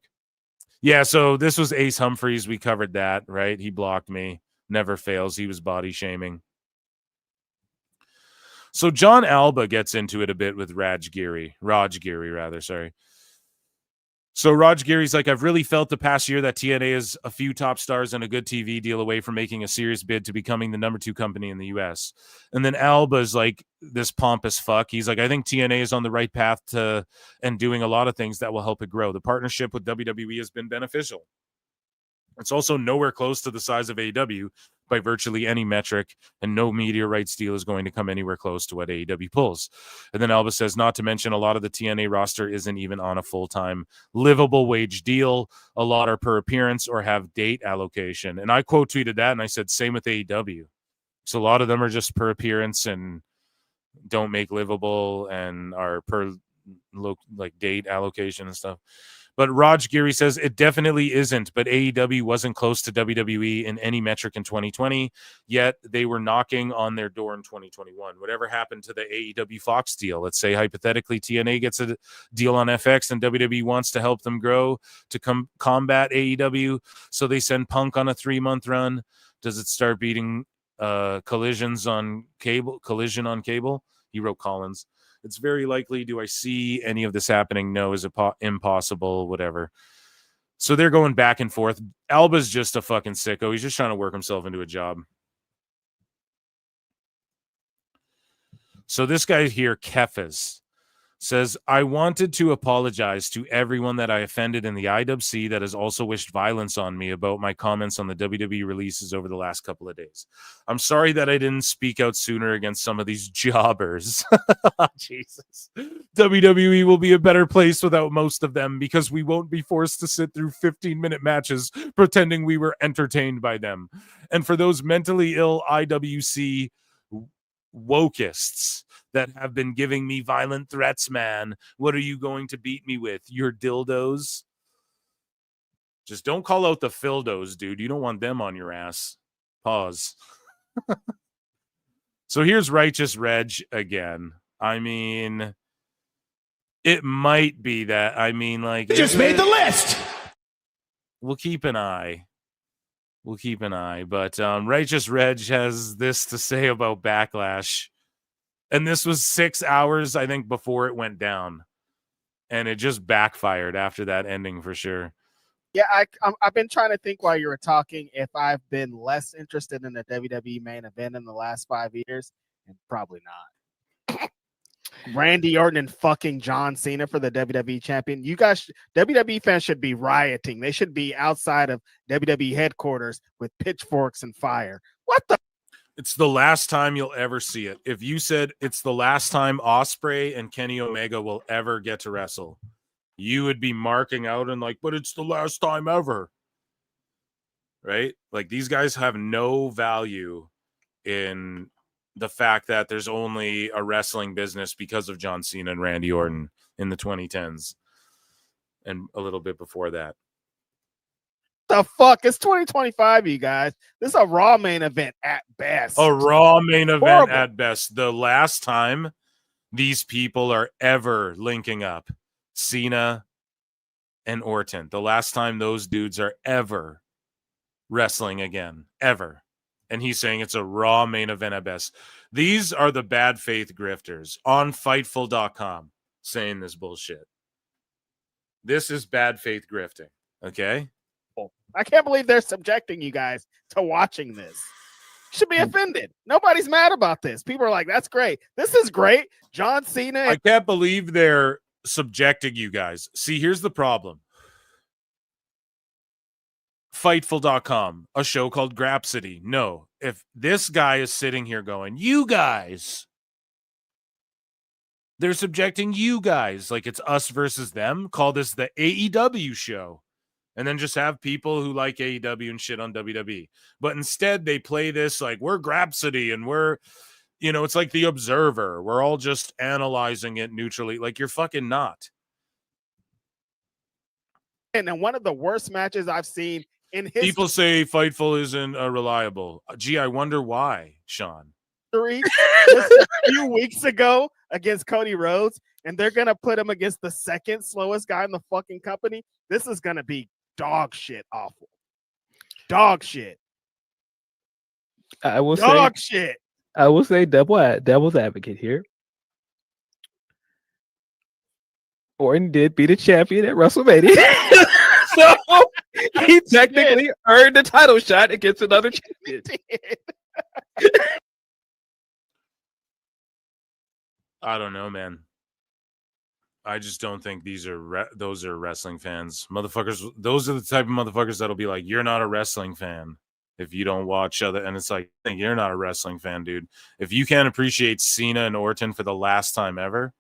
Yeah, so this was Ace Humphreys. We covered that, right? He blocked me. Never fails. He was body shaming. So John Alba gets into it a bit with Raj Giri, sorry. So Raj Giri's like, I've really felt the past year that TNA is a few top stars and a good TV deal away from making a serious bid to becoming the #2 company in the U.S. And then Alba's like this pompous fuck. He's like, I think TNA is on the right path to and doing a lot of things that will help it grow. The partnership with WWE has been beneficial. It's also nowhere close to the size of AEW, by virtually any metric, and no media rights deal is going to come anywhere close to what AEW pulls. And then Elba says, not to mention a lot of the TNA roster isn't even on a full-time livable wage deal. A lot are per appearance or have date allocation. And I quote tweeted that, and I said, same with AEW. So a lot of them are just per appearance and don't make livable and are per like date allocation and stuff. But Raj Giri says it definitely isn't, but AEW wasn't close to WWE in any metric in 2020, yet they were knocking on their door in 2021. Whatever happened to the AEW Fox deal? Let's say hypothetically TNA gets a deal on FX and WWE wants to help them grow to combat AEW, so they send Punk on a 3-month run. Does it start beating Collision on cable? He wrote Collins. It's very likely. Do I see any of this happening? No. Is it impossible? Whatever. So they're going back and forth. Alba's just a fucking sicko. He's just trying to work himself into a job. So this guy here, Kefas, says, I wanted to apologize to everyone that I offended in the IWC that has also wished violence on me about my comments on the WWE releases over the last couple of days. I'm sorry that I didn't speak out sooner against some of these jobbers. Jesus. WWE will be a better place without most of them because we won't be forced to sit through 15-minute matches pretending we were entertained by them. And for those mentally ill IWC wokeists that have been giving me violent threats, man, what are you going to beat me with? Your dildos? Just don't call out the Fildos, dude. You don't want them on your ass. Pause. So here's Righteous Reg again. I mean, it might be that. I mean, like, Just made the list. We'll keep an eye. But Righteous Reg has this to say about Backlash. And this was 6 hours, I think, before it went down. And it just backfired after that ending for sure. Yeah, I've been trying to think while you were talking if I've been less interested in the WWE main event in the last 5 years, and probably not. Randy Orton and fucking John Cena for the WWE champion. You guys, WWE fans should be rioting. They should be outside of WWE headquarters with pitchforks and fire. What the? It's the last time you'll ever see it. If you said it's the last time Ospreay and Kenny Omega will ever get to wrestle, you would be marking out and like, but it's the last time ever. Right? Like, these guys have no value in the fact that there's only a wrestling business because of John Cena and Randy Orton in the 2010s and a little bit before that. The fuck? It's 2025, you guys. This is a Raw main event at best. A Raw main event Horrible. at best. The last time these people are ever linking up, Cena and Orton. The last time those dudes are ever wrestling again. Ever. And he's saying it's a Raw main event at best. These are the bad faith grifters on Fightful.com saying this bullshit. This is bad faith grifting. Okay? I can't believe they're subjecting you guys to watching this. You should be offended. Nobody's mad about this. People are like, that's great. This is great. John Cena. I can't believe they're subjecting you guys. See, here's the problem. Fightful.com, a show called Grapsody. No, if this guy is sitting here going, you guys, they're subjecting you guys like it's us versus them. Call this the AEW show. And then just have people who like AEW and shit on WWE. But instead, they play this like we're Grapsody and we're, you know, it's like The Observer. We're all just analyzing it neutrally. Like, you're fucking not. And then one of the worst matches I've seen in history. People say Fightful isn't reliable. Gee, I wonder why, Sean. Just a few weeks ago against Cody Rhodes, and they're going to put him against the second slowest guy in the fucking company. This is going to be dog shit awful. Dog shit. I will dog say, shit. I will say devil's advocate here. Orton did beat a champion at WrestleMania. So he technically earned a title shot against another champion. I don't know, man. I just don't think those are wrestling fans. Motherfuckers, those are the type of motherfuckers that'll be like, you're not a wrestling fan. if you don't watch other, and it's like, you're not a wrestling fan, dude. If you can't appreciate Cena and Orton for the last time ever.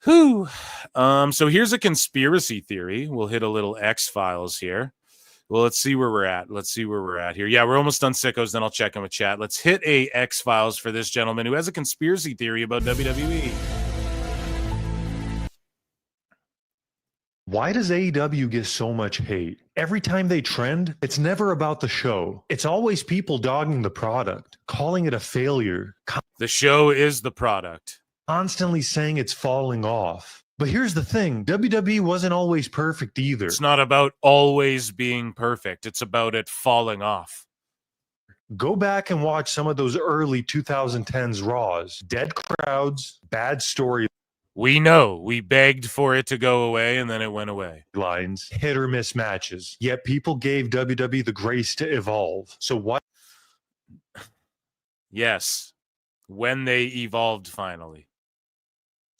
Whew. So here's a conspiracy theory. We'll hit a little X-Files here. Well, let's see where we're at here. Yeah, we're almost done, sickos. Then I'll check in with chat. Let's hit a X-Files for this gentleman who has a conspiracy theory about WWE. Why does AEW get so much hate? Every time they trend, it's never about the show. It's always people dogging the product, calling it a failure. The show is the product. Constantly saying it's falling off. But here's the thing, WWE wasn't always perfect either. It's not about always being perfect. It's about it falling off. Go back and watch some of those early 2010s Raws. Dead crowds, bad story. We know. We begged for it to go away, and then it went away. Lines, hit or miss matches. Yet people gave WWE the grace to evolve. So why? Yes. When they evolved finally.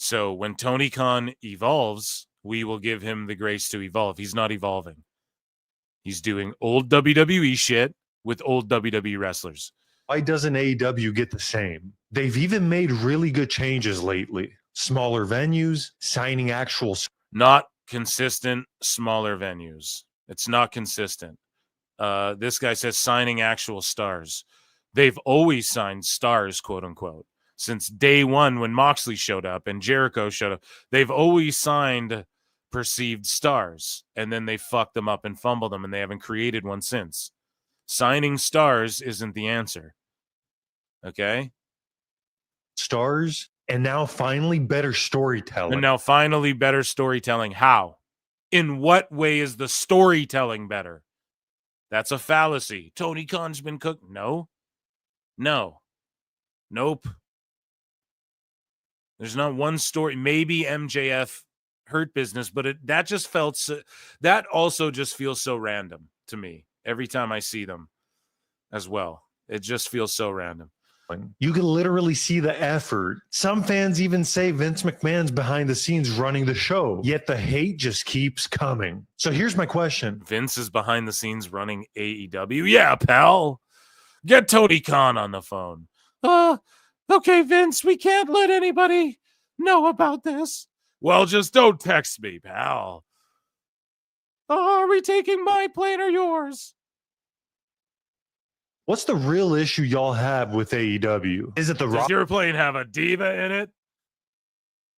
So when Tony Khan evolves, we will give him the grace to evolve. He's not evolving. He's doing old WWE shit with old WWE wrestlers. Why doesn't AEW get the same? They've even made really good changes lately. Smaller venues, signing actual... Not consistent, smaller venues. It's not consistent. This guy says signing actual stars. They've always signed stars, quote unquote. Since day one when Moxley showed up and Jericho showed up, they've always signed perceived stars, and then they fucked them up and fumbled them, and they haven't created one since. Signing stars isn't the answer. Okay? Stars, and now finally better storytelling. And now finally better storytelling. How? In what way is the storytelling better? That's a fallacy. Tony Khan's been cooked. No. Nope. There's not one story. Maybe MJF hurt business, but that just felt so, that also just feels so random to me every time I see them as well. It just feels so random. You can literally see the effort. Some fans even say Vince McMahon's behind the scenes running the show, yet the hate just keeps coming. So here's my question. Vince is behind the scenes running AEW? Yeah, pal. Get Tony Khan on the phone. Okay, Vince, we can't let anybody know about this. Well, just don't text me, pal. Are we taking my plane or yours? What's the real issue y'all have with AEW? Is it the Does your plane have a diva in it?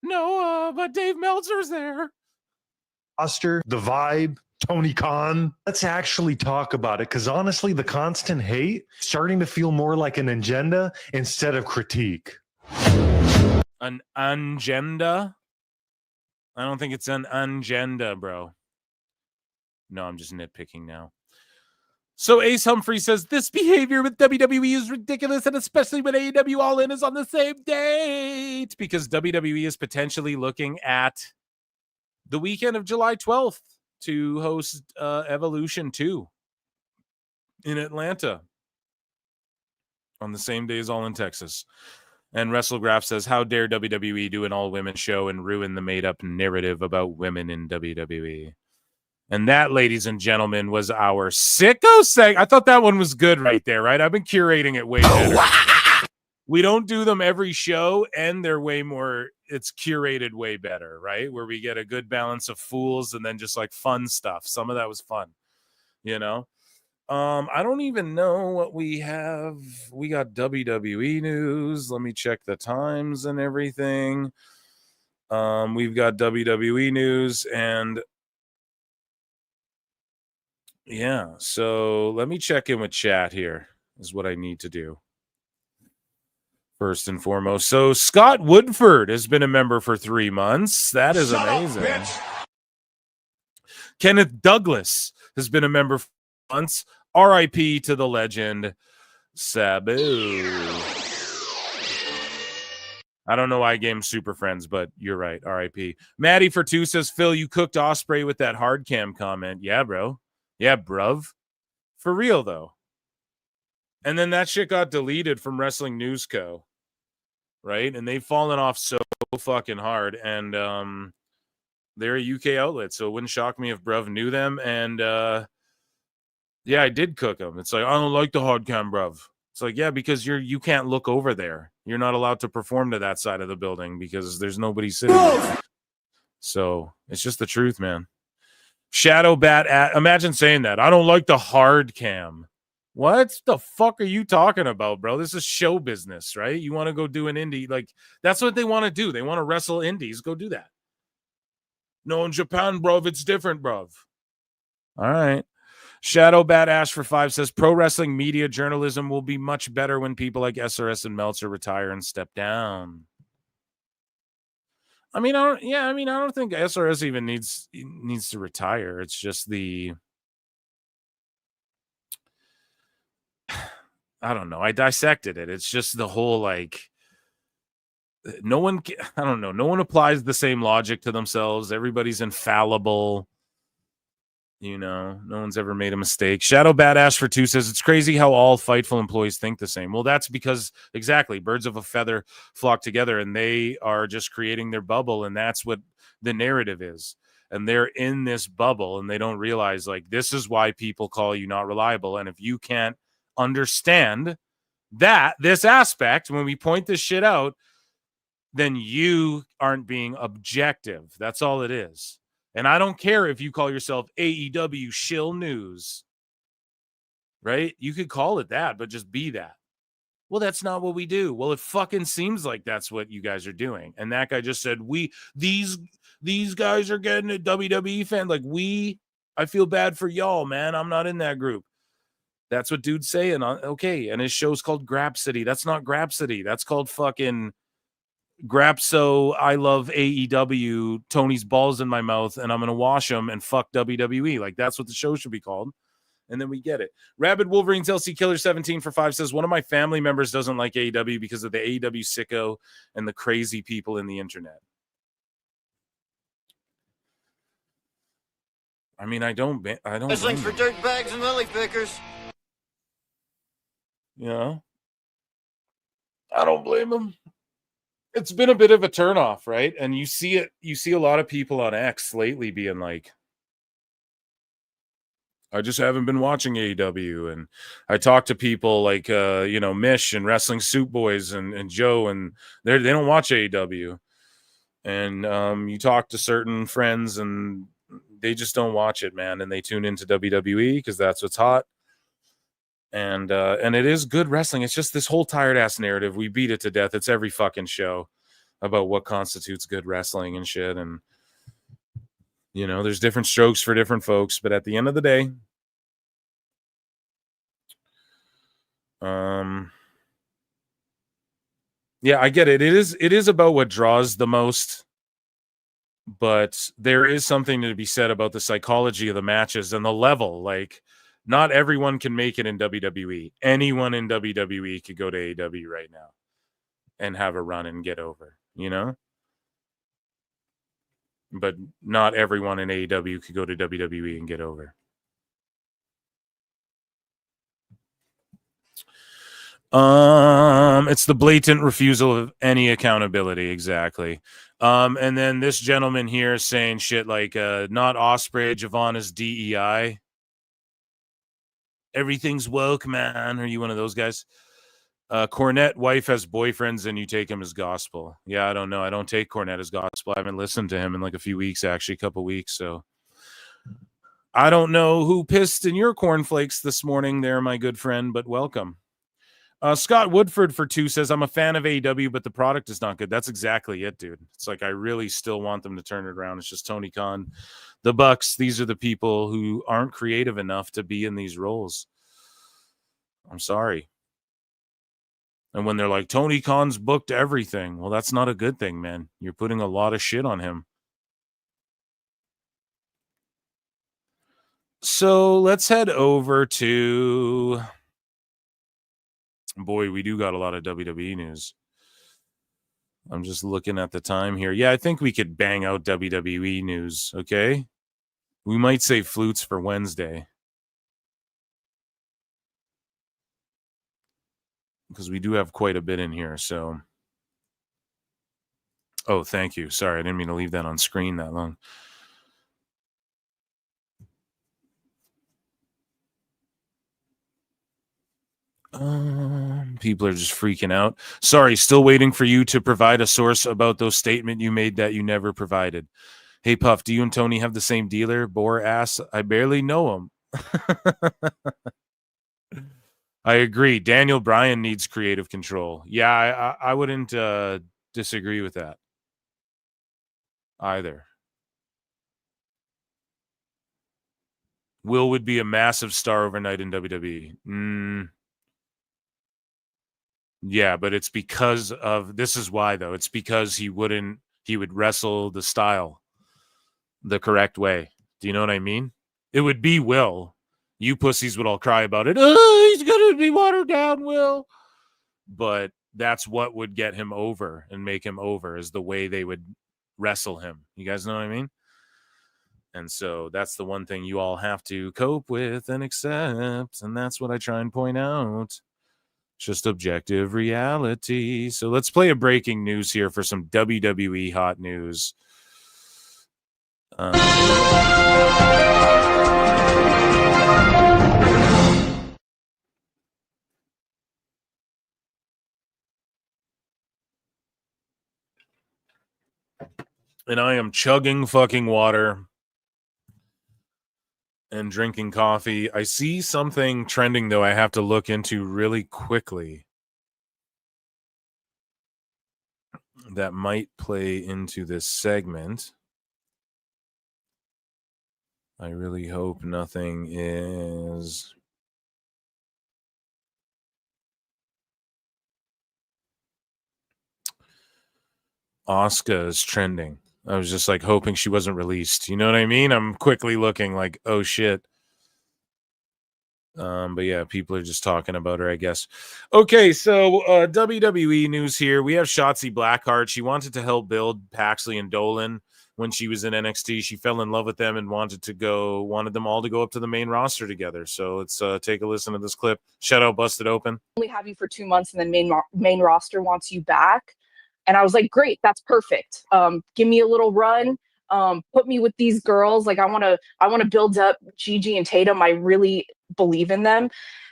No, but Dave Meltzer's there. Roster, the vibe, Tony Khan? Let's actually talk about it, because honestly, the constant hate starting to feel more like an agenda instead of critique. An agenda? I don't think it's an agenda, bro. No, I'm just nitpicking now. So Ace Humphrey says, this behavior with WWE is ridiculous, and especially when AEW All In is on the same date, because WWE is potentially looking at the weekend of July 12th to host Evolution 2 in Atlanta on the same day as All In Texas. And WrestleGraph says, how dare WWE do an all-women show and ruin the made-up narrative about women in WWE? And that, ladies and gentlemen, was our sicko segment. I thought that one was good right there, right? I've been curating it way better. We don't do them every show, and they're way more, it's curated way better, right? Where we get a good balance of fools and then just like fun stuff. Some of that was fun, you know? I don't even know what we have. We got WWE news. Let me check the times and everything. We've got WWE news, and yeah, so let me check in with chat here is what I need to do. First and foremost. So Scott Woodford has been a member for 3 months. That is amazing. Kenneth Douglas has been a member for months. RIP to the legend, Sabu. I don't know why I gave him Super Friends, but you're right. RIP. Maddie for 2 says, Phil, you cooked Osprey with that hard cam comment. Yeah, bro. Yeah, bruv. For real, though. And then that shit got deleted from Wrestling News Co. Right? And they've fallen off so fucking hard. And they're a UK outlet, so it wouldn't shock me if bruv knew them and Yeah, I did cook them. It's like, I don't like the hard cam, bruv. It's like, yeah, because you can't look over there. You're not allowed to perform to that side of the building because there's nobody sitting there. So it's just the truth, man. Shadow Bat, imagine saying that. I don't like the hard cam. What the fuck are you talking about, bro? This is show business, right? You want to go do an indie. Like, that's what they want to do. They want to wrestle indies. Go do that. No, in Japan, bruv, it's different, bruv. All right. Shadow Bat Ash for 5 says pro wrestling media journalism will be much better when people like SRS and Meltzer retire and step down. I mean, I don't think SRS even needs to retire. It's just I don't know. I dissected it. It's just the whole like no one applies the same logic to themselves. Everybody's infallible. No one's ever made a mistake. Shadow Badass for 2 says it's crazy how all Fightful employees think the same. Well, that's because exactly birds of a feather flock together, and they are just creating their bubble, and that's what the narrative is. And they're in this bubble, and they don't realize like this is why people call you not reliable. And if you can't understand this aspect when we point this shit out, then you aren't being objective. That's all it is. And I don't care if you call yourself AEW Shill News, right? You could call it that, but just be that. Well, that's not what we do. Well, it fucking seems like that's what you guys are doing. And that guy just said, these guys are getting a WWE fan. Like I feel bad for y'all, man. I'm not in that group. That's what dude's saying. Okay. And his show's called Grapsity. That's not Grapsity. That's called fucking Grapso, I love AEW, Tony's balls in my mouth, and I'm going to wash them and fuck WWE. Like, that's what the show should be called. And then we get it. Rabid Wolverines LC Killer 17 for 5 says, one of my family members doesn't like AEW because of the AEW sicko and the crazy people in the internet. I mean, I don't. Wrestling for dirt bags and lily pickers. I don't blame them. It's been a bit of a turnoff, right? And you see a lot of people on X lately being like, I just haven't been watching AEW. And I talk to people like, Mish and Wrestling Soup Boys and Joe, and they don't watch AEW. And you talk to certain friends and they just don't watch it, man. And they tune into WWE because that's what's hot. And it is good wrestling. It's just this whole tired ass narrative. We beat it to death. It's every fucking show about what constitutes good wrestling and shit. And, there's different strokes for different folks. But at the end of the day, yeah, I get it. It is about what draws the most. But there is something to be said about the psychology of the matches and the level. Like, not everyone can make it in WWE. Anyone in WWE could go to AEW right now and have a run and get over, But not everyone in AEW could go to WWE and get over. It's the blatant refusal of any accountability, exactly. And then this gentleman here saying shit like, not Osprey, Javon is DEI. Everything's woke, man. Are you one of those guys? Cornette wife has boyfriends and you take him as gospel. Yeah, I don't know. I don't take Cornette as gospel. I haven't listened to him in like a few weeks, actually, a couple weeks. So I don't know who pissed in your cornflakes this morning there, my good friend, but welcome. Scott Woodford for 2 says, I'm a fan of AEW, but the product is not good. That's exactly it, dude. It's like I really still want them to turn it around. It's just Tony Khan. The Bucks, these are the people who aren't creative enough to be in these roles. I'm sorry. And when they're like, Tony Khan's booked everything, well, that's not a good thing, man. You're putting a lot of shit on him. So let's head over to... Boy, we do got a lot of WWE news. I'm just looking at the time here. Yeah, I think we could bang out WWE news, okay? We might save flutes for Wednesday. Because we do have quite a bit in here, so... Oh, thank you. Sorry, I didn't mean to leave that on screen that long. People are just freaking out. Sorry, still waiting for you to provide a source about those statement you made that you never provided. Hey, Puff, do you and Tony have the same dealer? Bore ass. I barely know him. I agree. Daniel Bryan needs creative control. Yeah, I wouldn't disagree with that either. Will would be a massive star overnight in WWE. Yeah, but it's because of, this is why though. It's because he would wrestle the style the correct way. Do you know what I mean? It would be Will. You pussies would all cry about it. Oh, he's gonna be watered down, Will. But that's what would get him over and make him over, is the way they would wrestle him. You guys know what I mean? And so that's the one thing you all have to cope with and accept. And that's what I try and point out. Just objective reality. So let's play a breaking news here for some WWE hot news. And I am chugging fucking water and drinking coffee. I see something trending, though, I have to look into really quickly that might play into this segment. I really hope nothing is... Asuka is trending. I was just like hoping she wasn't released. You know what I mean? I'm quickly looking like, oh shit. But yeah, people are just talking about her, I guess. Okay, so WWE news here. We have Shotzi Blackheart. She wanted to help build Paxley and Dolan when she was in NXT. She fell in love with them and wanted them all to go up to the main roster together. So let's take a listen to this clip. Shout out Busted Open. Only have you for 2 months and then main roster wants you back. And I was like, great, that's perfect. Give me a little run. Put me with these girls. Like I want to build up Gigi and Tatum. I really believe in them.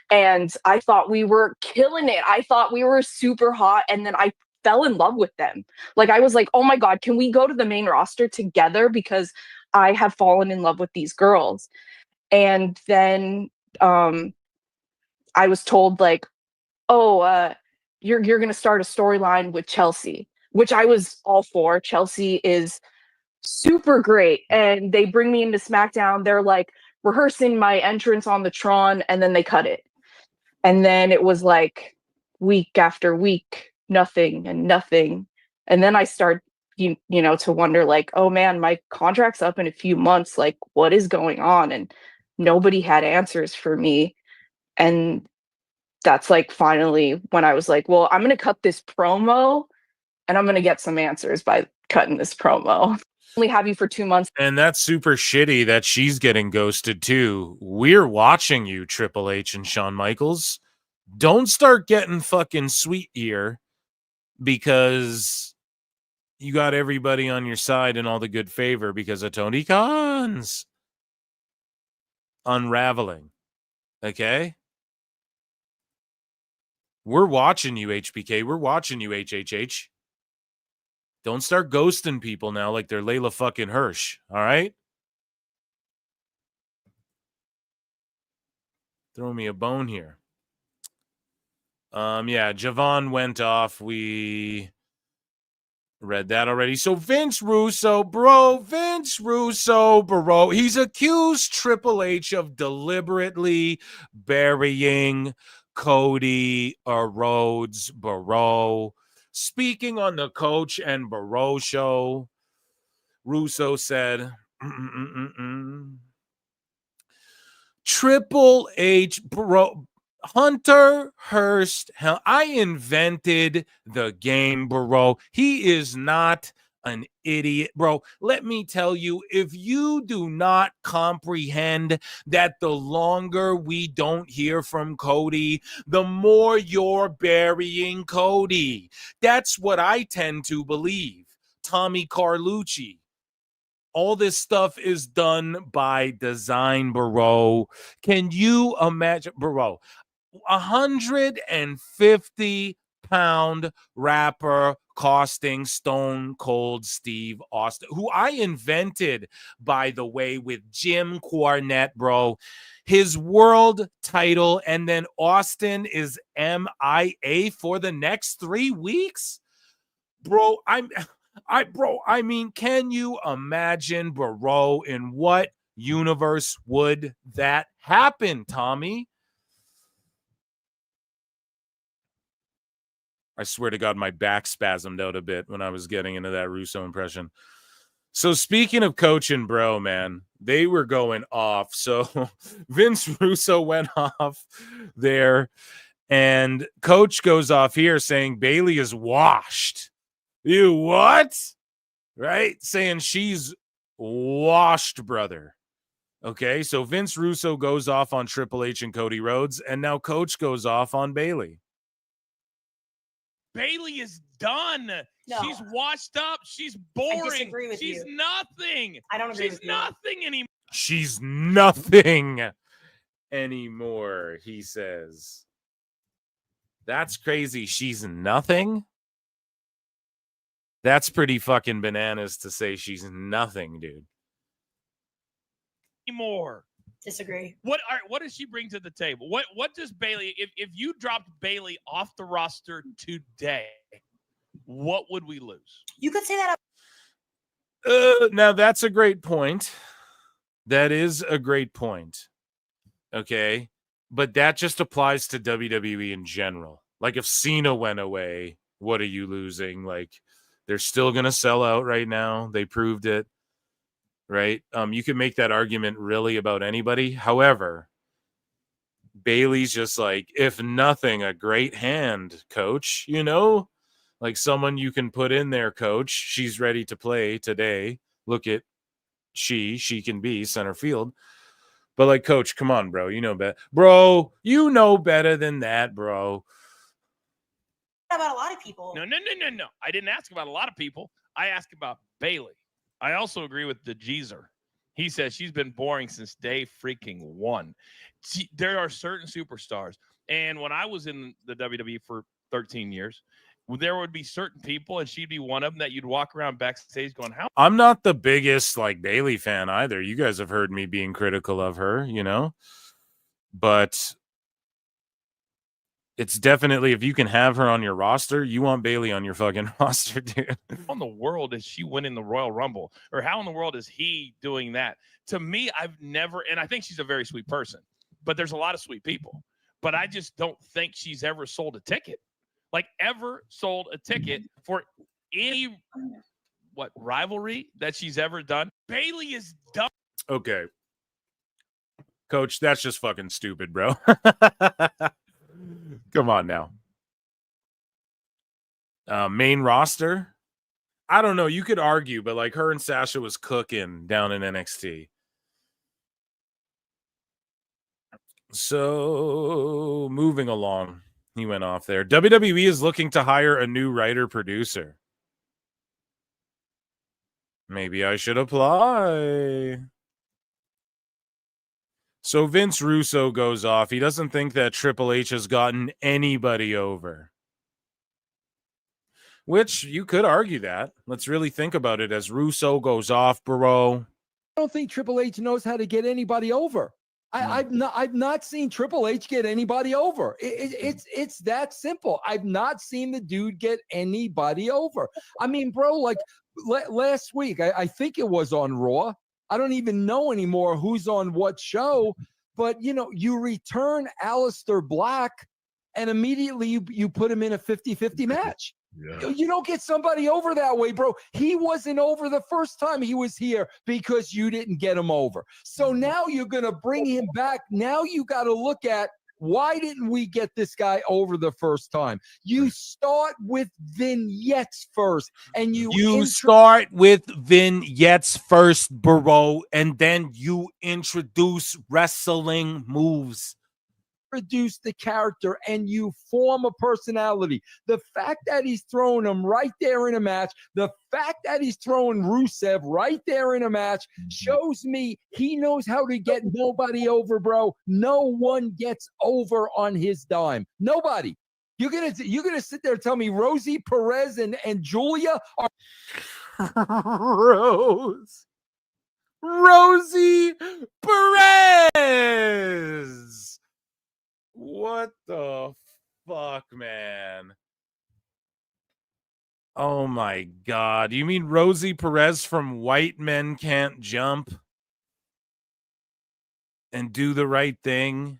And I thought we were killing it. I thought we were super hot. And then I fell in love with them. Like I was like, oh my God, can we go to the main roster together? Because I have fallen in love with these girls. And then I was told like, oh, you're going to start a storyline with Chelsea, which I was all for. Chelsea is super great. And they bring me into SmackDown. They're like rehearsing my entrance on the Tron, and then they cut it. And then it was like week after week, nothing and nothing. And then I start, you know, to wonder like, oh man, my contract's up in a few months. Like what is going on? And nobody had answers for me. And that's like finally when I was like, well, I'm going to cut this promo and I'm going to get some answers by cutting this promo. Only have you for 2 months. And that's super shitty that she's getting ghosted too. We're watching you, Triple H and Shawn Michaels. Don't start getting fucking sweet here because you got everybody on your side in all the good favor because of Tony Khan's unraveling. Okay? We're watching you, HBK. We're watching you, HHH. Don't start ghosting people now like they're Layla fucking Hirsch. All right? Throw me a bone here. Yeah, Javon went off. We read that already. So Vince Russo, bro, he's accused Triple H of deliberately burying Cody Rhodes Barrow. Speaking on the Coach and Barrow show, Russo said, Triple H, bro, Hunter Hearst, hell, I invented the game, bro. He is not an idiot, bro. Let me tell you, if you do not comprehend that the longer we don't hear from Cody, the more you're burying Cody. That's what I tend to believe. Tommy Carlucci. All this stuff is done by design, bro. Can you imagine, bro? 150-pound rapper costing Stone Cold Steve Austin, who I invented, by the way, with Jim Cornette, bro. His world title, and then Austin is MIA for the next 3 weeks? Bro, I mean, can you imagine, bro, in what universe would that happen, Tommy? I swear to God, my back spasmed out a bit when I was getting into that Russo impression. So speaking of Coach and Bro, man, they were going off. So Vince Russo went off there, and Coach goes off here saying Bayley is washed. You what? Right? Saying she's washed, brother. Okay, so Vince Russo goes off on Triple H and Cody Rhodes, and now Coach goes off on Bayley. Bayley is done. No. She's washed up. She's boring. I disagree with She's you. nothing. I don't agree She's with you. nothing anymore. She's nothing anymore, he says. That's crazy. She's nothing? That's pretty fucking bananas to say she's nothing, dude. Anymore. Disagree. What does she bring to the table? What does Bayley, if you dropped Bayley off the roster today, what would we lose? You could say that. Now that's a great point. That is a great point. Okay. But that just applies to WWE in general. Like if Cena went away, what are you losing? Like they're still going to sell out right now. They proved it. Right? You can make that argument really about anybody. However, Bayley's just like, if nothing, a great hand, Coach, you know? Like someone you can put in there, Coach. She's ready to play today. Look at she can be center field. But like, Coach, come on, bro. You know better. Bro, you know better than that, bro. About a lot of people. No. I didn't ask about a lot of people. I asked about Bayley. I also agree with the Jeezer. He says she's been boring since day freaking one. There are certain superstars. And when I was in the WWE for 13 years, there would be certain people, and she'd be one of them, that you'd walk around backstage going, how? I'm not the biggest like Bayley fan either. You guys have heard me being critical of her, you know? But it's definitely, if you can have her on your roster, you want Bayley on your fucking roster, dude. How in the world is she winning the Royal Rumble? Or how in the world is he doing that? To me, I've never, and I think she's a very sweet person, but there's a lot of sweet people. But I just don't think she's ever sold a ticket. Like ever sold a ticket for any rivalry that she's ever done. Bayley is done. Okay. Coach, that's just fucking stupid, bro. Come on now. Main roster? I don't know. You could argue, but like her and Sasha was cooking down in NXT. So moving along. He went off there. WWE is looking to hire a new writer-producer. Maybe I should apply. So Vince Russo goes off. He doesn't think that Triple H has gotten anybody over. Which you could argue that. Let's really think about it as Russo goes off, bro. I don't think Triple H knows how to get anybody over. I've not seen Triple H get anybody over. It's that simple. I've not seen the dude get anybody over. I mean, bro, like last week, I think it was on Raw. I don't even know anymore who's on what show, but you know, you return Aleister Black and immediately you put him in a 50-50 match. Yeah. You don't get somebody over that way, bro. He wasn't over the first time he was here because you didn't get him over. So now you're going to bring him back. Now you got to look at, why didn't we get this guy over the first time? You start with vignettes first, and you start with vignettes first, bro, and then you introduce wrestling moves. produce the character and you form a personality. The fact that he's throwing him right there in a match, the fact that he's throwing Rusev right there in a match shows me he knows how to get nobody over, bro. No one gets over on his dime. Nobody. You're gonna sit there and tell me Rosie Perez and Julia are Rosie Perez. What the fuck, man? Oh my God. You mean Rosie Perez from White Men Can't Jump and Do the Right Thing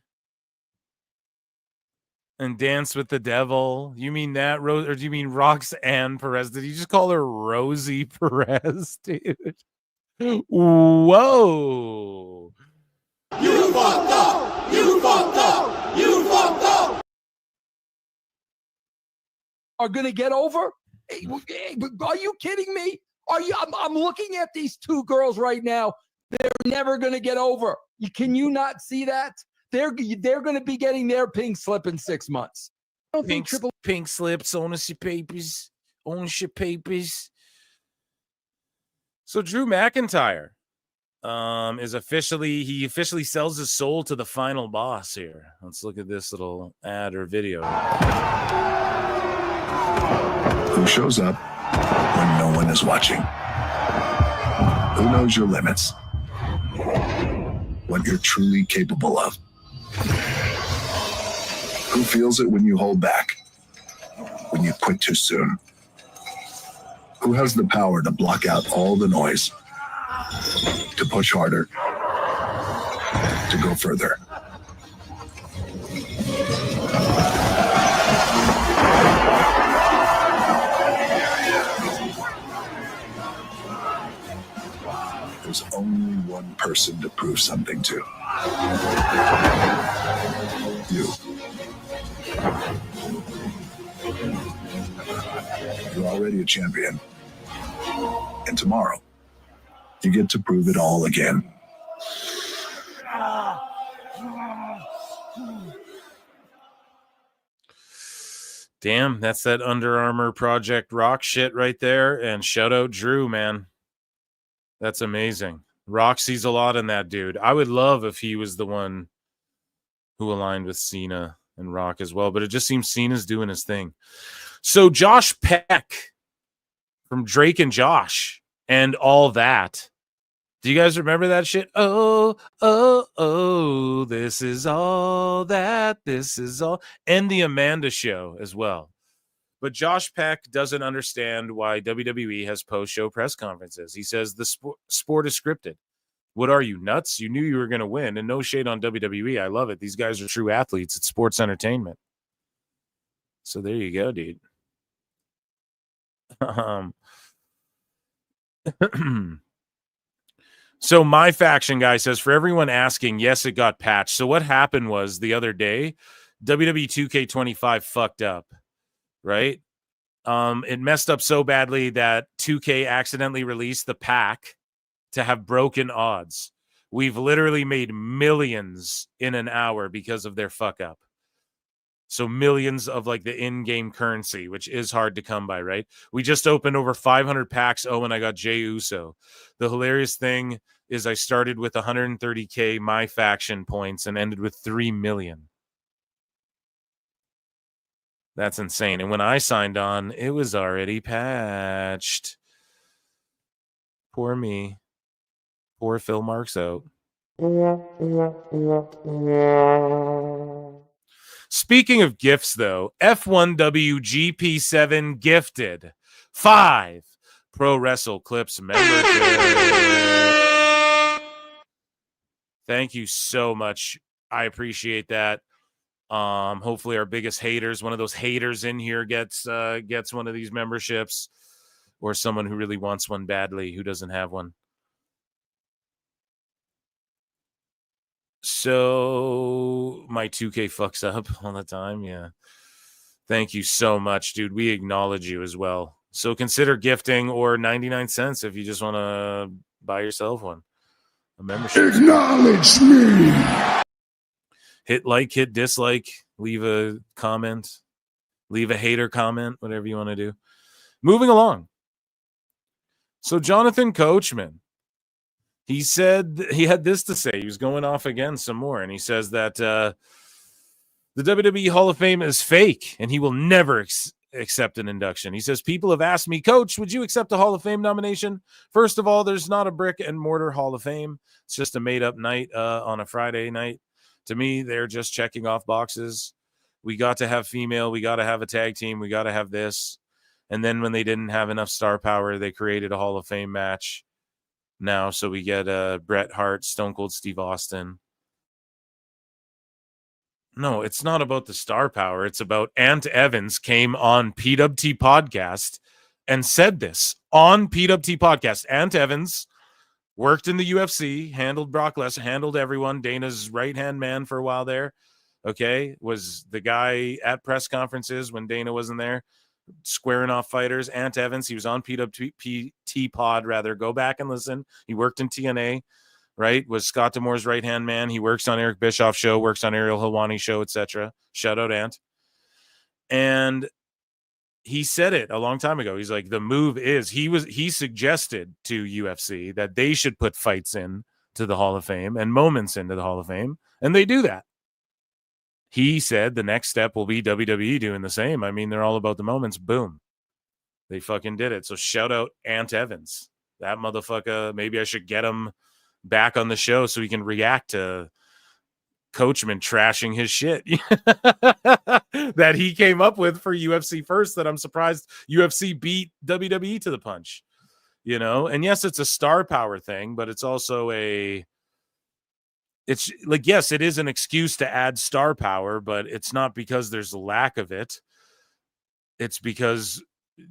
and Dance with the Devil? You mean that, or do you mean Roxanne Perez? Did you just call her Rosie Perez, dude? Whoa. You fucked up! You fucked up! You fucked up! Are gonna get over? Are you kidding me? I'm looking at these two girls right now. They're never gonna get over. Can you not see that? They're gonna be getting their pink slip in 6 months. I don't think Pink slips, ownership papers. So Drew McIntyre is officially sells his soul to the final boss here. Let's look at this little ad or video. Who shows up when no one is watching? Who knows your limits? What you're truly capable of? Who feels it when you hold back? When you quit too soon? Who has the power to block out all the noise? To push harder? To go further? There's only one person to prove something to. You. You're already a champion. And tomorrow, you get to prove it all again. Damn, that's that Under Armour Project Rock shit right there. And shout out Drew, man. That's amazing. Rock sees a lot in that dude. I would love if he was the one who aligned with Cena and Rock as well, but it just seems Cena's doing his thing. So Josh Peck from Drake and Josh and All That. Do you guys remember that shit? Oh, this is all that. This is all. And the Amanda Show as well. But Josh Peck doesn't understand why WWE has post-show press conferences. He says the sport is scripted. What are you, nuts? You knew you were going to win. And no shade on WWE. I love it. These guys are true athletes. It's sports entertainment. So there you go, dude. So my faction guy says, for everyone asking, yes, it got patched. So what happened was the other day, WWE 2K25 fucked up, right? It messed up so badly that 2K accidentally released the pack to have broken odds. We've literally made millions in an hour because of their fuck up. So millions of like the in-game currency, which is hard to come by, right? We just opened over 500 packs. Oh, and I got Jey Uso. The hilarious thing is I started with 130K my faction points and ended with 3 million. That's insane. And when I signed on, it was already patched. Poor me. Poor Phil Marks out. Speaking of gifts, though, F1WGP7 gifted 5 Pro Wrestle Clips memberships. Thank you so much. I appreciate that. Hopefully our biggest haters, one of those haters in here gets one of these memberships, or someone who really wants one badly who doesn't have one. So my 2K fucks up all the time. Yeah. Thank you so much, dude. We acknowledge you as well. So consider gifting, or 99 cents if you just want to buy yourself one. A membership. Acknowledge me. Hit like, hit dislike, leave a comment, leave a hater comment, whatever you want to do. Moving along. So Jonathan Coachman, he said he had this to say. He was going off again some more, and he says that the WWE Hall of Fame is fake, and he will never accept an induction. He says, people have asked me, Coach, would you accept a Hall of Fame nomination? First of all, there's not a brick and mortar Hall of Fame. It's just a made-up night on a Friday night. To me, they're just checking off boxes. We got to have female. We got to have a tag team. We got to have this. And then when they didn't have enough star power, they created a Hall of Fame match now. So we get Bret Hart, Stone Cold Steve Austin. No, it's not about the star power. It's about Ant Evans came on PWT podcast and said this on PWT podcast. Ant Evans worked in the UFC, handled Brock Lesnar, handled everyone. Dana's right-hand man for a while there. Okay. Was the guy at press conferences when Dana wasn't there, squaring off fighters. Ant Evans, he was on PWT pod, rather. Go back and listen. He worked in TNA. Right, was Scott D'Amore's right-hand man. He works on Eric Bischoff's show, works on Ariel Helwani's show, etc. Shout out, Ant. And he said it a long time ago. He's like, the move is, he suggested to UFC that they should put fights in to the Hall of Fame and moments into the Hall of Fame, and they do that. He said the next step will be WWE doing the same. I mean, they're all about the moments. Boom. They fucking did it. So shout out Ant Evans. That motherfucker, maybe I should get him back on the show so he can react to Coachman trashing his shit that he came up with for UFC first, that I'm surprised UFC beat WWE to the punch, you know? And yes, it's a star power thing, but it's also it's like, yes, it is an excuse to add star power, but it's not because there's a lack of it. It's because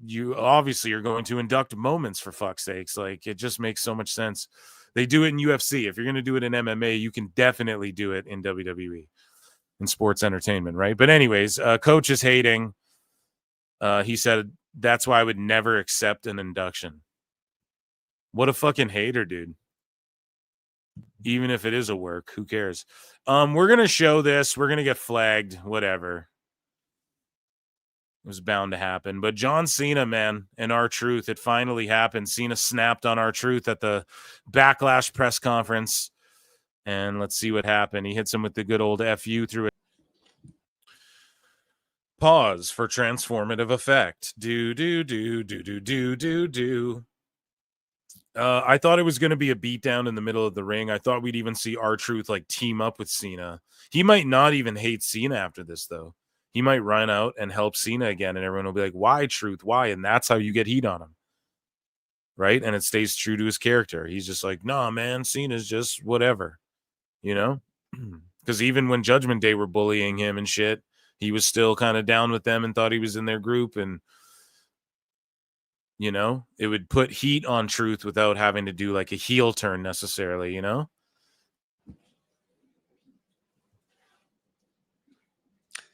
you obviously are going to induct moments, for fuck's sakes. Like, it just makes so much sense. They do it in UFC. If you're going to do it in MMA, you can definitely do it in WWE, in sports entertainment, right? But anyways, Coach is hating. He said, that's why I would never accept an induction. What a fucking hater, dude. Even if it is a work, who cares? We're going to show this. We're going to get flagged, whatever. It was bound to happen. But John Cena, man, and R-Truth, it finally happened. Cena snapped on R-Truth at the Backlash press conference. And let's see what happened. He hits him with the good old FU through it. Pause for transformative effect. Do. I thought it was going to be a beatdown in the middle of the ring. I thought we'd even see R-Truth like team up with Cena. He might not even hate Cena after this, though. He might run out and help Cena again, and everyone will be like, why, Truth? Why? And that's how you get heat on him. Right? And it stays true to his character. He's just like, nah, man, Cena's just whatever. You know? Because even when Judgment Day were bullying him and shit, he was still kind of down with them and thought he was in their group. And, you know, it would put heat on Truth without having to do like a heel turn necessarily, you know?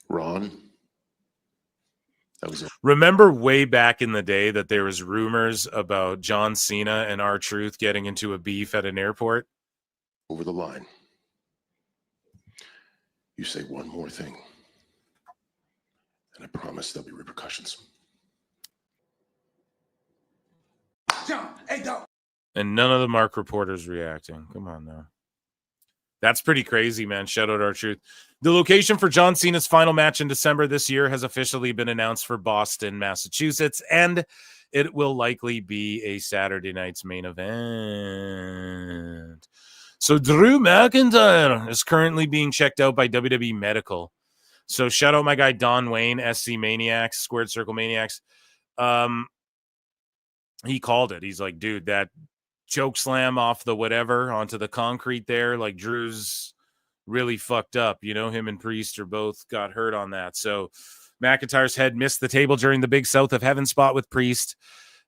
Ron, that was remember way back in the day that there was rumors about John Cena and R-Truth getting into a beef at an airport? Over the line. You say one more thing, and I promise there'll be repercussions. John, hey, and none of the Mark reporters reacting. Come on now. That's pretty crazy, man. Shout out R-Truth. The location for John Cena's final match in December this year has officially been announced for Boston, Massachusetts, and it will likely be a Saturday night's main event. So Drew McIntyre is currently being checked out by WWE Medical. So shout out my guy Don Wayne, SC Maniacs, Squared Circle Maniacs. He called it. He's like, dude, that choke slam off the whatever onto the concrete there, like Drew's really fucked up. You know, him and Priest are both got hurt on that. So McIntyre's head missed the table during the big South of Heaven spot with Priest,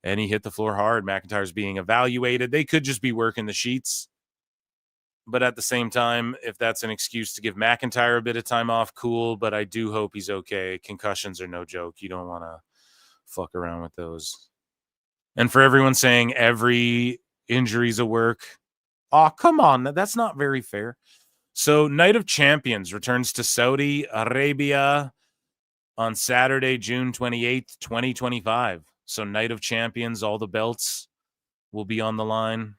and he hit the floor hard. McIntyre's being evaluated. They could just be working the sheets. But at the same time, if that's an excuse to give McIntyre a bit of time off, cool. But I do hope he's okay. Concussions are no joke. You don't want to fuck around with those. And for everyone saying every injury's a work, oh, come on. That's not very fair. So Night of Champions returns to Saudi Arabia on Saturday, June 28th, 2025. So Night of Champions, all the belts will be on the line.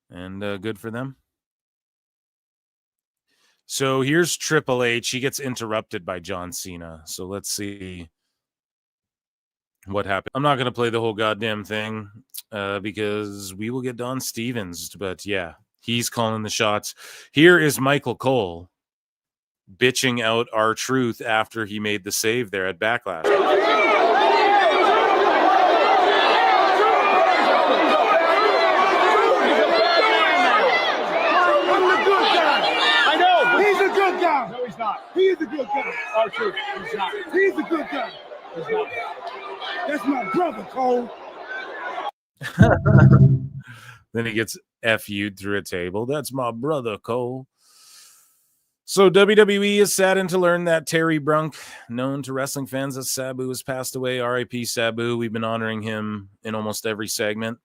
And good for them. So here's Triple H. He gets interrupted by John Cena. So let's see what happened. I'm not going to play the whole goddamn thing because we will get Don Stevens. But yeah, he's calling the shots. Here is Michael Cole bitching out R-Truth after he made the save there at Backlash. No, he's not. He is a good guy. R-Truth, he's not. He's a good guy. He's not. That's my brother, Cole. Then he gets FU'd through a table. That's my brother, Cole. So WWE is saddened to learn that Terry Brunk, known to wrestling fans as Sabu, has passed away. R.I.P. Sabu. We've been honoring him in almost every segment.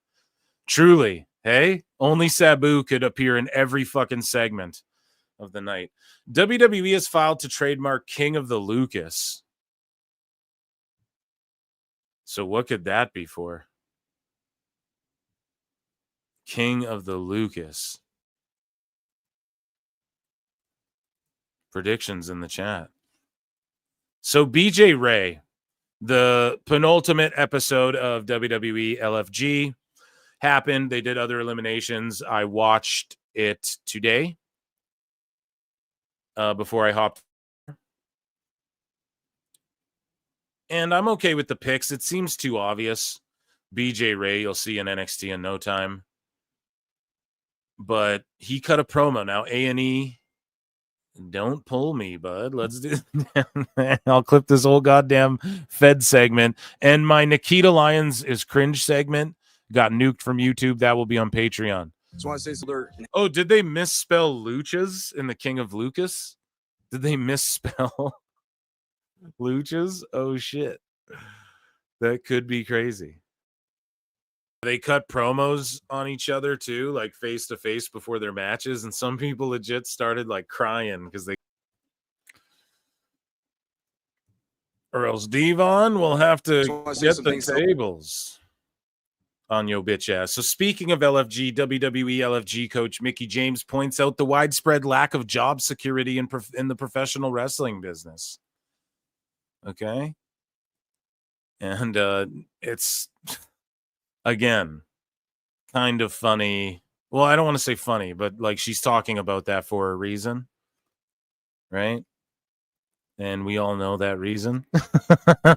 Truly, hey? Only Sabu could appear in every fucking segment of the night. WWE has filed to trademark King of the Lucas. So what could that be for? King of the Lucas. Predictions in the chat. So BJ Ray, the penultimate episode of WWE LFG happened. They did other eliminations. I watched it today. Before I hopped. And I'm okay with the picks. It seems too obvious. BJ Ray, you'll see in NXT in no time. But he cut a promo. Now, A&E, don't pull me, bud. Let's do I'll clip this whole goddamn Fed segment. And my Nikita Lyons is Cringe segment got nuked from YouTube. That will be on Patreon. Just want to say something. Oh, did they misspell Luchas in the King of Lucas? Did they misspell Luchas? Oh, shit. That could be crazy. They cut promos on each other, too, like face-to-face before their matches, and some people legit started, like, crying because they... Or else Devon will have to get the tables on your bitch ass. So speaking of LFG, WWE LFG coach Mickie James points out the widespread lack of job security in the professional wrestling business. Okay. And it's, again, kind of funny. Well, I don't want to say funny, but like she's talking about that for a reason. Right? And we all know that reason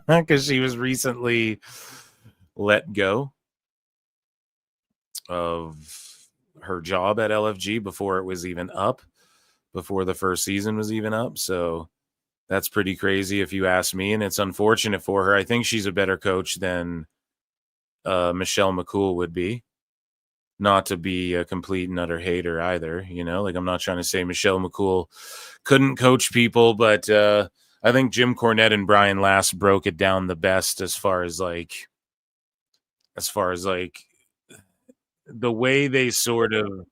because she was recently let go of her job at LFG before it was even up, before the first season was even up. So that's pretty crazy if you ask me, and it's unfortunate for her. I think she's a better coach than Michelle McCool would be. Not to be a complete and utter hater either, you know, like I'm not trying to say Michelle McCool couldn't coach people, but I think Jim Cornette and Brian Last broke it down the best as far as like the way they sort of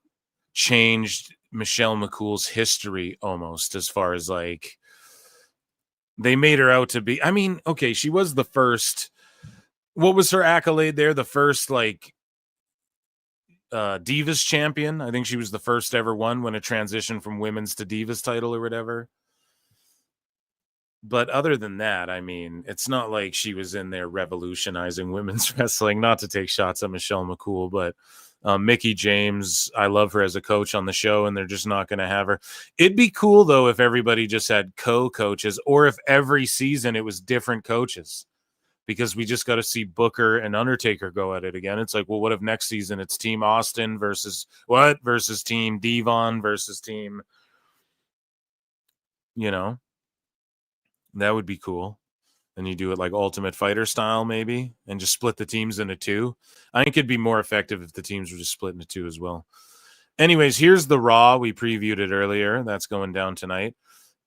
changed Michelle McCool's history almost, as far as like they made her out to be. I mean, okay, she was the first. What was her accolade there? The first like Divas champion. I think she was the first ever one when it transitioned from women's to Divas title or whatever. But other than that, I mean, it's not like she was in there revolutionizing women's wrestling. Not to take shots at Michelle McCool, but Mickie James, I love her as a coach on the show, and they're just not going to have her. It'd be cool, though, if everybody just had co-coaches, or if every season it was different coaches, because we just got to see Booker and Undertaker go at it again. It's like, well, what if next season it's Team Austin versus Team Devon versus Team, you know? That would be cool. And you do it like Ultimate Fighter style, maybe, and just split the teams into two. I think it'd be more effective if the teams were just split into two as well. Anyways, here's the Raw. We previewed it earlier. That's going down tonight.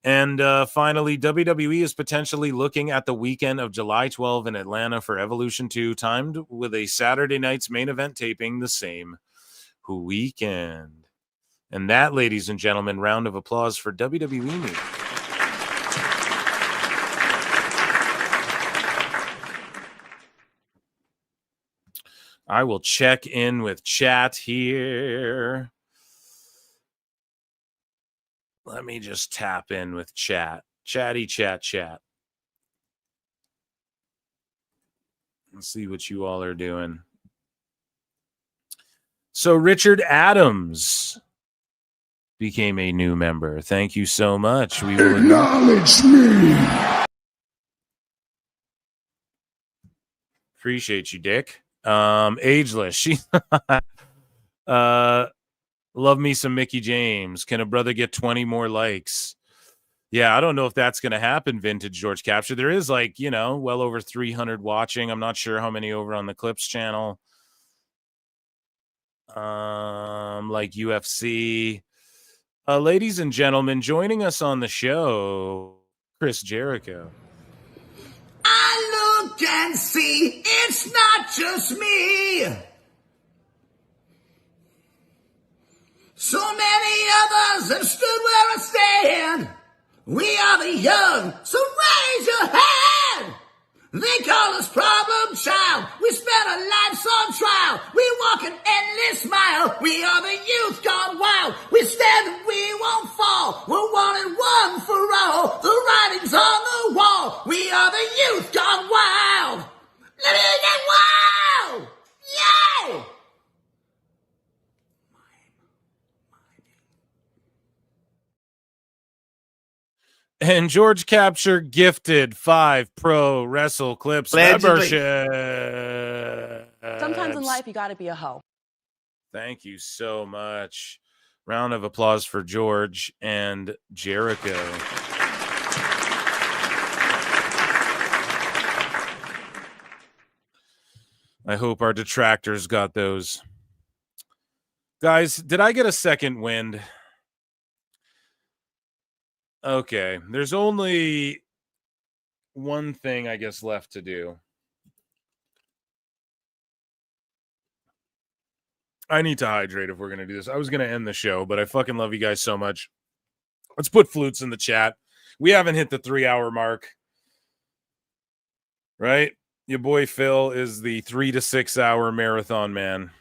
And finally, WWE is potentially looking at the weekend of July 12 in Atlanta for Evolution 2, timed with a Saturday night's main event taping the same weekend. And that, ladies and gentlemen, round of applause for WWE Me. I will check in with chat here. Let me just tap in with chat. Chatty chat. Let's see what you all are doing. So Richard Adams became a new member. Thank you so much. We will acknowledge me. Appreciate you, Dick. Ageless. She love me some Mickey James. Can a brother get 20 more likes? Yeah, I don't know if that's going to happen, Vintage George Capture. There is well over 300 watching. I'm not sure how many over on the Clips channel. Like UFC. Ladies and gentlemen, joining us on the show, Chris Jericho. I look and see it's not just me. So many others have stood where I stand. We are the young, so raise your hand. They call us problem child. We spent our lives on trial. We walk an endless mile. We are the youth gone wild. We stand and we won't fall. We're one and one for all. The writing's on the wall. We are the youth gone wild. Let it get wild. Yo! And George Capture gifted 5 Pro Wrestle Clips membership. Sometimes in life, you got to be a hoe. Thank you so much. Round of applause for George and Jericho. I hope our detractors got those. Guys, did I get a second wind? Okay, there's only one thing, I guess, left to do. I need to hydrate if we're going to do this. I was going to end the show, but I fucking love you guys so much. Let's put flutes in the chat. We haven't hit the 3-hour mark, right? Your boy Phil is the 3 to 6 hour marathon man.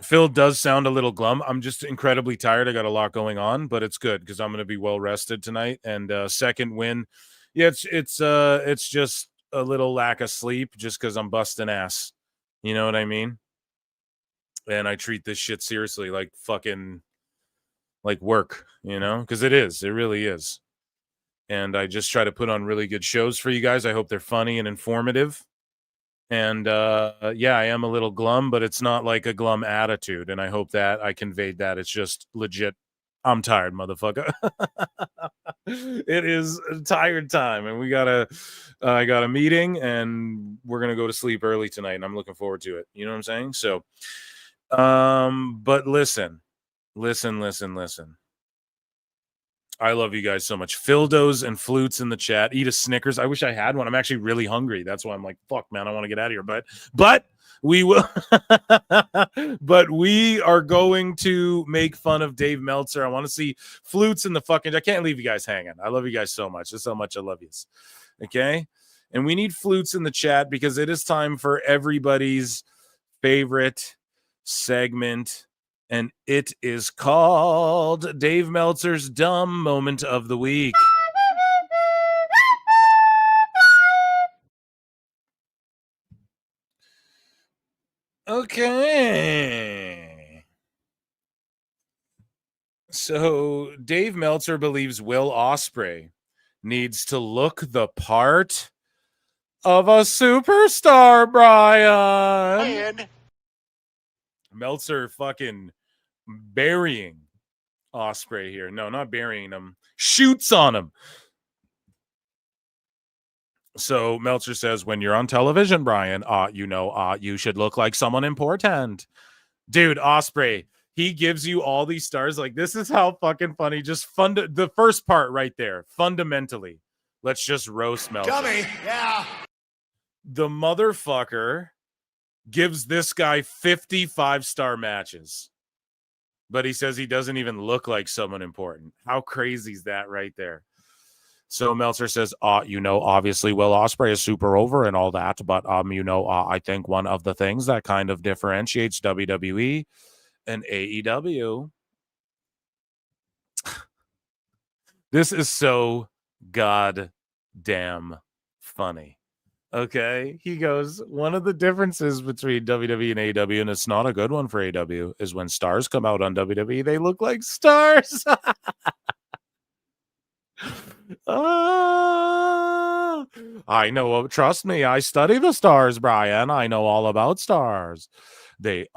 Phil does sound a little glum. I'm just incredibly tired. I got a lot going on, but it's good because I'm going to be well rested tonight. And second win, yeah, it's just a little lack of sleep just because I'm busting ass. You know what I mean? And I treat this shit seriously, like fucking like work, because it is. It really is. And I just try to put on really good shows for you guys. I hope they're funny and informative. And yeah, I am a little glum, but it's not like a glum attitude. And I hope that I conveyed that. It's just legit. I'm tired, motherfucker. It is a tired time, and I got a meeting, and we're gonna go to sleep early tonight, and I'm looking forward to it. You know what I'm saying? So, but listen. I love you guys so much. Fildos and flutes in the chat. Eat a Snickers. I wish I had one. I'm actually really hungry. That's why I'm like, fuck, man, I want to get out of here. But we will. But we are going to make fun of Dave Meltzer. I want to see flutes in the fucking. I can't leave you guys hanging. I love you guys so much. That's how much I love you. Okay, and we need flutes in the chat because it is time for everybody's favorite segment. And it is called Dave Meltzer's Dumb Moment of the Week. Okay. So Dave Meltzer believes Will Ospreay needs to look the part of a superstar, Brian. Meltzer fucking burying Ospreay here. No, not burying him. Shoots on him. So Meltzer says, when you're on television, Brian, you should look like someone important. Dude, Ospreay, he gives you all these stars. Like, this is how fucking funny. Just the first part right there. Fundamentally, let's just roast Meltzer. Dummy. Yeah. The motherfucker gives this guy 55-star matches. but he says he doesn't even look like someone important. How crazy is that right there? So Meltzer says, obviously Will Ospreay is super over and all that, but I think one of the things that kind of differentiates WWE and AEW. This is so goddamn funny. Okay, he goes, one of the differences between WWE and AEW, and it's not a good one for AEW, is when stars come out on WWE, they look like stars. I know. Trust me, I study the stars, Brian. I know all about stars. They,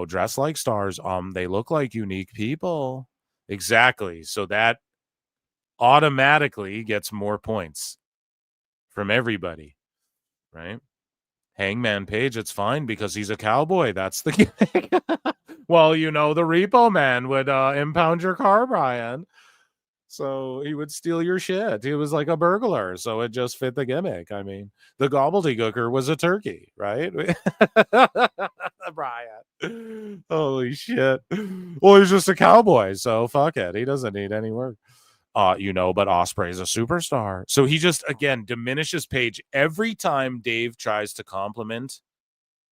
dress like stars. They look like unique people. Exactly. So that automatically gets more points from everybody. Right? Hangman Page, it's fine because he's a cowboy. That's the gimmick. Well, the repo man would impound your car, Brian. So he would steal your shit. He was like a burglar. So it just fit the gimmick. I mean, the gobbledygooker was a turkey, right? Brian. Holy shit. Well, he's just a cowboy. So fuck it. He doesn't need any work. But Ospreay is a superstar. So he just, again, diminishes Page. Every time Dave tries to compliment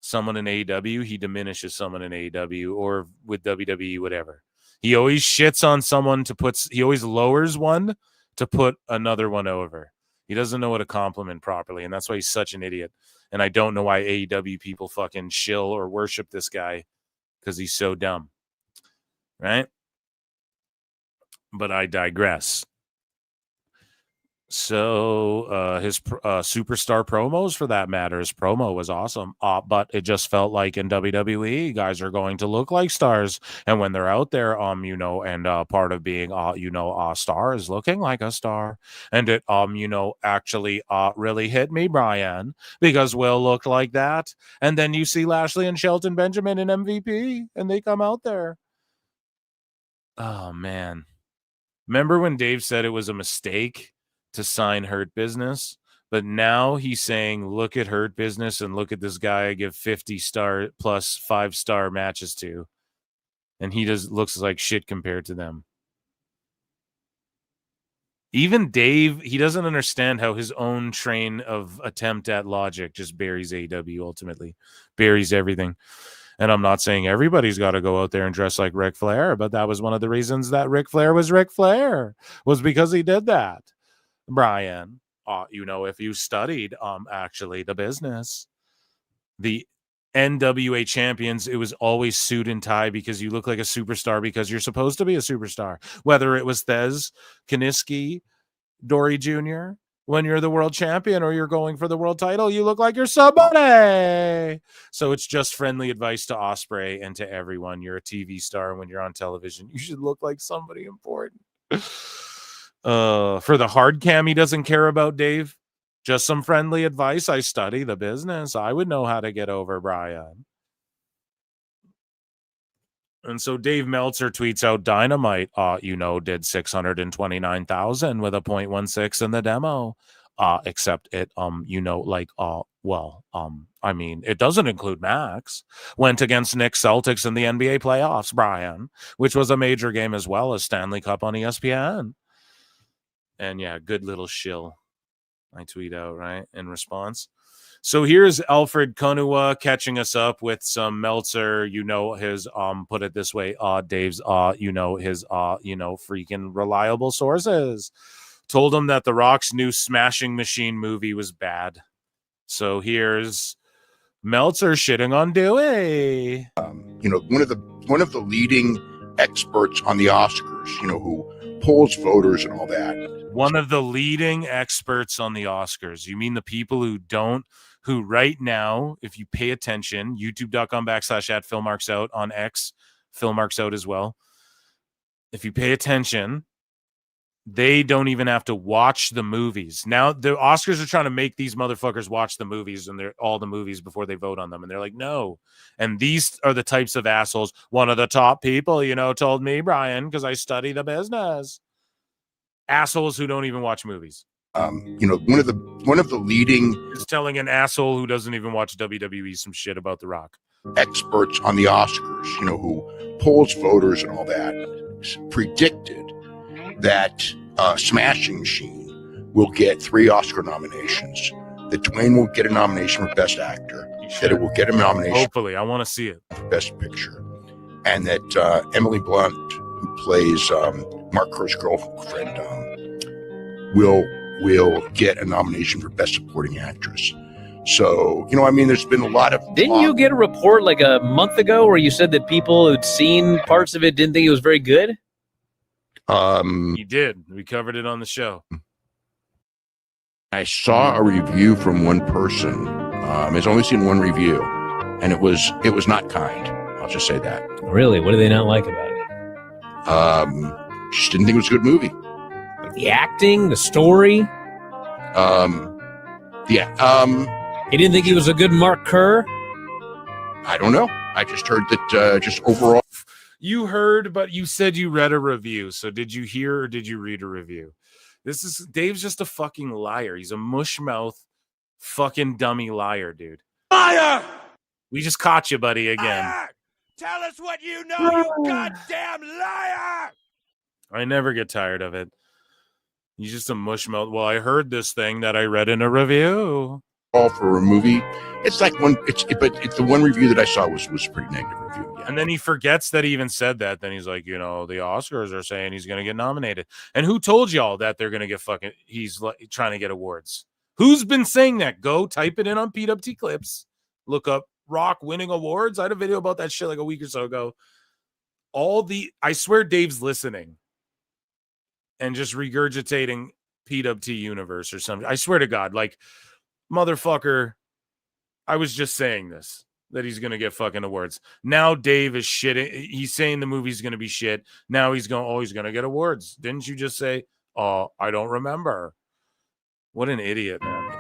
someone in AEW, he diminishes someone in AEW or with WWE, whatever. He always shits on someone he always lowers one to put another one over. He doesn't know how to compliment properly, and that's why he's such an idiot. And I don't know why AEW people fucking shill or worship this guy, because he's so dumb. Right? But I digress. So his superstar promos, for that matter, his promo was awesome. But it just felt like in WWE, guys are going to look like stars, and when they're out there, and part of being, a star is looking like a star, and it, actually, really hit me, Brian, because Will looked like that, and then you see Lashley and Shelton Benjamin in MVP, and they come out there. Oh man, remember when Dave said it was a mistake to sign Hurt Business, but now he's saying, look at Hurt Business and look at this guy I give 50-star plus 5-star matches to, and he looks like shit compared to them. Even Dave, he doesn't understand how his own train of attempt at logic just buries AEW, ultimately buries everything. And I'm not saying everybody's got to go out there and dress like Ric Flair, but that was one of the reasons that Ric Flair was Ric Flair, was because he did that. Brian, if you studied actually the business, the NWA champions, it was always suit and tie because you look like a superstar because you're supposed to be a superstar. Whether it was Thez, Kiniski, Dory Jr., when you're the world champion or you're going for the world title, you look like you're somebody. So it's just friendly advice to Ospreay and to everyone. You're a TV star. When you're on television, you should look like somebody important. For the hard cam, he doesn't care about, Dave. Just some friendly advice. I study the business. I would know how to get over Brian. And so Dave Meltzer tweets out, Dynamite, did 629,000 with a 0.16 in the demo. Except it, it doesn't include Max. Went against Nick Celtics in the NBA playoffs, Brian, which was a major game as well as Stanley Cup on ESPN. And yeah, good little shill. I tweet out, right, in response. So here's Alfred Konua catching us up with some Meltzer, his, put it this way, Dave's, his, freaking reliable sources. Told him that The Rock's new Smashing Machine movie was bad. So here's Meltzer shitting on Dewey. One of the leading experts on the Oscars, who polls voters and all that. One of the leading experts on the Oscars. You mean the people who right now, if you pay attention, youtube.com/@PhilMarksOut, on X, PhilMarksOut as well. If you pay attention, they don't even have to watch the movies. Now the Oscars are trying to make these motherfuckers watch the movies and all the movies before they vote on them. And they're like, no. And these are the types of assholes. One of the top people, told me, Brian, because I study the business. Assholes who don't even watch movies. One of the leading is telling an asshole who doesn't even watch WWE some shit about The Rock. Experts on the Oscars, who polls voters and all that predicted that Smashing Machine will get 3 Oscar nominations, that Dwayne will get a nomination for Best Actor, that it will get a nomination Hopefully, I want to see it. for Best Picture, and that Emily Blunt, who plays Mark Kerr's girlfriend, will get a nomination for Best Supporting Actress. So, I mean, there's been a lot of Didn't you get a report like a month ago where you said that people who'd seen parts of it didn't think it was very good? You did. We covered it on the show. I saw a review from one person. I've only seen one review, and it was not kind. I'll just say that. Really? What do they not like about it? Just didn't think it was a good movie. Like the acting, the story? He didn't think he was a good Mark Kerr? I don't know. I just heard that just overall. You heard, but you said you read a review. So did you hear or did you read a review? Dave's just a fucking liar. He's a mushmouth fucking dummy liar, dude. Liar! We just caught you, buddy, again. Liar! Tell us what you know, you goddamn liar! I never get tired of it. He's just a mushmouth. Well, I heard this thing that I read in a review. All for a movie. It's like the one review that I saw was a pretty negative review. Yeah. And then he forgets that he even said that. Then he's like, the Oscars are saying he's going to get nominated. And who told y'all that they're going to get he's trying to get awards? Who's been saying that? Go type it in on PWT Clips. Look up Rock winning awards. I had a video about that shit like a week or so ago. I swear Dave's listening and just regurgitating PWT Universe or something. I swear to God, like, motherfucker, I was just saying this, that he's going to get fucking awards. Now Dave is shitting. He's saying the movie's going to be shit. Now he's going to get awards. Didn't you just say, oh, I don't remember? What an idiot, man.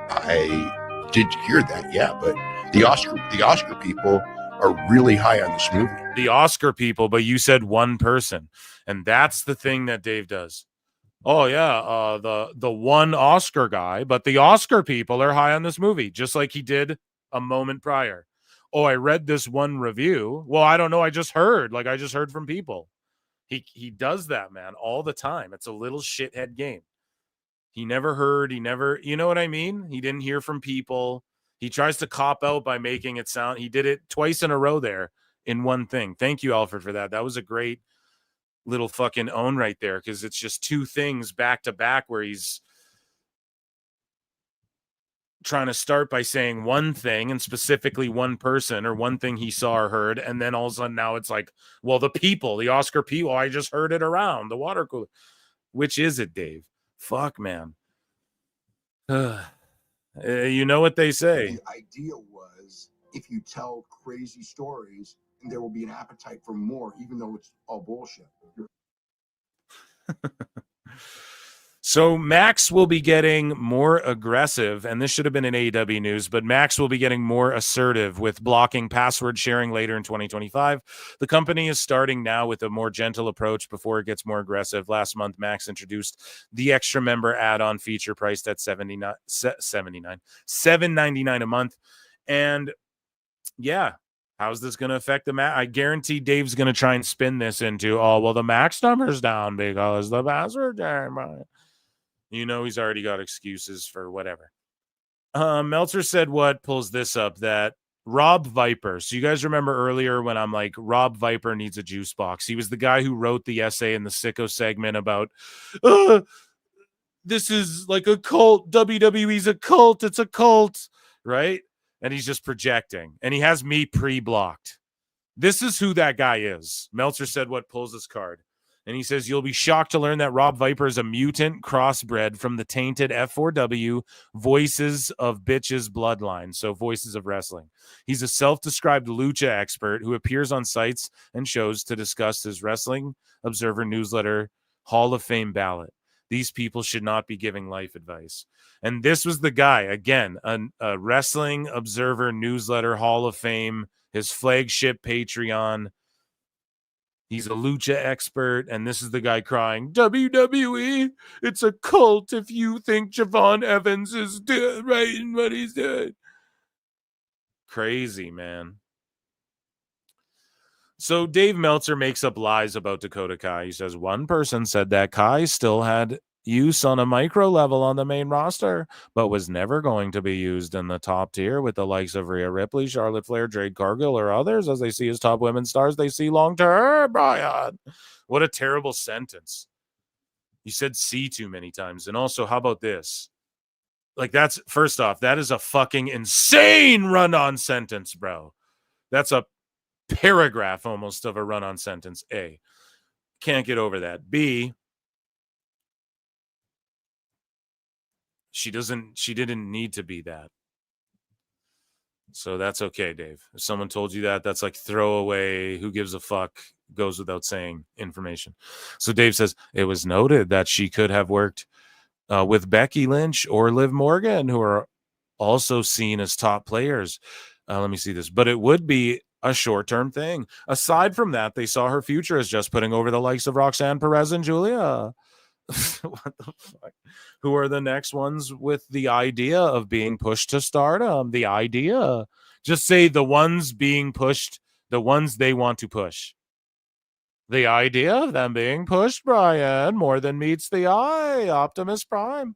I did hear that, yeah, but the Oscar people are really high on this movie. The Oscar people, but you said one person. And that's the thing that Dave does. Oh, yeah, the one Oscar guy, but the Oscar people are high on this movie, just like he did a moment prior. Oh, I read this one review. Well, I don't know. I just heard from people. He does that, man, all the time. It's a little shithead game. He never heard. You know what I mean? He didn't hear from people. He tries to cop out by making it sound. He did it twice in a row there in one thing. Thank you, Alfred, for that. That was a great little fucking own right there, because it's just two things back to back where he's trying to start by saying one thing and specifically one person or one thing he saw or heard, and then all of a sudden now it's like, well, the Oscar people, I just heard it around the water cooler. Which is it, Dave? Fuck, man. You know what they say. The idea was, if you tell crazy stories, there will be an appetite for more, even though it's all bullshit. So Max will be getting more aggressive, and this should have been in AEW news, but Max will be getting more assertive with blocking password sharing later in 2025. The company is starting now with a more gentle approach before it gets more aggressive. Last month, Max introduced the extra member add-on feature priced at $7.99 a month. And yeah, how's this going to affect the Max? I guarantee Dave's going to try and spin this into, oh, well, the Max number's down because the password sharing. You know, he's already got excuses for whatever. Meltzer said what pulls this up, that Rob Viper. So you guys remember earlier when I'm like, Rob Viper needs a juice box. He was the guy who wrote the essay in the Sicko segment about, this is like a cult. WWE's a cult. It's a cult, right? And he's just projecting. And he has me pre-blocked. This is who that guy is. Meltzer said what pulls this card. And he says, you'll be shocked to learn that Rob Viper is a mutant crossbred from the tainted F4W Voices of Bitches bloodline, so Voices of Wrestling. He's a self-described lucha expert who appears on sites and shows to discuss his Wrestling Observer newsletter Hall of Fame ballot. These people should not be giving life advice. And this was the guy, again, a Wrestling Observer newsletter Hall of Fame, his flagship Patreon. He's a lucha expert, and this is the guy crying, WWE, it's a cult if you think Javon Evans is right in what he's doing. Crazy, man. So Dave Meltzer makes up lies about Dakota Kai. He says one person said that Kai still had use on a micro level on the main roster, but was never going to be used in the top tier with the likes of Rhea Ripley, Charlotte Flair, Jade Cargill, or others. As they see as top women stars, they see long term. Brian, what a terrible sentence. You said "see" too many times. And also, how about this? Like, that's, first off, that is a fucking insane run-on sentence, bro. That's a paragraph almost of a run-on sentence. A, can't get over that. B, she didn't need to be that. So that's okay, Dave. If someone told you that, that's like throwaway, who gives a fuck, goes without saying information. So Dave says, it was noted that she could have worked with Becky Lynch or Liv Morgan, who are also seen as top players. Let me see this. But it would be a short-term thing. Aside from that, they saw her future as just putting over the likes of Roxanne Perez and Julia. What the fuck? Who are the next ones with the idea of being pushed to stardom? The idea. Just say the ones being pushed, the ones they want to push. The idea of them being pushed, Brian, more than meets the eye. Optimus Prime.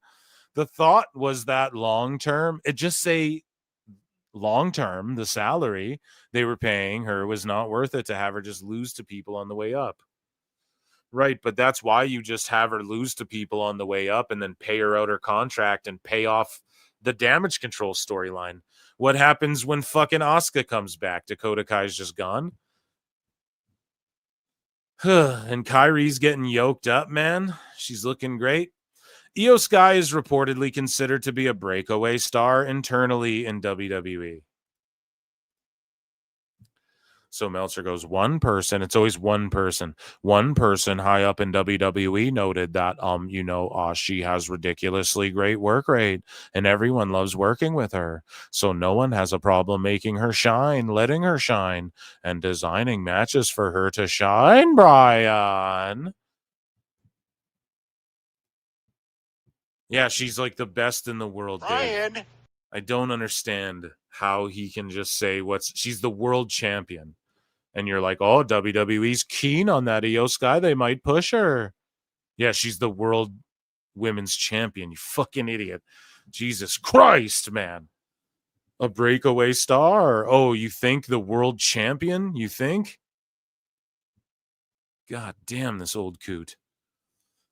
The thought was that long-term, it just say long-term, the salary they were paying her was not worth it to have her just lose to people on the way up. Right, but that's why you just have her lose to people on the way up and then pay her out her contract and pay off the damage control storyline. What happens when fucking Asuka comes back? Dakota Kai's just gone. And Kairi's getting yoked up, man. She's looking great. Io Sky is reportedly considered to be a breakaway star internally in WWE. So Meltzer goes, one person, it's always one person high up in WWE noted that, she has ridiculously great work rate and everyone loves working with her. So no one has a problem making her shine, letting her shine, and designing matches for her to shine, Brian. Yeah, she's like the best in the world, Dave. Brian. I don't understand how he can just say she's the world champion. And you're like, oh, WWE's keen on that Io Sky. They might push her. Yeah, she's the world women's champion. You fucking idiot. Jesus Christ, man. A breakaway star. Oh, you think the world champion? You think? God damn, this old coot.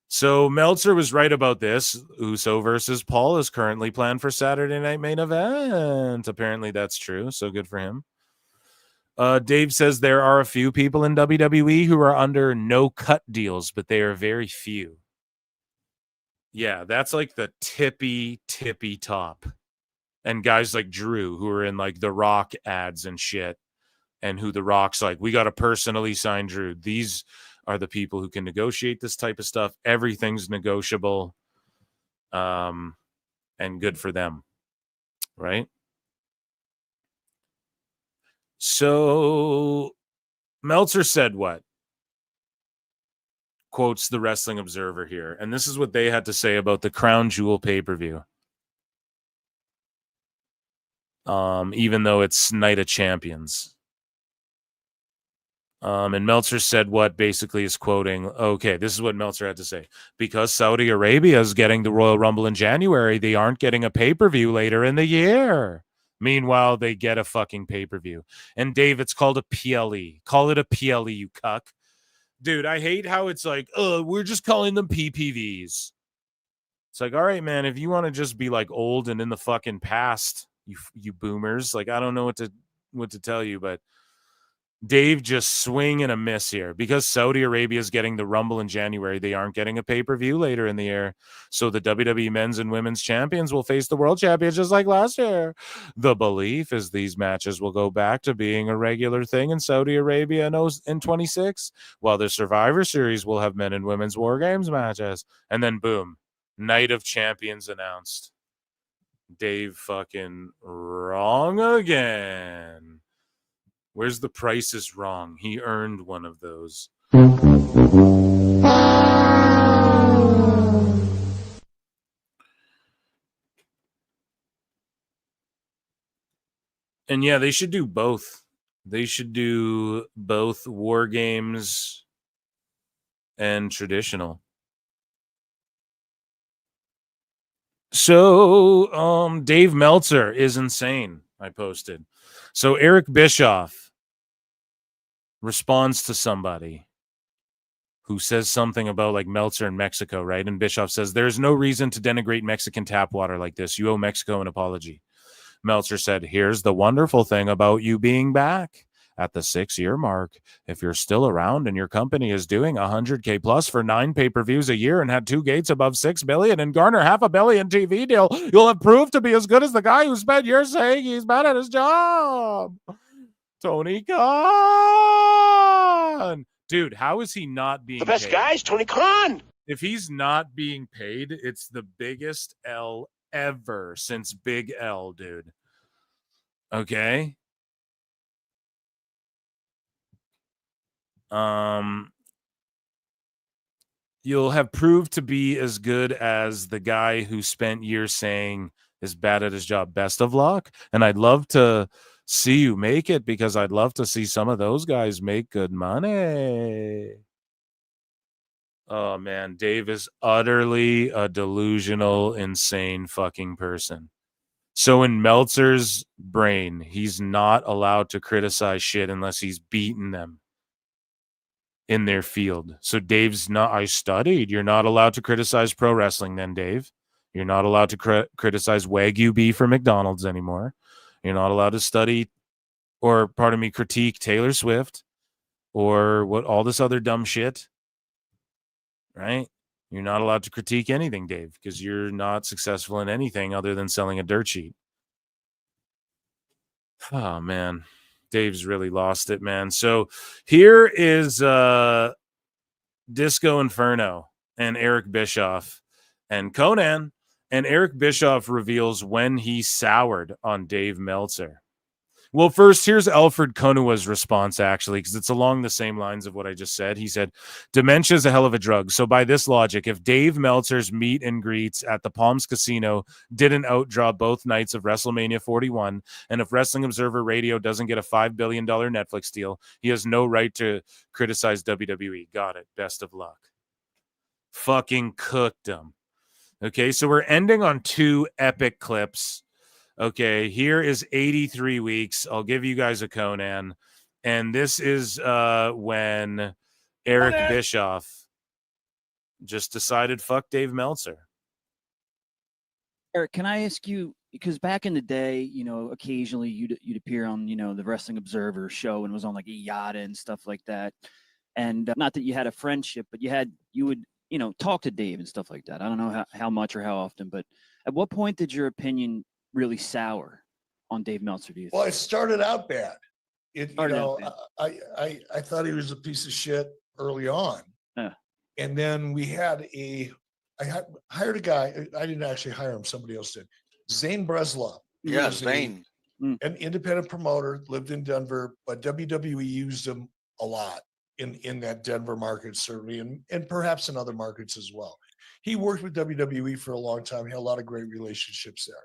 So Meltzer was right about this. Uso versus Paul is currently planned for Saturday Night Main Event. Apparently that's true, so good for him. Dave says there are a few people in WWE who are under no-cut deals, but they are very few. Yeah, that's like the tippy top. And guys like Drew, who are in like the Rock ads and shit, and who the Rock's like, we got to personally sign Drew. These are the people who can negotiate this type of stuff. Everything's negotiable, and good for them, right? So Meltzer said what? Quotes the Wrestling Observer here. And this is what they had to say about the Crown Jewel pay-per-view. Even though it's Night of Champions. And Meltzer said what basically is quoting, okay, this is what Meltzer had to say. Because Saudi Arabia is getting the Royal Rumble in January, they aren't getting a pay-per-view later in the year. Meanwhile, they get a fucking pay-per-view. And Dave, it's called a PLE. Call it a PLE, you cuck. Dude, I hate how it's like, we're just calling them PPVs. It's like, all right, man, if you want to just be like old and in the fucking past, you boomers, like, I don't know what to tell you, but Dave just swing and a miss here. Because Saudi Arabia is getting the Rumble in January, they aren't getting a pay-per-view later in the year. So the WWE men's and women's champions will face the world champions just like last year. The belief is these matches will go back to being a regular thing in Saudi Arabia in 26, while the Survivor Series will have men and women's War Games matches. And then boom, Night of Champions announced. Dave fucking wrong again. Where's the Price is Wrong? He earned one of those. And yeah, they should do both. They should do both War Games and traditional. So, Dave Meltzer is insane. I posted. So Eric Bischoff responds to somebody who says something about like Meltzer in Mexico, right? And Bischoff says, "There's no reason to denigrate Mexican tap water like this. You owe Mexico an apology." Meltzer said, "Here's the wonderful thing about you being back. At the 6-year mark, if you're still around and your company is doing $100K plus for 9 pay-per-views a year and had 2 gates above 6 billion and garner $500 million TV deal, you'll have proved to be as good as the guy who spent years saying he's bad at his job. Tony Khan." Dude, how is he not being The best paid? guy's Tony Khan. If he's not being paid, it's the biggest L ever since Big L, dude. Okay? You'll have proved to be as good as the guy who spent years saying is bad at his job. Best of luck. And I'd love to see you make it because I'd love to see some of those guys make good money. Oh, man. Dave is utterly a delusional, insane fucking person. So in Meltzer's brain, he's not allowed to criticize shit unless he's beaten them in their field. So Dave's not, I studied. You're not allowed to criticize pro wrestling then, Dave. You're not allowed to criticize Wagyu beef for McDonald's anymore. You're not allowed to study or, pardon me, critique Taylor Swift or what all this other dumb shit, right? You're not allowed to critique anything, Dave, because you're not successful in anything other than selling a dirt sheet. Oh, man. Dave's really lost it, man. So here is Disco Inferno and Eric Bischoff and Conan. And Eric Bischoff reveals when he soured on Dave Meltzer. Well, first, here's Alfred Konuwa's response, actually, because it's along the same lines of what I just said. He said, "Dementia is a hell of a drug. So by this logic, if Dave Meltzer's meet and greets at the Palms Casino didn't outdraw both nights of WrestleMania 41, and if Wrestling Observer Radio doesn't get a $5 billion Netflix deal, he has no right to criticize WWE. Got it. Best of luck." Fucking cooked him. Okay, so we're ending on 2 epic clips. Okay, here is 83 weeks. I'll give you guys a Conan. And this is when Eric Bischoff just decided, fuck Dave Meltzer. Eric, can I ask you, because back in the day, you know, occasionally you'd appear on, you know, the Wrestling Observer show and was on like Yada and stuff like that. And not that you had a friendship, but you would, you know, talk to Dave and stuff like that. I don't know how much or how often, but at what point did your opinion really sour on Dave Meltzer, do you think? Well, it started out bad. I thought he was a piece of shit early on. Yeah. And then I hired a guy. I didn't actually hire him. Somebody else did. Zane Breslov. Yeah, Zane. An independent promoter, lived in Denver, but WWE used him a lot in that Denver market, certainly, and perhaps in other markets as well. He worked with WWE for a long time. He had a lot of great relationships there.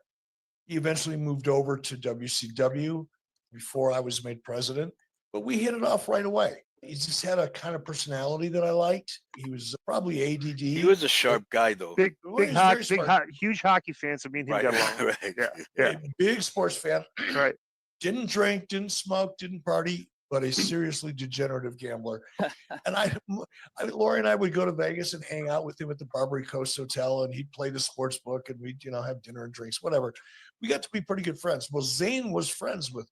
He eventually moved over to WCW before I was made president, but we hit it off right away. He just had a kind of personality that I liked. He was probably ADD. He was a sharp guy, though. Huge hockey fan. So me and him Right, got along. right. Yeah. Big sports fan. Right. Didn't drink, didn't smoke, didn't party, but a seriously degenerative gambler. And Lori and I would go to Vegas and hang out with him at the Barbary Coast Hotel, and he'd play the sports book, and we'd, have dinner and drinks, whatever. We got to be pretty good friends. Well, Zane was friends with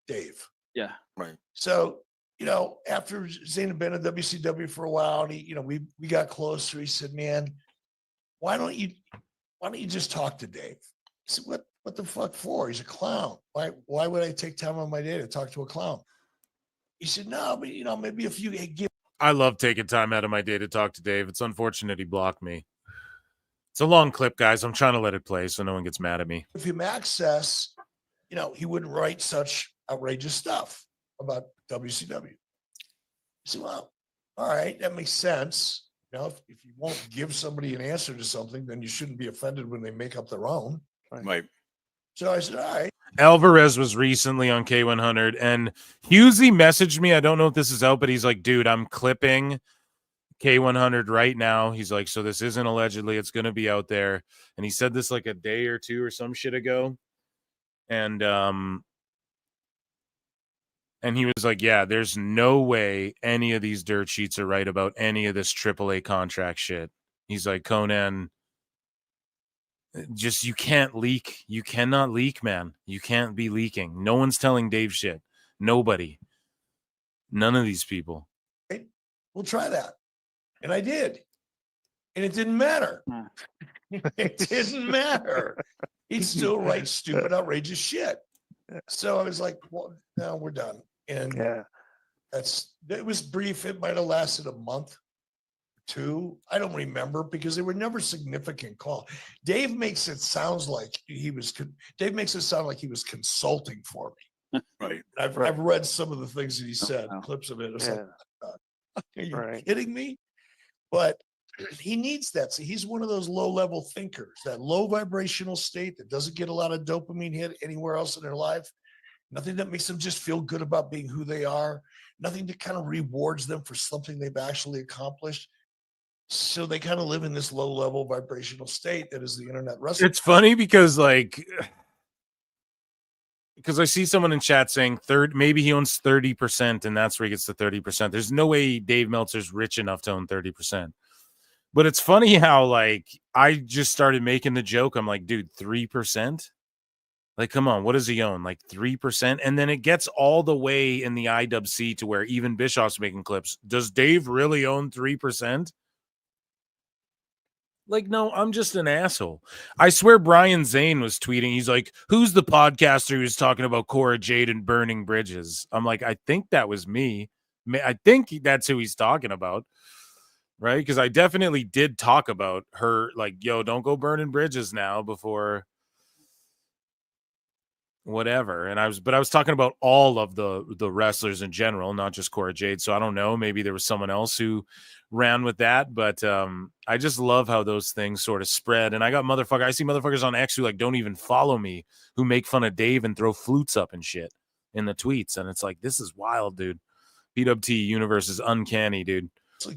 Dave. Yeah. Right. So, after Zane had been at WCW for a while, and we got closer. He said, "Man, why don't you just talk to Dave?" I said, What the fuck for? He's a clown. Why would I take time on my day to talk to a clown? He said, "No, but maybe if you give." I love taking time out of my day to talk to Dave. It's unfortunate he blocked me. It's a long clip, guys. I'm trying to let it play so no one gets mad at me. Give him access, he wouldn't write such outrageous stuff about WCW. I said, "Well, all right, that makes sense. If you won't give somebody an answer to something, then you shouldn't be offended when they make up their own." Right. So I said, all right. Alvarez was recently on K100, and Husey messaged me. I don't know if this is out, but he's like, dude, I'm clipping K100 right now. He's like, so this isn't allegedly, it's going to be out there. And he said this like a day or two or some shit ago. And he was like, yeah, there's no way any of these dirt sheets are right about any of this AAA contract shit. He's like, Conan, just, you can't leak. You cannot leak, man. You can't be leaking. No one's telling Dave shit. Nobody. None of these people. Right? We'll try that. And I did. And it didn't matter. It didn't matter. He'd still write stupid, outrageous shit. So I was like, well, no, we're done. And it was brief. It might have lasted a month, two. I don't remember because they were never significant call. Dave makes it sound like he was consulting for me. Right. I've read some of the things that he said, clips of it. It was like, are you kidding me? But he needs that. So he's one of those low-level thinkers, that low vibrational state that doesn't get a lot of dopamine hit anywhere else in their life. Nothing that makes them just feel good about being who they are. Nothing that kind of rewards them for something they've actually accomplished. So they kind of live in this low-level vibrational state that is the internet wrestling. It's funny because I see someone in chat saying maybe he owns 30%, and that's where he gets the 30%. There's no way Dave Meltzer's rich enough to own 30%. But it's funny how, like, I just started making the joke. I'm like, dude, 3%? Like, come on, what does he own? Like 3%? And then it gets all the way in the IWC to where even Bischoff's making clips. Does Dave really own 3%? Like, no, I'm just an asshole. I swear Brian Zane was tweeting. He's like, who's the podcaster who's talking about Cora Jade and burning bridges? I'm like, I think that was me. I think that's who he's talking about. Right? Because I definitely did talk about her, like, yo, don't go burning bridges now before whatever. And I was talking about all of the wrestlers in general, not just Cora Jade. So I don't know, maybe there was someone else who ran with that, but I just love how those things sort of spread. And I see motherfuckers on X who like don't even follow me, who make fun of Dave and throw flutes up and shit in the tweets. And it's like, this is wild, dude. PWT universe is uncanny, dude.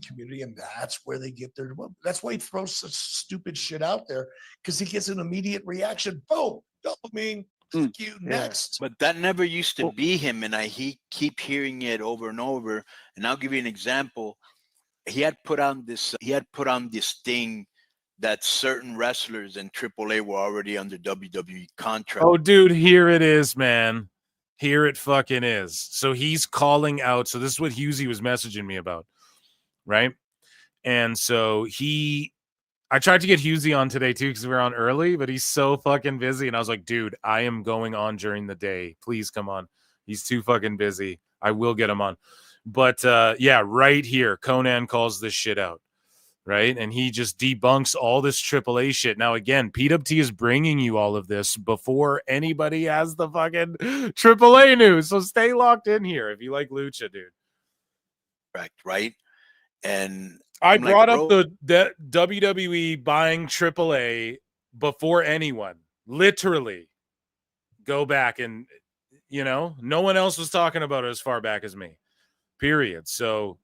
Community, and that's where they get their. That's why he throws such stupid shit out there, because he gets an immediate reaction. Boom, dopamine. Thank you. Next. But that never used to be him, and he keep hearing it over and over. And I'll give you an example. He had put on this thing that certain wrestlers in AAA were already under WWE contract. Oh, dude, here it is, man. Here it fucking is. So he's calling out. So this is what Husey was messaging me about. Right. And so I tried to get Husey on today too, because we were on early, but he's so fucking busy. And I was like, dude, I am going on during the day. Please come on. He's too fucking busy. I will get him on. But yeah, right here, Conan calls this shit out. Right. And he just debunks all this AAA shit. Now, again, PWT is bringing you all of this before anybody has the fucking AAA news. So stay locked in here if you like Lucha, dude. Right. And I brought up the WWE buying AAA before anyone. Literally, go back and, no one else was talking about it as far back as me. Period. So,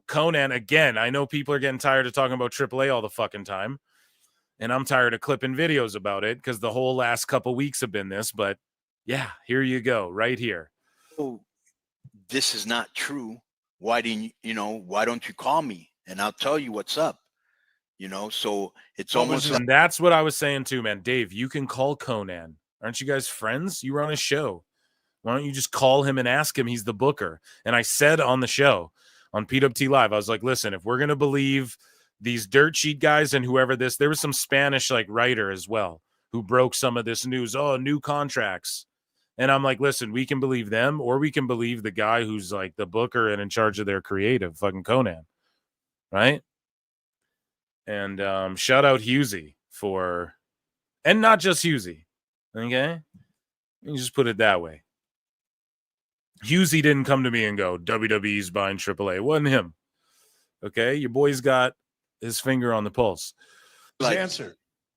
Conan, again, I know people are getting tired of talking about AAA all the fucking time. And I'm tired of clipping videos about it because the whole last couple weeks have been this. But yeah, here you go, right here. Oh, this is not true. Why don't you call me and I'll tell you what's up? So it's almost and that's what I was saying too, man. Dave, you can call Conan. Aren't you guys friends? You were on his show. Why don't you just call him and ask him? He's the booker. And I said on the show, on PWT Live, I was like, listen, if we're going to believe these dirt sheet guys and whoever there was some Spanish like writer as well who broke some of this news. Oh, new contracts. And I'm like, listen, we can believe them, or we can believe the guy who's like the booker and in charge of their creative, fucking Conan. Right? And shout out Husey and not just Husey. Okay? You just put it that way. Husey didn't come to me and go, WWE's buying AAA. It wasn't him. Okay? Your boy's got his finger on the pulse. Answer.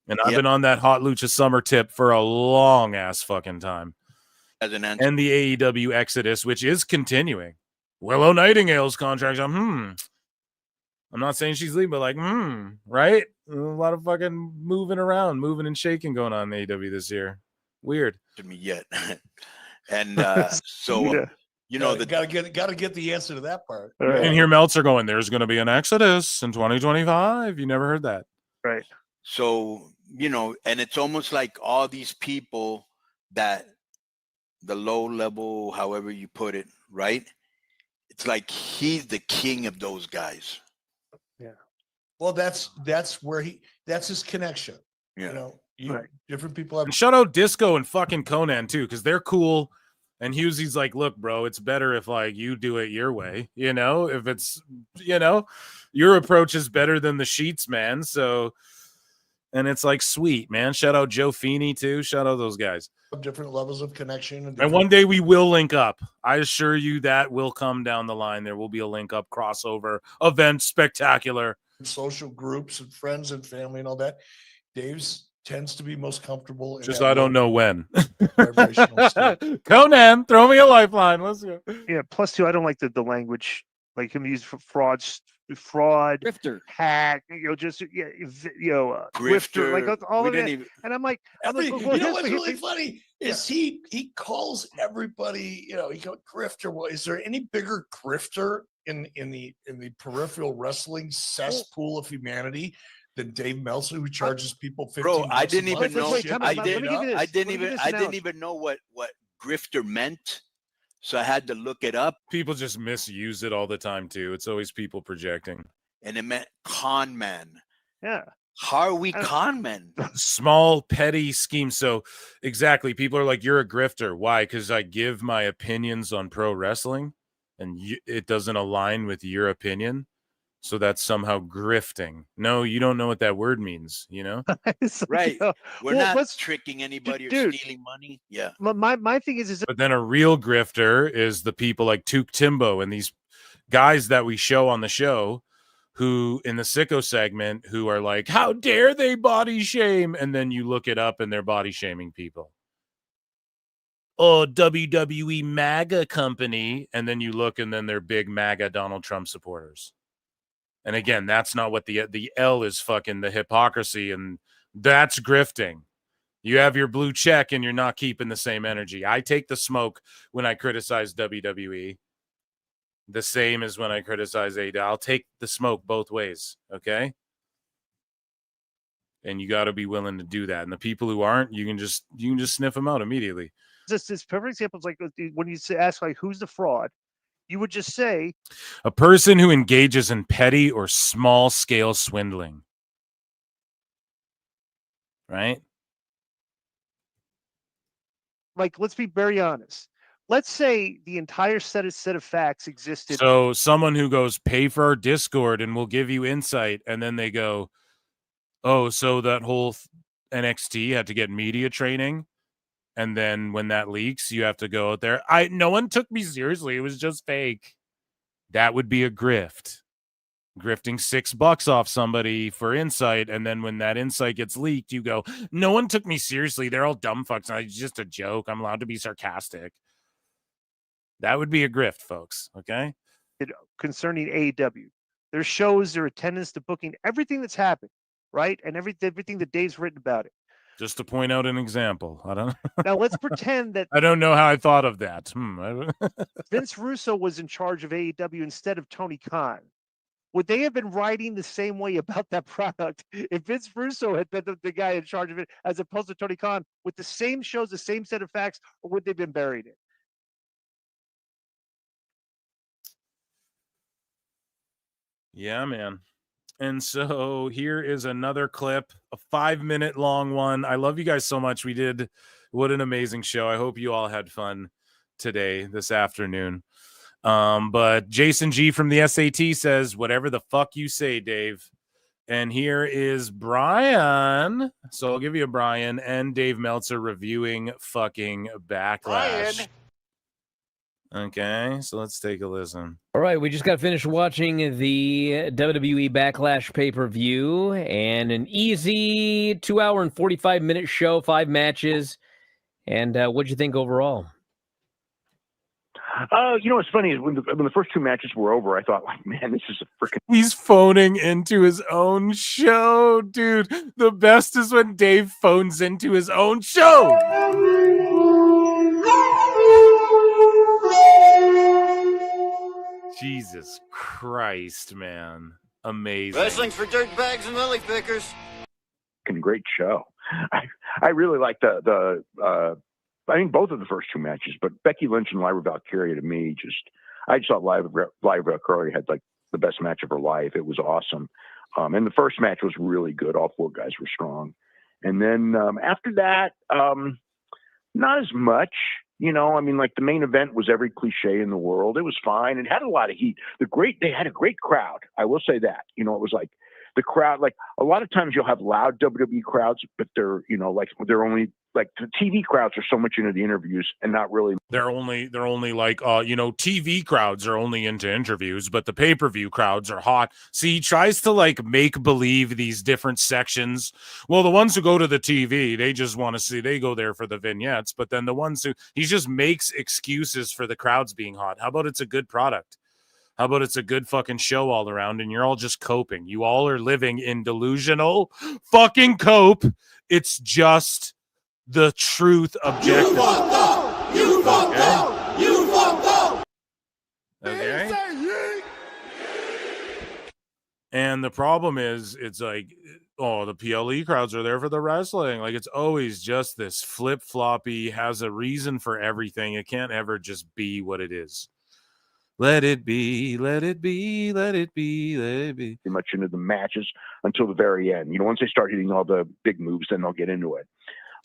And I've been on that Hot Lucha Summer tip for a long ass fucking time. As an answer. And the AEW Exodus, which is continuing. Willow Nightingale's contract. I'm not saying she's leaving, but like, right? A lot of fucking moving around, moving and shaking going on in AEW this year. Weird. To me yet. And so you know, gotta get the answer to that part. You can hear Meltzer going, there's going to be an Exodus in 2025. You never heard that. Right. So, you know, and it's almost like all these people that the low level, however you put it, right? It's like he's the king of those guys. Yeah. Well, that's where that's his connection. Yeah. You know, different people have. And shout out Disco and fucking Conan too, because they're cool. And Hughesy's like, look, bro, it's better if like you do it your way, you know, if it's, you know, your approach is better than the Sheets, man. So, and it's like, sweet, man. Shout out Joe Feeney too. Shout out those guys. Different levels of connection. And one day we will link up. I assure you that will come down the line. There will be a link up crossover event, spectacular. Social groups and friends and family and all that. Dave's tends to be most comfortable. In Just that I don't low know when. vibrational state. Conan, throw me a lifeline. Let's go. Yeah. Plus, too, I don't like the language like him use for fraud, grifter, hack. You know, just Grifter. like all We of didn't it. even- And I'm like, You know what's really here's- funny is he calls everybody, you know, he goes grifter. Well, is there any bigger grifter in the peripheral wrestling cesspool of humanity than Dave Meltzer, who charges people 15 Bro, I bucks a didn't month even for know. shit? I Let me give you this. I Let didn't me give even. this I didn't analogy. even know what grifter meant. So I had to look it up, People just misuse it all the time too. It's always people projecting. and it meant con man. Yeah. How are we con men? Small petty schemes. So exactly, people are like, you're a grifter. Why? Because I give my opinions on pro wrestling and it doesn't align with your opinion, so that's somehow grifting. No, you don't know what that word means, you know. Right. We're Well, not let's- tricking anybody or dude. stealing money. Yeah. My thing is But then a real grifter is the people like Took Timbo and these guys that we show on the show who in the sicko segment who are like, how dare they body shame? And then you look it up and they're body shaming people. Oh, WWE MAGA company. And then you look and then they're big MAGA Donald Trump supporters. And again, that's not what the L is fucking the hypocrisy. And that's grifting. You have your blue check and you're not keeping the same energy. I take the smoke when I criticize WWE. The same as when I criticize AEW. I'll take the smoke both ways, okay? And you got to be willing to do that. And the people who aren't, you can just sniff them out immediately. this perfect example is like when you ask like who's the fraud, you would just say A person who engages in petty or small scale swindling, right? like let's be very honest. Let's say the entire set of facts existed. So someone who goes, pay for our Discord and we'll give you insight, and then they go, oh, so that whole NXT had to get media training, and then when that leaks, you have to go out there. No one took me seriously. It was just fake. That would be a grift. Grifting $6 off somebody for insight, and then when that insight gets leaked, you go, no one took me seriously. They're all dumb fucks. It's just a joke. I'm allowed to be sarcastic. That would be a grift, folks. Okay. Concerning AEW, their shows, their attendance, the booking, everything that's happened, right? And everything that Dave's written about it. Just to point out an example. I don't Now let's pretend that I don't know how I thought of that. Vince Russo was in charge of AEW instead of Tony Khan. Would they have been writing the same way about that product if Vince Russo had been the guy in charge of it as opposed to Tony Khan with the same shows, the same set of facts, or would they have been buried in? Yeah, man. And so here is another clip, a 5-minute long one. I love you guys so much. What an amazing show. I hope you all had fun today, this afternoon. But Jason G from the SAT says, whatever the fuck you say, Dave. And here is Brian. So I'll give you a Brian and Dave Meltzer reviewing fucking Backlash. Okay, so let's take a listen. All right, we just got finished watching the WWE Backlash pay-per-view and an easy 2 hour and 45-minute show, 5 matches. And what'd you think overall? You know what's funny is when the first 2 matches were over, I thought, like, man, this is a freaking. He's phoning into his own show, dude. The best is when Dave phones into his own show. Jesus Christ, man. Amazing. Wrestling's for dirtbags and lily pickers. Great show. I really like the I think both of the first 2 matches, but Becky Lynch and Lyra Valkyria, to me, I just thought Lyra Valkyria had like the best match of her life. It was awesome. And the first match was really good. All 4 guys were strong. And then after that, not as much. You know, I mean, like the main event was every cliche in the world. It was fine. It had a lot of heat. They had a great crowd. I will say that. You know, it was like the crowd, like a lot of times you'll have loud WWE crowds, but they're, you know, like they're only like the TV crowds are so much into the interviews and not really. They're only like, you know, TV crowds are only into interviews, but the pay-per-view crowds are hot. See, he tries to like make believe these different sections. Well, the ones who go to the TV, they just want to see, they go there for the vignettes. But then the ones who, he just makes excuses for the crowds being hot. How about it's a good product? How about it's a good fucking show all around and you're all just coping? You all are living in delusional fucking cope. It's just the truth objective. You fucked up! You fucked up! You fucked up! Okay. And the problem is, it's like, oh, the PLE crowds are there for the wrestling. Like, it's always just this flip-floppy, has a reason for everything. It can't ever just be what it is. Let it be, let it be, let it be, let it be. Much into the matches until the very end. You know, once they start hitting all the big moves, then they'll get into it.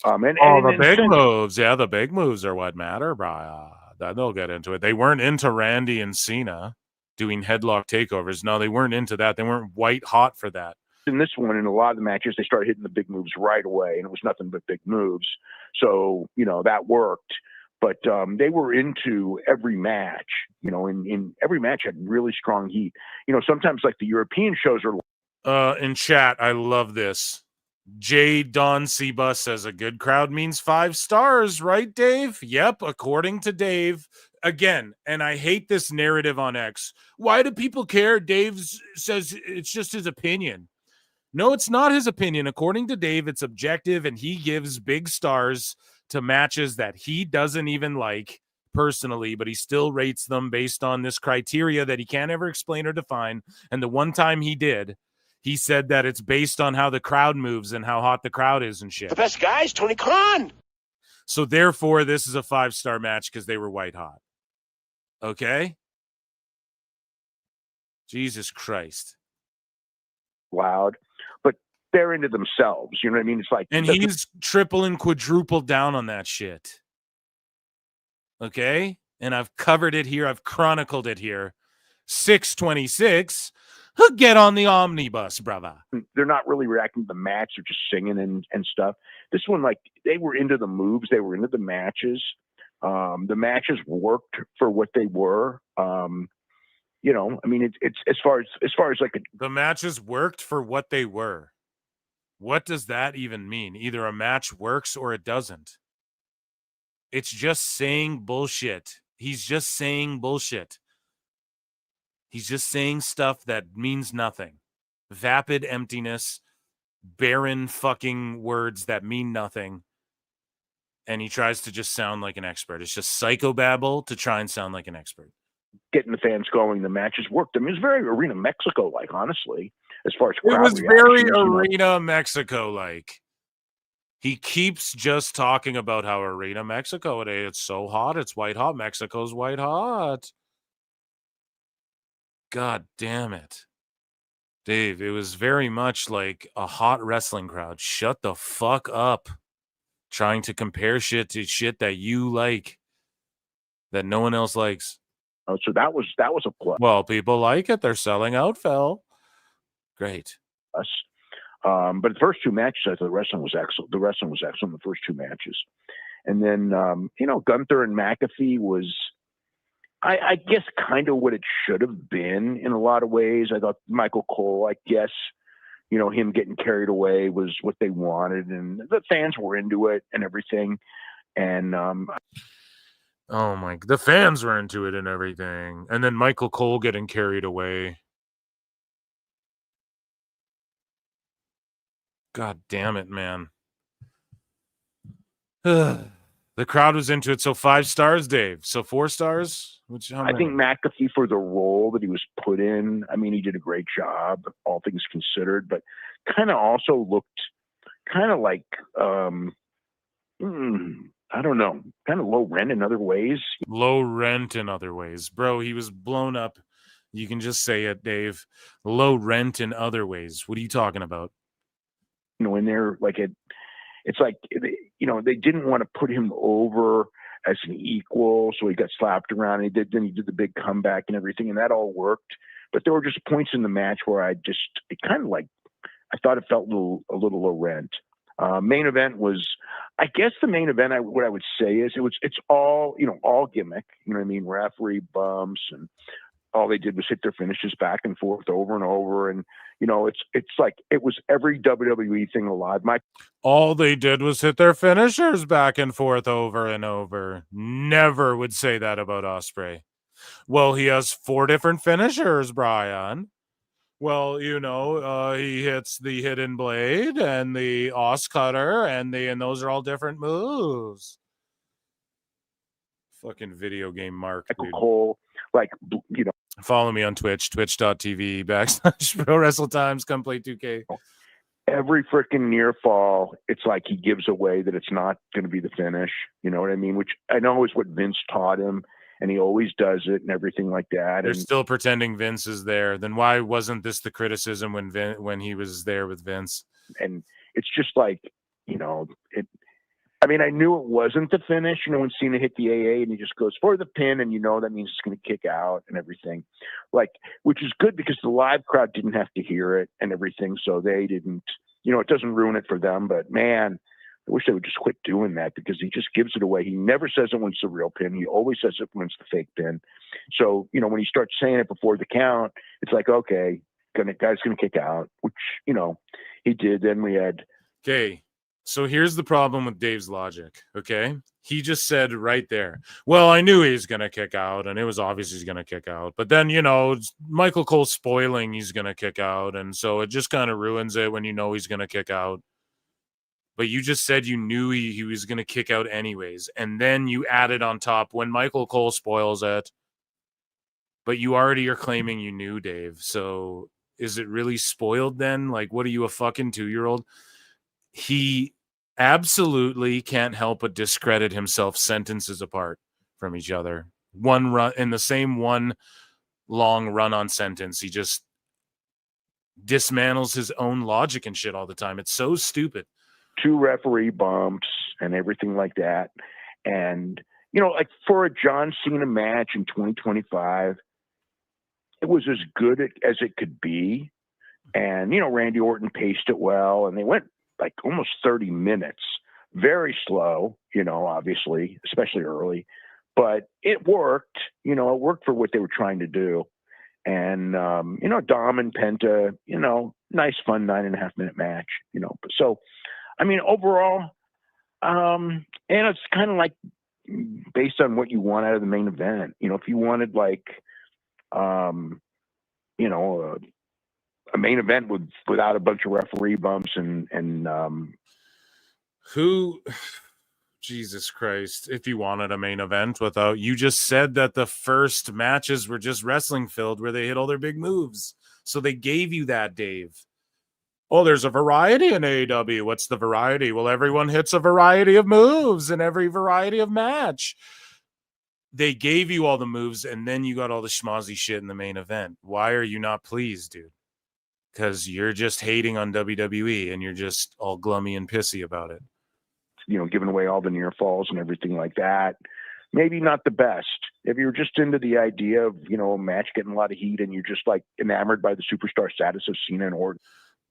The big moves. Yeah, the big moves are what matter, bro. They'll get into it. They weren't into Randy and Cena doing headlock takeovers. No, they weren't into that. They weren't white hot for that. In this one, in a lot of the matches, they started hitting the big moves right away, and it was nothing but big moves. So, you know, that worked. But they were into every match, you know, in every match had really strong heat. You know, sometimes like the European shows are. In chat, I love this. J. Don Seba says a good crowd means 5 stars, right, Dave? Yep, according to Dave. Again, and I hate this narrative on X. Why do people care? Dave says it's just his opinion. No, it's not his opinion. According to Dave, it's objective, and he gives big stars to matches that he doesn't even like personally, but he still rates them based on this criteria that he can't ever explain or define. And the one time he did, he said that it's based on how the crowd moves and how hot the crowd is and shit. The best guy is Tony Khan. So therefore, this is a 5-star match because they were white hot. Okay? Jesus Christ. Loud, but they're into themselves. You know what I mean? It's like, and he's triple and quadrupled down on that shit. Okay? And I've covered it here. I've chronicled it here. 626. Get on the omnibus, brother. They're not really reacting to the match. They're just singing and stuff. This one, like, they were into the moves. They were into the matches. The matches worked for what they were. You know, I mean, it's as far as like the matches worked for what they were. What does that even mean? Either a match works or it doesn't. It's just saying bullshit. He's just saying bullshit. He's just saying stuff that means nothing. Vapid emptiness, barren fucking words that mean nothing. And he tries to just sound like an expert. It's just psychobabble to try and sound like an expert. Getting the fans going, the matches worked. I mean, it was very Arena Mexico-like, honestly, as far as it crowd was very reactions, you know. Arena Mexico-like. He keeps just talking about how Arena Mexico today, it's so hot, it's white hot. Mexico's white hot. God damn it. Dave, it was very much like a hot wrestling crowd. Shut the fuck up. Trying to compare shit to shit that you like, that no one else likes. Oh, so that was a plus. Well, people like it. They're selling out, Phil. Great. But the first 2 matches, I thought the wrestling was excellent. The wrestling was excellent in the first 2 matches. And then, you know, Gunther and McAfee was, I guess kind of what it should have been in a lot of ways. I thought Michael Cole, I guess, him getting carried away was what they wanted, and the fans were into it and everything. And the fans were into it and everything. And then Michael Cole getting carried away. God damn it, man. The crowd was into it. So 5 stars, Dave. So 4 stars? I think McAfee, for the role that he was put in, I mean, he did a great job, all things considered, but kind of also looked kind of like, I don't know, kind of low rent in other ways. Low rent in other ways. Bro, he was blown up. You can just say it, Dave. Low rent in other ways. What are you talking about? In there, like it's like, they didn't want to put him over as an equal, so he got slapped around. Then he did the big comeback and everything, and that all worked. But there were just points in the match where it kind of like, I thought it felt a little low rent. Main event was, I guess the main event, what I would say is it's all, all gimmick, you know what I mean? Referee bumps, and all they did was hit their finishes back and forth over and over. And, it's like, it was every WWE thing alive. All they did was hit their finishers back and forth over and over. Never would say that about Ospreay. Well, he has 4 different finishers, Brian. Well, he hits the hidden blade and the os cutter, and those are all different moves. Fucking video game Mark. Cole, follow me on Twitch, twitch.tv /ProWrestletimes. Come play 2K. Every freaking near fall, it's like he gives away that it's not going to be the finish. You know what I mean? Which I know is what Vince taught him, and he always does it and everything like that. They're still pretending Vince is there. Then why wasn't this the criticism when he was there with Vince? And it's just like, I knew it wasn't the finish, when Cena hit the AA and he just goes for the pin, and that means it's going to kick out and everything, which is good because the live crowd didn't have to hear it and everything. So they didn't, it doesn't ruin it for them, but man, I wish they would just quit doing that, because he just gives it away. He never says it when it's the real pin. He always says it when it's the fake pin. So, when he starts saying it before the count, it's like, okay, guy's going to kick out, which, he did. Then we had. Okay. So here's the problem with Dave's logic, okay? He just said right there, well, I knew he was going to kick out, and it was obvious he's going to kick out. But then, Michael Cole's spoiling he's going to kick out, and so it just kind of ruins it when he's going to kick out. But you just said you knew he was going to kick out anyways, and then you added on top when Michael Cole spoils it. But you already are claiming you knew, Dave. So is it really spoiled then? Like, what are you, a fucking 2-year-old? He absolutely can't help but discredit himself sentences apart from each other. One run in the same one long run-on sentence. He just dismantles his own logic and shit all the time. It's so stupid. 2 referee bumps and everything like that. And, for a John Cena match in 2025, it was as good as it could be. And, Randy Orton paced it well, and they went like almost 30 minutes, very slow, obviously, especially early, but it worked, it worked for what they were trying to do. And, Dom and Penta, nice, fun 9.5-minute match, so, overall, and it's kind of like based on what you want out of the main event, if you wanted a main event without a bunch of referee bumps and who, Jesus Christ, if you wanted a main event without, you just said that the first matches were just wrestling filled where they hit all their big moves. So they gave you that, Dave. Oh, there's a variety in AEW. What's the variety? Well, everyone hits a variety of moves in every variety of match. They gave you all the moves, and then you got all the schmozzy shit in the main event. Why are you not pleased, dude? Because you're just hating on WWE, and you're just all glummy and pissy about it. Giving away all the near falls and everything like that. Maybe not the best. If you're just into the idea of, a match getting a lot of heat and you're just enamored by the superstar status of Cena and Orton.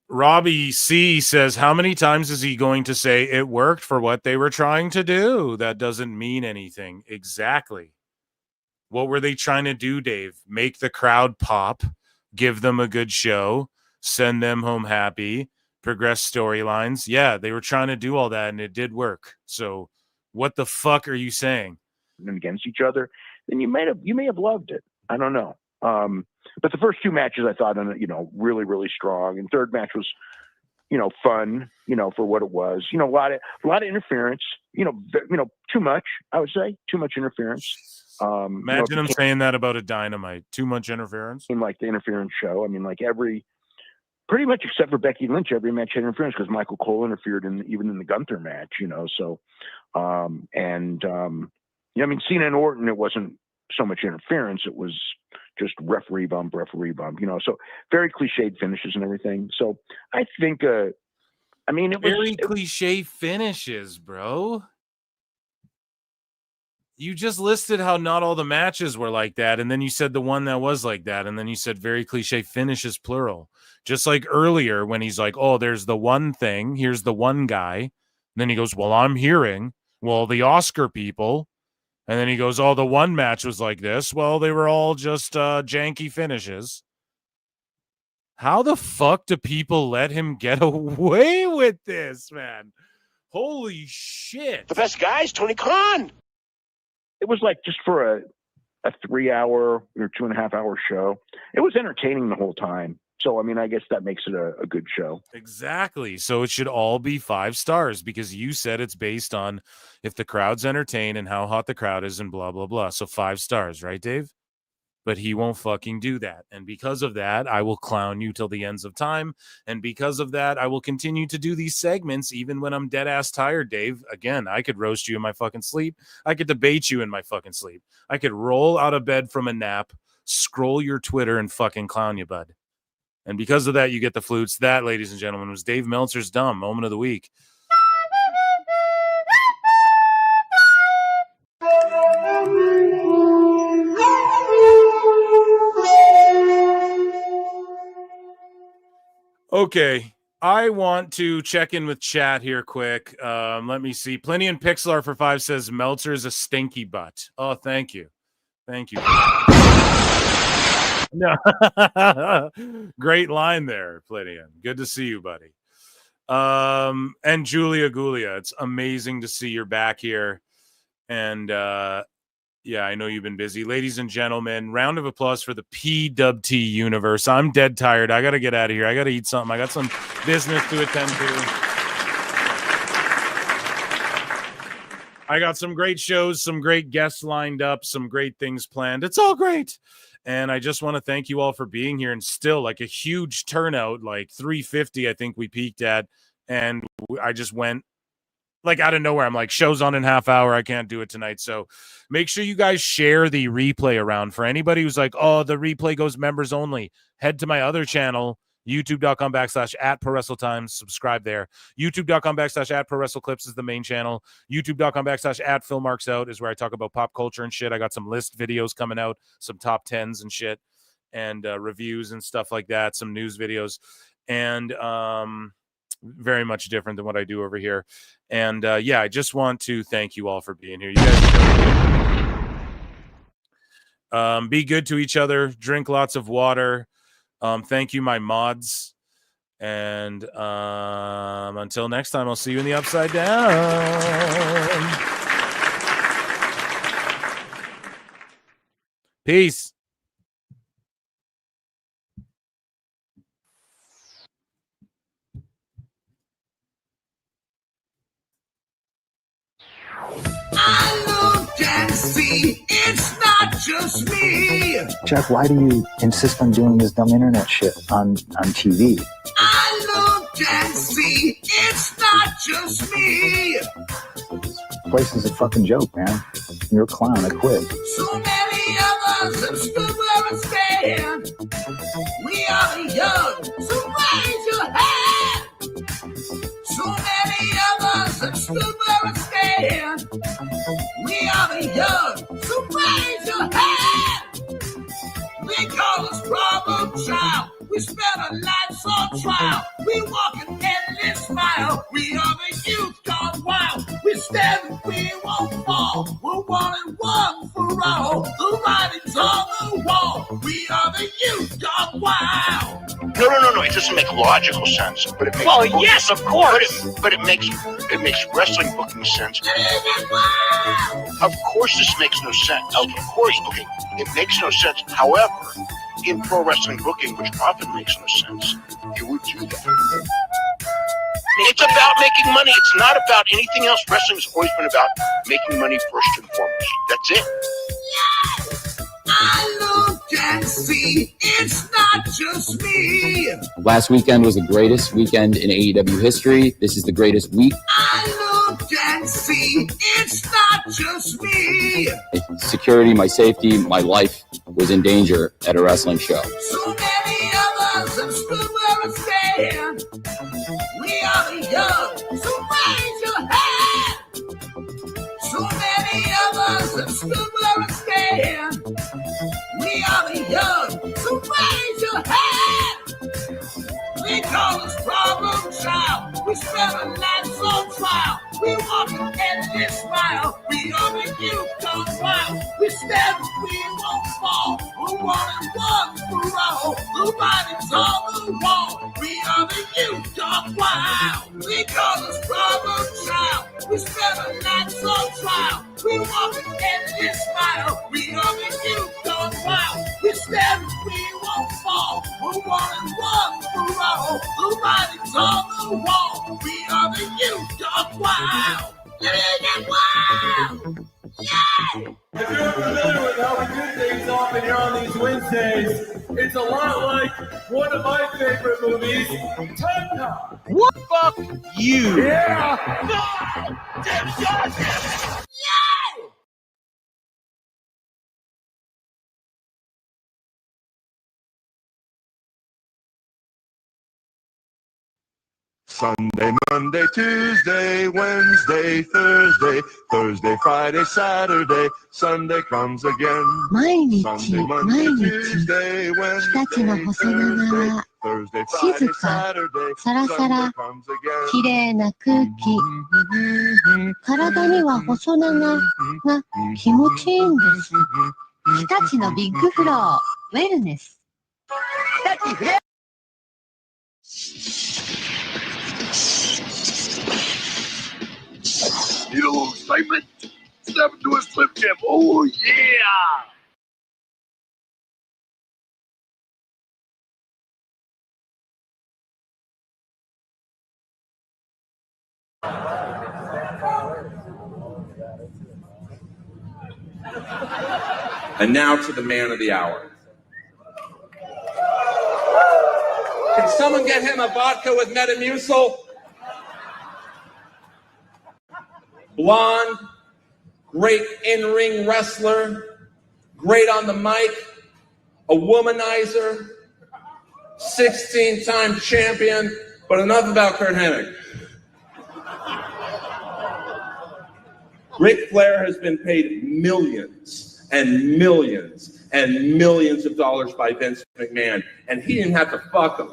Robbie C says, how many times is he going to say it worked for what they were trying to do? That doesn't mean anything. Exactly. What were they trying to do, Dave? Make the crowd pop, give them a good show, send them home happy, progress storylines. Yeah, they were trying to do all that, and it did work. So what the fuck are you saying? And against each other, then you may have loved it. I don't know. But the first two matches I thought, really, really strong. And third match was, fun, for what it was. A lot of interference. Too much. I would say too much interference. Imagine him saying that about a Dynamite. Too much interference. In like the interference show. I mean, like pretty much except for Becky Lynch, every match had interference because Michael Cole interfered even in the Gunther match. So, Cena and Orton, it wasn't so much interference. It was just referee bump, so very cliched finishes and everything. So I think, it was very cliche finishes, bro. You just listed how not all the matches were like that, and then you said the one that was like that, and then you said very cliche finishes, plural. Just like earlier when he's like, oh, there's the one thing, here's the one guy. And then he goes, well, I'm hearing, the Oscar people. And then he goes, oh, the one match was like this. Well, they were all just janky finishes. How the fuck do people let him get away with this, man? Holy shit. The best guy is Tony Khan. It was like just for a 3-hour or 2.5-hour show. It was entertaining the whole time. So, I guess that makes it a good show. Exactly. So it should all be 5 stars because you said it's based on if the crowd's entertained and how hot the crowd is and blah, blah, blah. So 5 stars, right, Dave? But he won't fucking do that. And because of that, I will clown you till the ends of time. And because of that, I will continue to do these segments even when I'm dead ass tired, Dave. Again, I could roast you in my fucking sleep. I could debate you in my fucking sleep. I could roll out of bed from a nap, scroll your Twitter, and fucking clown you, bud. And because of that, you get the flutes. That, ladies and gentlemen, was Dave Meltzer's Dumb Moment of the Week. Okay, I want to check in with chat here quick. Let me see. Plenty and Pixlar for 5 says Meltzer is a stinky butt. Oh, thank you. Thank you. No. Great line there, Plinian. Good to see you, buddy. And Julia Gulia, it's amazing to see you're back here. And yeah, I know you've been busy. Ladies and gentlemen, round of applause for the PWT universe. I'm dead tired. I got to get out of here. I got to eat something. I got some business to attend to. I got some great shows, some great guests lined up, some great things planned. It's all great. And I just want to thank you all for being here. And still, like, a huge turnout, like 350, I think we peaked at. And I just went, like, out of nowhere. I'm like, show's on in half hour. I can't do it tonight. So make sure you guys share the replay around. For anybody who's like, oh, the replay goes members only, head to my other channel, youtube.com/@prowrestletimes. Subscribe there. youtube.com/@prowrestleclips is the main channel. youtube.com/@philmarksout is where I talk about pop culture and shit. I got some list videos coming out, some top 10s and shit, and reviews and stuff like that, some news videos, and very much different than what I do over here. And yeah, I just want to thank you all for being here. You guys be good to each other, drink lots of water. Thank you, my mods. And until next time, I'll see you in the Upside Down. Peace. I look and see it's not just me. Jeff, why do you insist on doing this dumb internet shit on TV? I look and see it's not just me. This place is a fucking joke, man. You're a clown. I quit. So many others have stood where I stand. We are the young, so raise your hand. So many others have stood where I stand. We are the young, so raise your hand. They call us problem child. We spend our lives on trial. We walk an endless mile. We are the youth gone wild. We stand, we won't fall. We're one and one for all. The writing's on the wall. We are the youth gone wild. No. It doesn't make logical sense, but it makes. Well, yes, of course. But it makes wrestling booking sense. Of course, this makes no sense. Of course, okay, it makes no sense. However, in pro wrestling booking, which often makes no sense, you would do that. It's about making money. It's not about anything else. Wrestling's always been about making money first and foremost. That's it. I look and see it's not just me. Last weekend was the greatest weekend in AEW history. This is the greatest week. I look and see it's not just me. Security, my safety, my life was in danger at a wrestling show. So many of us have stood where I stand. We are the young, so raise your hand. So many of us have stood where I stand. We are the young, so raise your hand. They call us problem child. We spend our lives on trial. We walk an endless mile. We are the youth gone wild. We stand, we won't fall. We're one and one for all. The writing's on the wall. We are the youth gone wild. They call us problem child. We spend our lives on trial. We walk an endless mile. We are the youth gone wild. We stand, we won't fall. We're one and one for all. The writing's on the wall. We are the youth gone wild. Get wild. Yeah. If you're familiar with how we do things often here on these Wednesdays, it's a lot like one of my favorite movies, Time Cop. What? Fuck you. Yeah. Yeah. Sunday, Monday, Tuesday, Wednesday, Thursday, Thursday, Friday, Saturday, Sunday comes again. Sunday, Monday, Tuesday, Wednesday, Thursday, Thursday, Friday, Saturday, Sunday comes again. 綺麗な空気。体には細長が気持ちいいんです。日立のビッグフロー、ウェルネス。Need a little excitement? Step into a Slim Jim. Oh, yeah. And now to the man of the hour. Can someone get him a vodka with Metamucil? Blonde, great in-ring wrestler, great on the mic, a womanizer, 16-time champion, but enough about Kurt Hennig. Ric Flair has been paid millions and millions and millions of dollars by Vince McMahon, and he didn't have to fuck him.